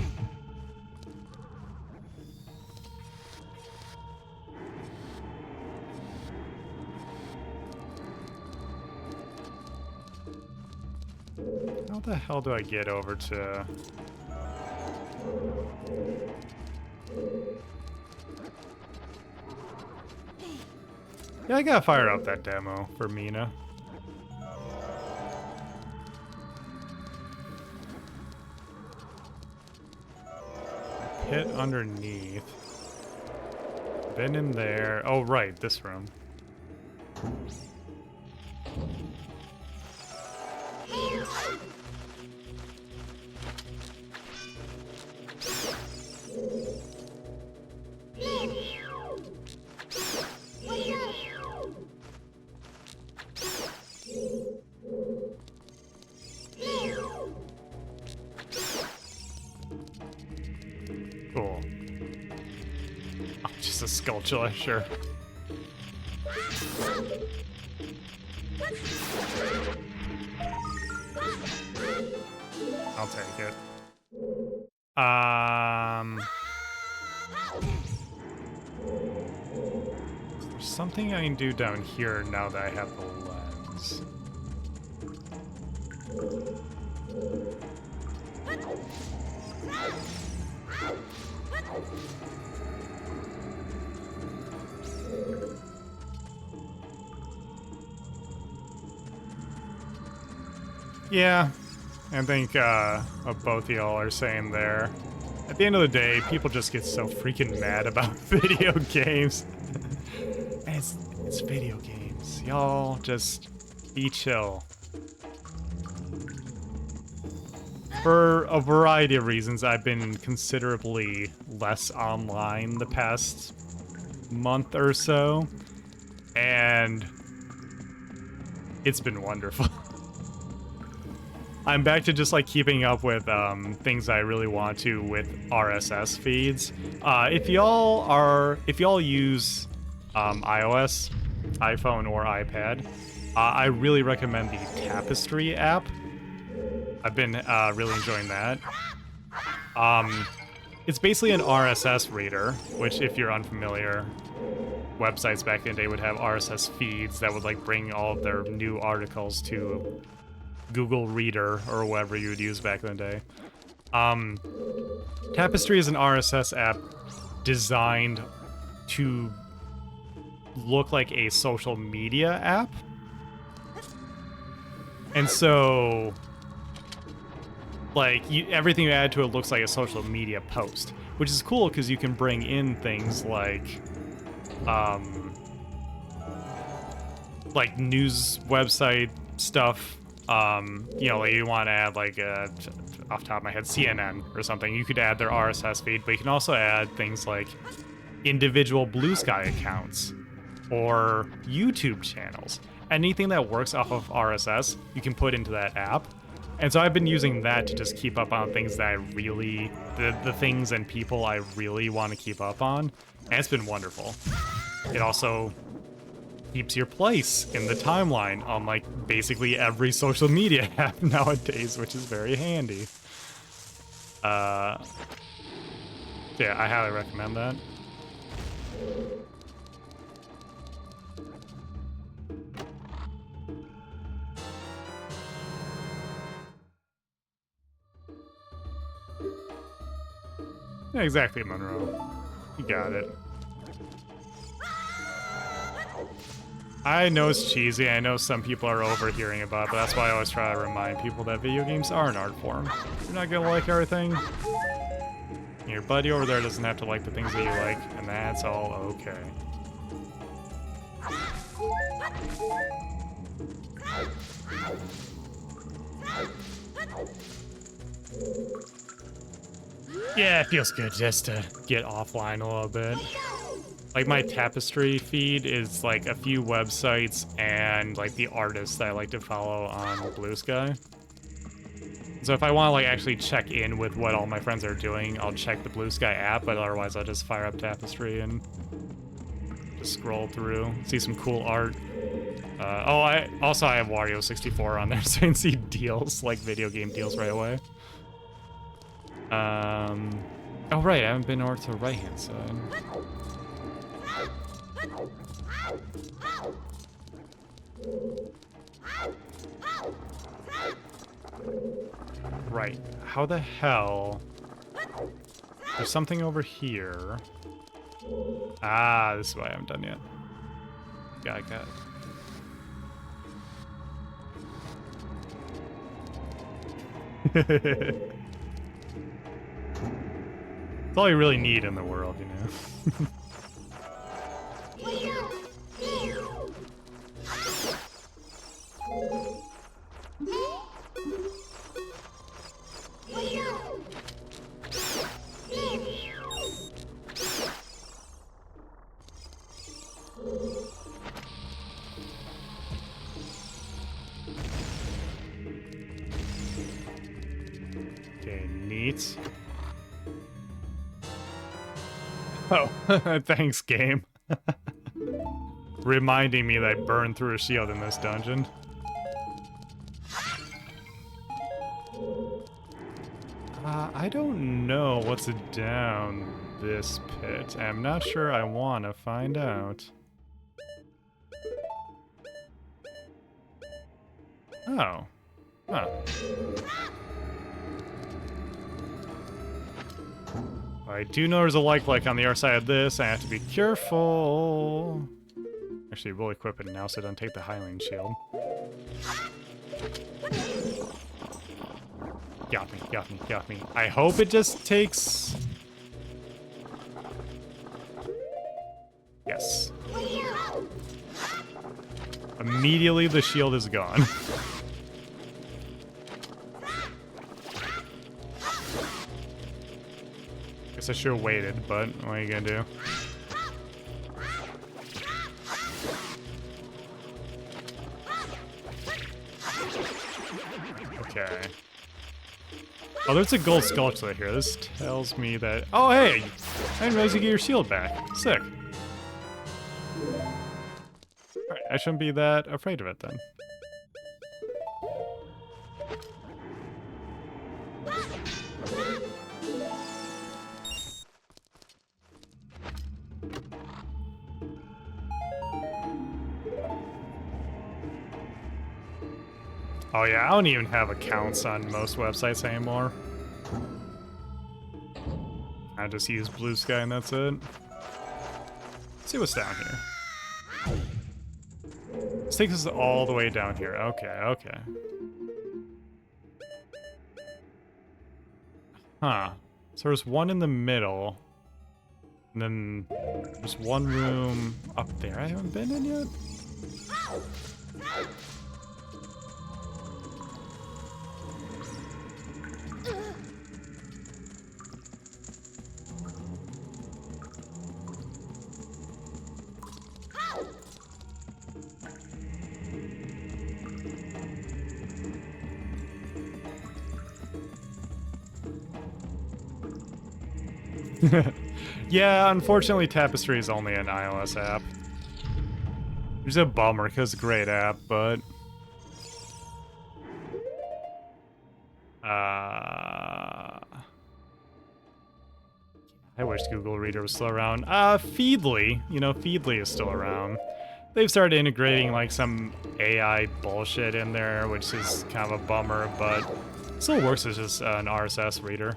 How the hell do I get over to... Yeah, I gotta fire up that demo for Mina. Pit underneath. Been in there. Oh, right, this room. Cool. Oh, just a sculpture, sure. I'll take it. something I can do down here now that I have the lens. Yeah, I think what both of y'all are saying there. At the end of the day, people just get so freaking mad about video games. And it's video games. Y'all just be chill. For a variety of reasons, I've been considerably less online the past month or so, and it's been wonderful. I'm back to just like keeping up with things I really want to with RSS feeds. If y'all use iOS, iPhone, or iPad, I really recommend the Tapestry app. I've been really enjoying that. It's basically an RSS reader, which, if you're unfamiliar, websites back in the day would have RSS feeds that would like bring all of their new articles to Google Reader or whatever you would use back in the day. Tapestry is an RSS app designed to look like a social media app. And so, like, everything you add to it looks like a social media post, which is cool because you can bring in things like news website stuff. You know, like you want to add like off the top of my head, CNN or something. You could add their RSS feed, but you can also add things like individual Blue Sky accounts or YouTube channels. Anything that works off of RSS, you can put into that app. And so I've been using that to just keep up on things that I really, the things and people I really want to keep up on. And it's been wonderful. It also keeps your place in the timeline on like basically every social media app nowadays, which is very handy. Yeah, I highly recommend that. Yeah, exactly, Monroe. You got it. I know it's cheesy, I know some people are overhearing about it, but that's why I always try to remind people that video games are an art form. You're not gonna like everything. Your buddy over there doesn't have to like the things that you like, and that's all okay. Yeah, it feels good just to get offline a little bit. Like, my Tapestry feed is like a few websites and like the artists that I like to follow on Blue Sky. So if I want to like actually check in with what all my friends are doing, I'll check the Blue Sky app, but otherwise I'll just fire up Tapestry and just scroll through, see some cool art. I have Wario 64 on there, so I can see deals, like video game deals right away. Oh right, I haven't been over to the right-hand side. Right, how the hell? There's something over here. Ah, this is what I haven't done yet. Got it. It's all you really need in the world, you know? Okay, neat. Oh, thanks, game. Reminding me that I burned through a shield in this dungeon. I don't know what's down this pit. I'm not sure I want to find out. Oh. Huh. I do know there's a like on the other side of this. I have to be careful. Actually, we'll equip it now so it doesn't take the Highland shield. Got me, got me, got me. I hope it just takes... Yes. Immediately the shield is gone. Guess I should have waited, but what are you gonna do? Okay. Oh, there's a gold sculpture here. This tells me that... Oh, hey! I didn't realize you get your shield back. Sick. Alright, I shouldn't be that afraid of it then. Oh yeah, I don't even have accounts on most websites anymore. I just use Blue Sky and that's it. Let's see what's down here. This takes us all the way down here. Okay, okay. Huh. So there's one in the middle. And then there's one room up there I haven't been in yet. Yeah, unfortunately Tapestry is only an iOS app. Which is a bummer, because it's a great app, but... I wish Google Reader was still around. Feedly. You know, Feedly is still around. They've started integrating, like, some AI bullshit in there, which is kind of a bummer, but... still works as just an RSS reader.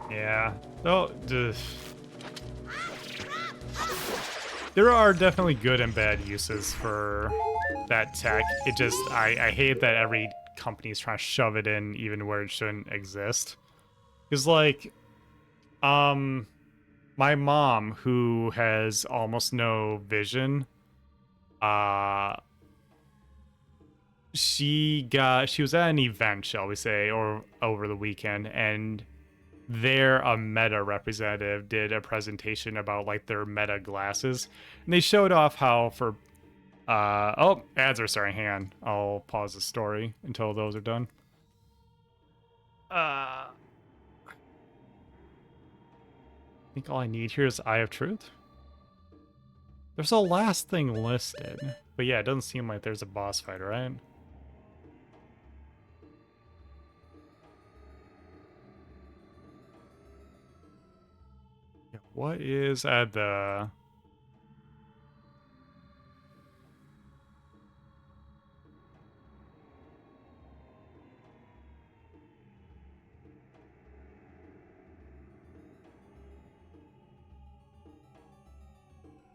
Yeah. Oh, there are definitely good and bad uses for that tech. It just, I hate that every company is trying to shove it in even where it shouldn't exist. Because, like, my mom, who has almost no vision, she was at an event, shall we say, or over the weekend, and there a Meta representative did a presentation about like their Meta glasses, and they showed off how for oh, ads are starting. Hang on, I'll pause the story until those are done. I think all I need here is Eye of Truth. There's a last thing listed, but yeah, it doesn't seem like there's a boss fight, right? What is at the...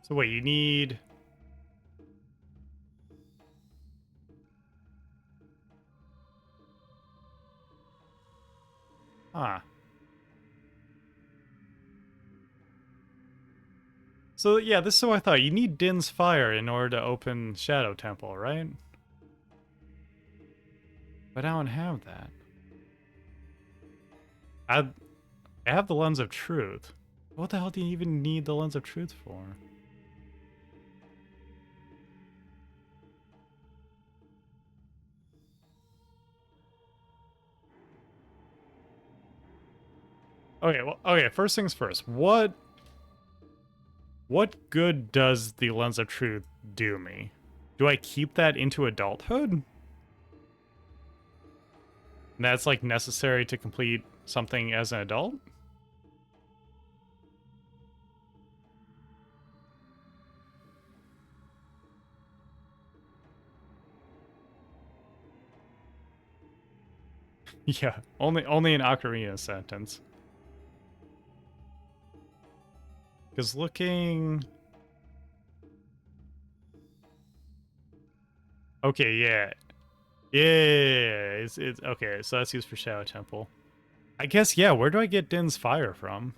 So wait, you need... Huh. So yeah, this is what I thought. You need Din's Fire in order to open Shadow Temple, right? But I don't have that. I have the Lens of Truth. What the hell do you even need the Lens of Truth for? Okay, well, okay, first things first. What good does the Lens of Truth do me? Do I keep that into adulthood? And that's like necessary to complete something as an adult? Yeah, only an Ocarina sentence. Because looking... Okay, yeah. Yeah, it's okay, so that's used for Shadow Temple. I guess, yeah, where do I get Din's fire from?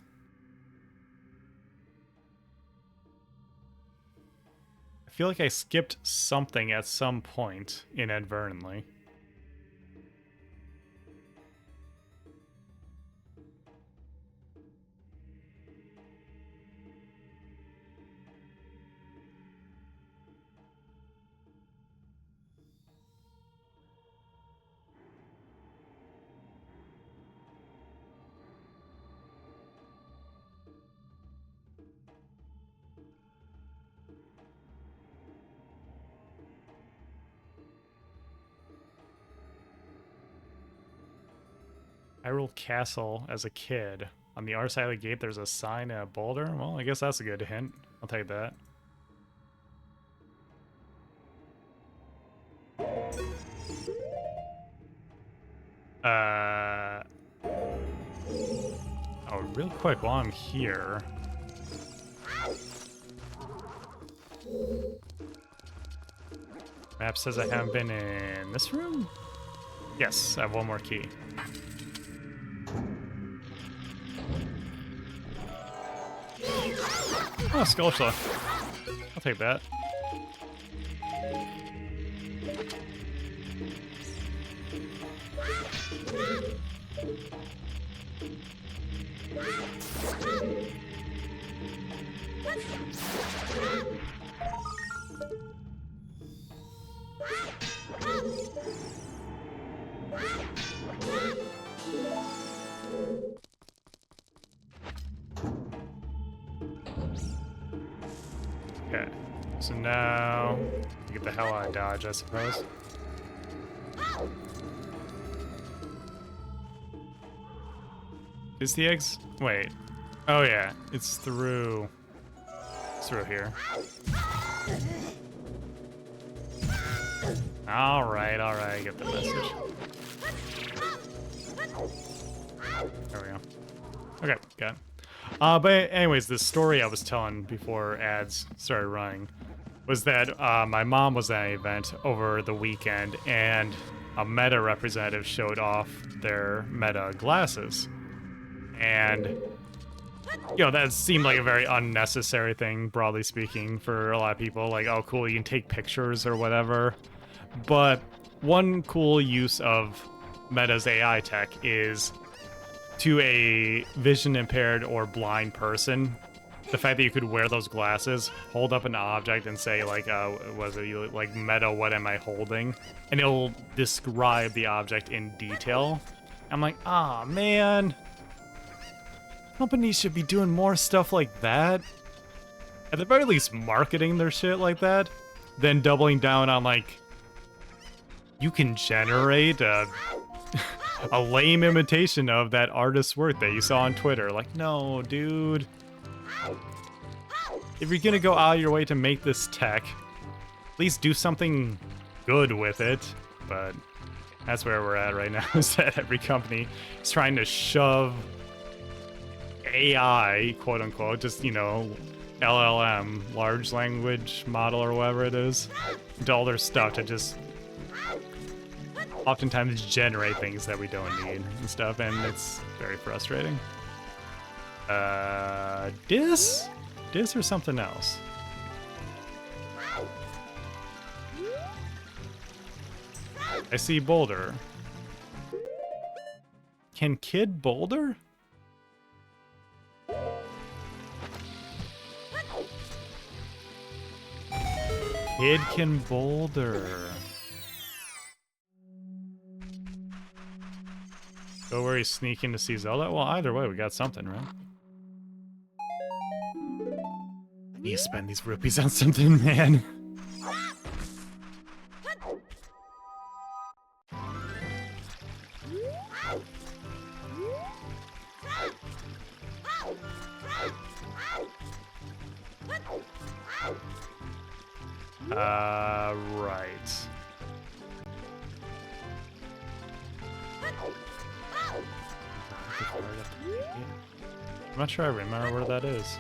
I feel like I skipped something at some point inadvertently. Hyrule Castle as a kid. On the other side of the gate, there's a sign and a boulder. Well, I guess that's a good hint. I'll take that. Oh, real quick while I'm here. Map says I haven't been in this room? Yes, I have one more key. Oh, Skull Shell. I'll take that. Okay, so now get the hell out of Dodge, I suppose. Is the eggs? Wait. Oh yeah, it's through. It's through here. All right, I get the message. There we go. Okay, got it. But anyways, the story I was telling before ads started running was that my mom was at an event over the weekend, and a Meta representative showed off their Meta glasses. And, you know, that seemed like a very unnecessary thing, broadly speaking, for a lot of people. Like, oh, cool, you can take pictures or whatever. But one cool use of Meta's AI tech is to a vision impaired or blind person, the fact that you could wear those glasses, hold up an object and say like, was it like Meta, what am I holding? And it'll describe the object in detail. I'm like, ah, man. Companies should be doing more stuff like that. At the very least, marketing their shit like that, then doubling down on like, you can generate a lame imitation of that artist's work that you saw on Twitter. Like, no, dude. If you're gonna go out of your way to make this tech, at least do something good with it. But that's where we're at right now, is that every company is trying to shove AI, quote unquote, just, you know, LLM, large language model or whatever it is, into all their stuff to just oftentimes generate things that we don't need and stuff, and it's very frustrating. Dis or something else? I see boulder. Can kid boulder? Kid can boulder. Go where he's sneaking to see Zelda? Well, either way, we got something, right? I need to spend these rupees on something, man. Right. I'm not sure I remember where that is.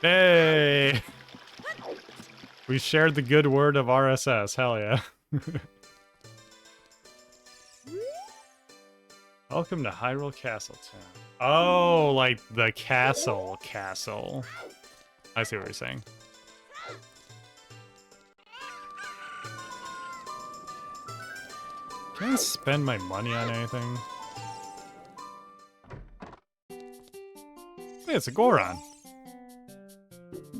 Hey! We shared the good word of RSS. Hell yeah. Welcome to Hyrule Castle Town. Oh, like the castle. I see what you're saying. Can I spend my money on anything? Hey, it's a Goron.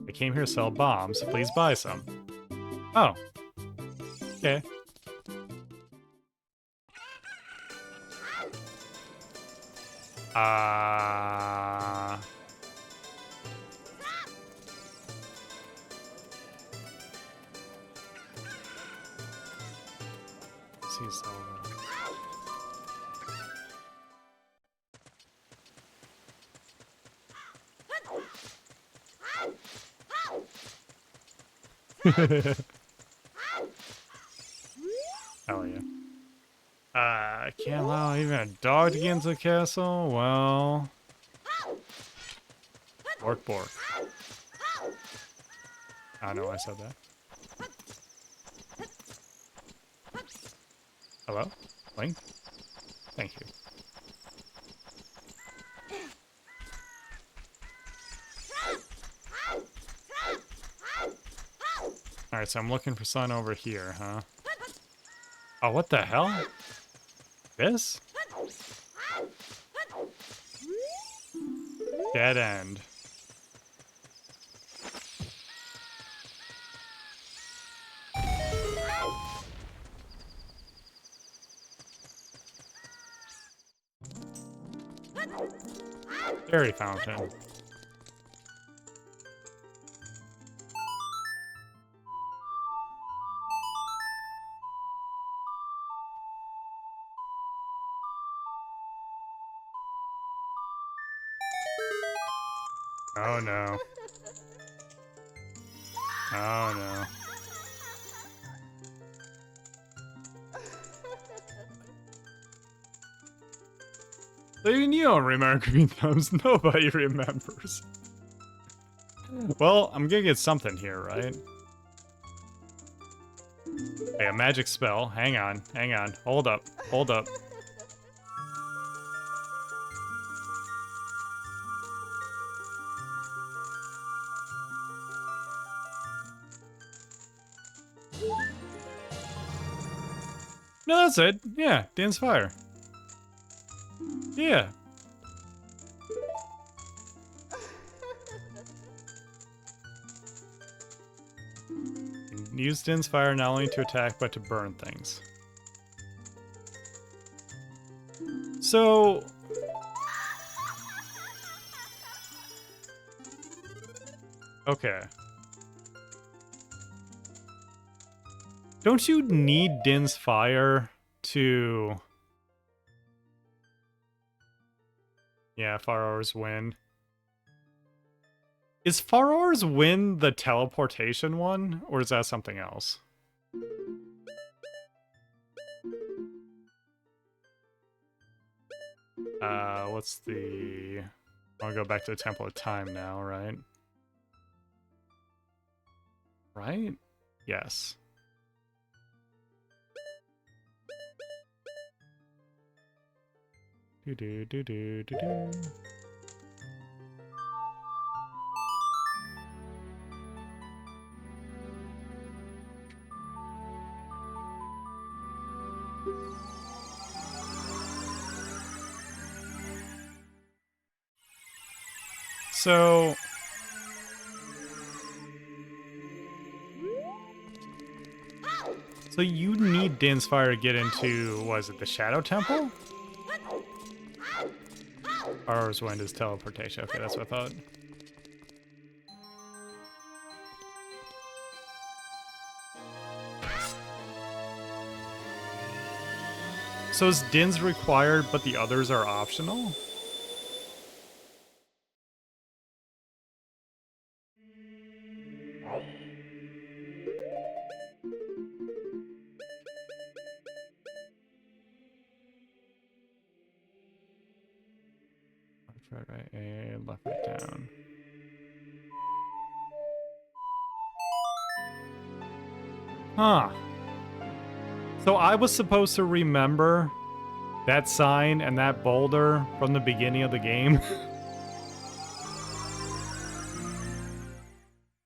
I came here to sell bombs. Please buy some. Oh. Okay. See Zelda. Hell yeah. Can't allow even a dog to get into the castle? Well... Bork. I know I said that. Hello? Link? Thank you. Alright, so I'm looking for sun over here, huh? Oh, what the hell? This? Dead end. Fairy fountain. Oh no. Oh no. So even you don't remember Green Thumbs. Nobody remembers. Well, I'm gonna get something here, right? Okay, a magic spell. Hang on. Hold up. No, that's it. Yeah, Dan's Fire. Yeah. Use Din's Fire not only to attack, but to burn things. So... Okay. Don't you need Din's Fire to... Yeah, Farore's Wind. Is Farore's Wind the teleportation one, or is that something else? What's the... I'll go back to the Temple of Time now, right? Right? Yes. Do. So you need Din's Fire to get into, was it the Shadow Temple? Farore's Wind is teleportation. Okay, that's what I thought. So is Din's required, but the others are optional? Left, right, and left, right, down. Huh. So I was supposed to remember that sign and that boulder from the beginning of the game.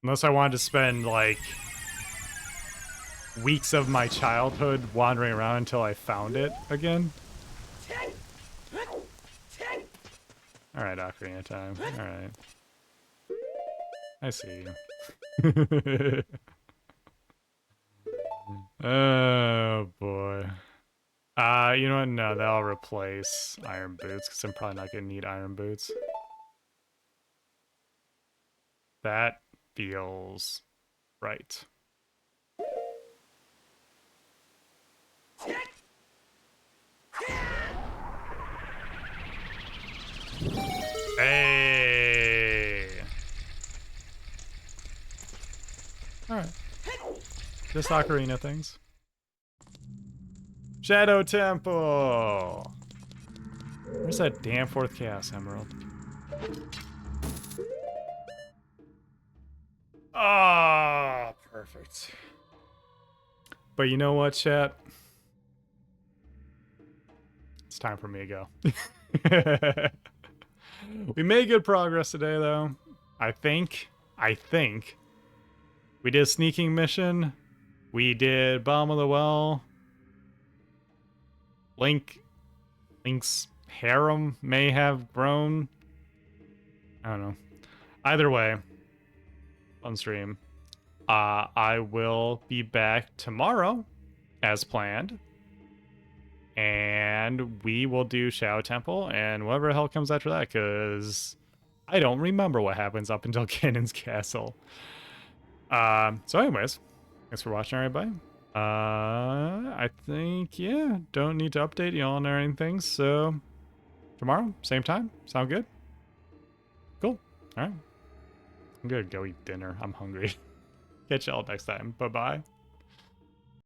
Unless I wanted to spend, like, weeks of my childhood wandering around until I found it again. Alright, Ocarina time. Alright. I see you. Oh, boy. You know what? No, that'll replace iron boots, because I'm probably not going to need iron boots. That feels right. Hey! Alright. Just Ocarina things. Shadow Temple! Where's that damn fourth Chaos Emerald? Ah, perfect. But you know what, chat? It's time for me to go. We made good progress today, though. I think. We did a sneaking mission. We did Bottom of the Well. Link's harem may have grown. I don't know. Either way, on stream. I will be back tomorrow, as planned. And we will do Shadow Temple and whatever the hell comes after that, because I don't remember what happens up until Ganon's Castle. So anyways, thanks for watching, everybody. I think, yeah, don't need to update you on or anything, so tomorrow, same time, sound good? Cool, all right. I'm gonna go eat dinner, I'm hungry. Catch y'all next time, bye-bye.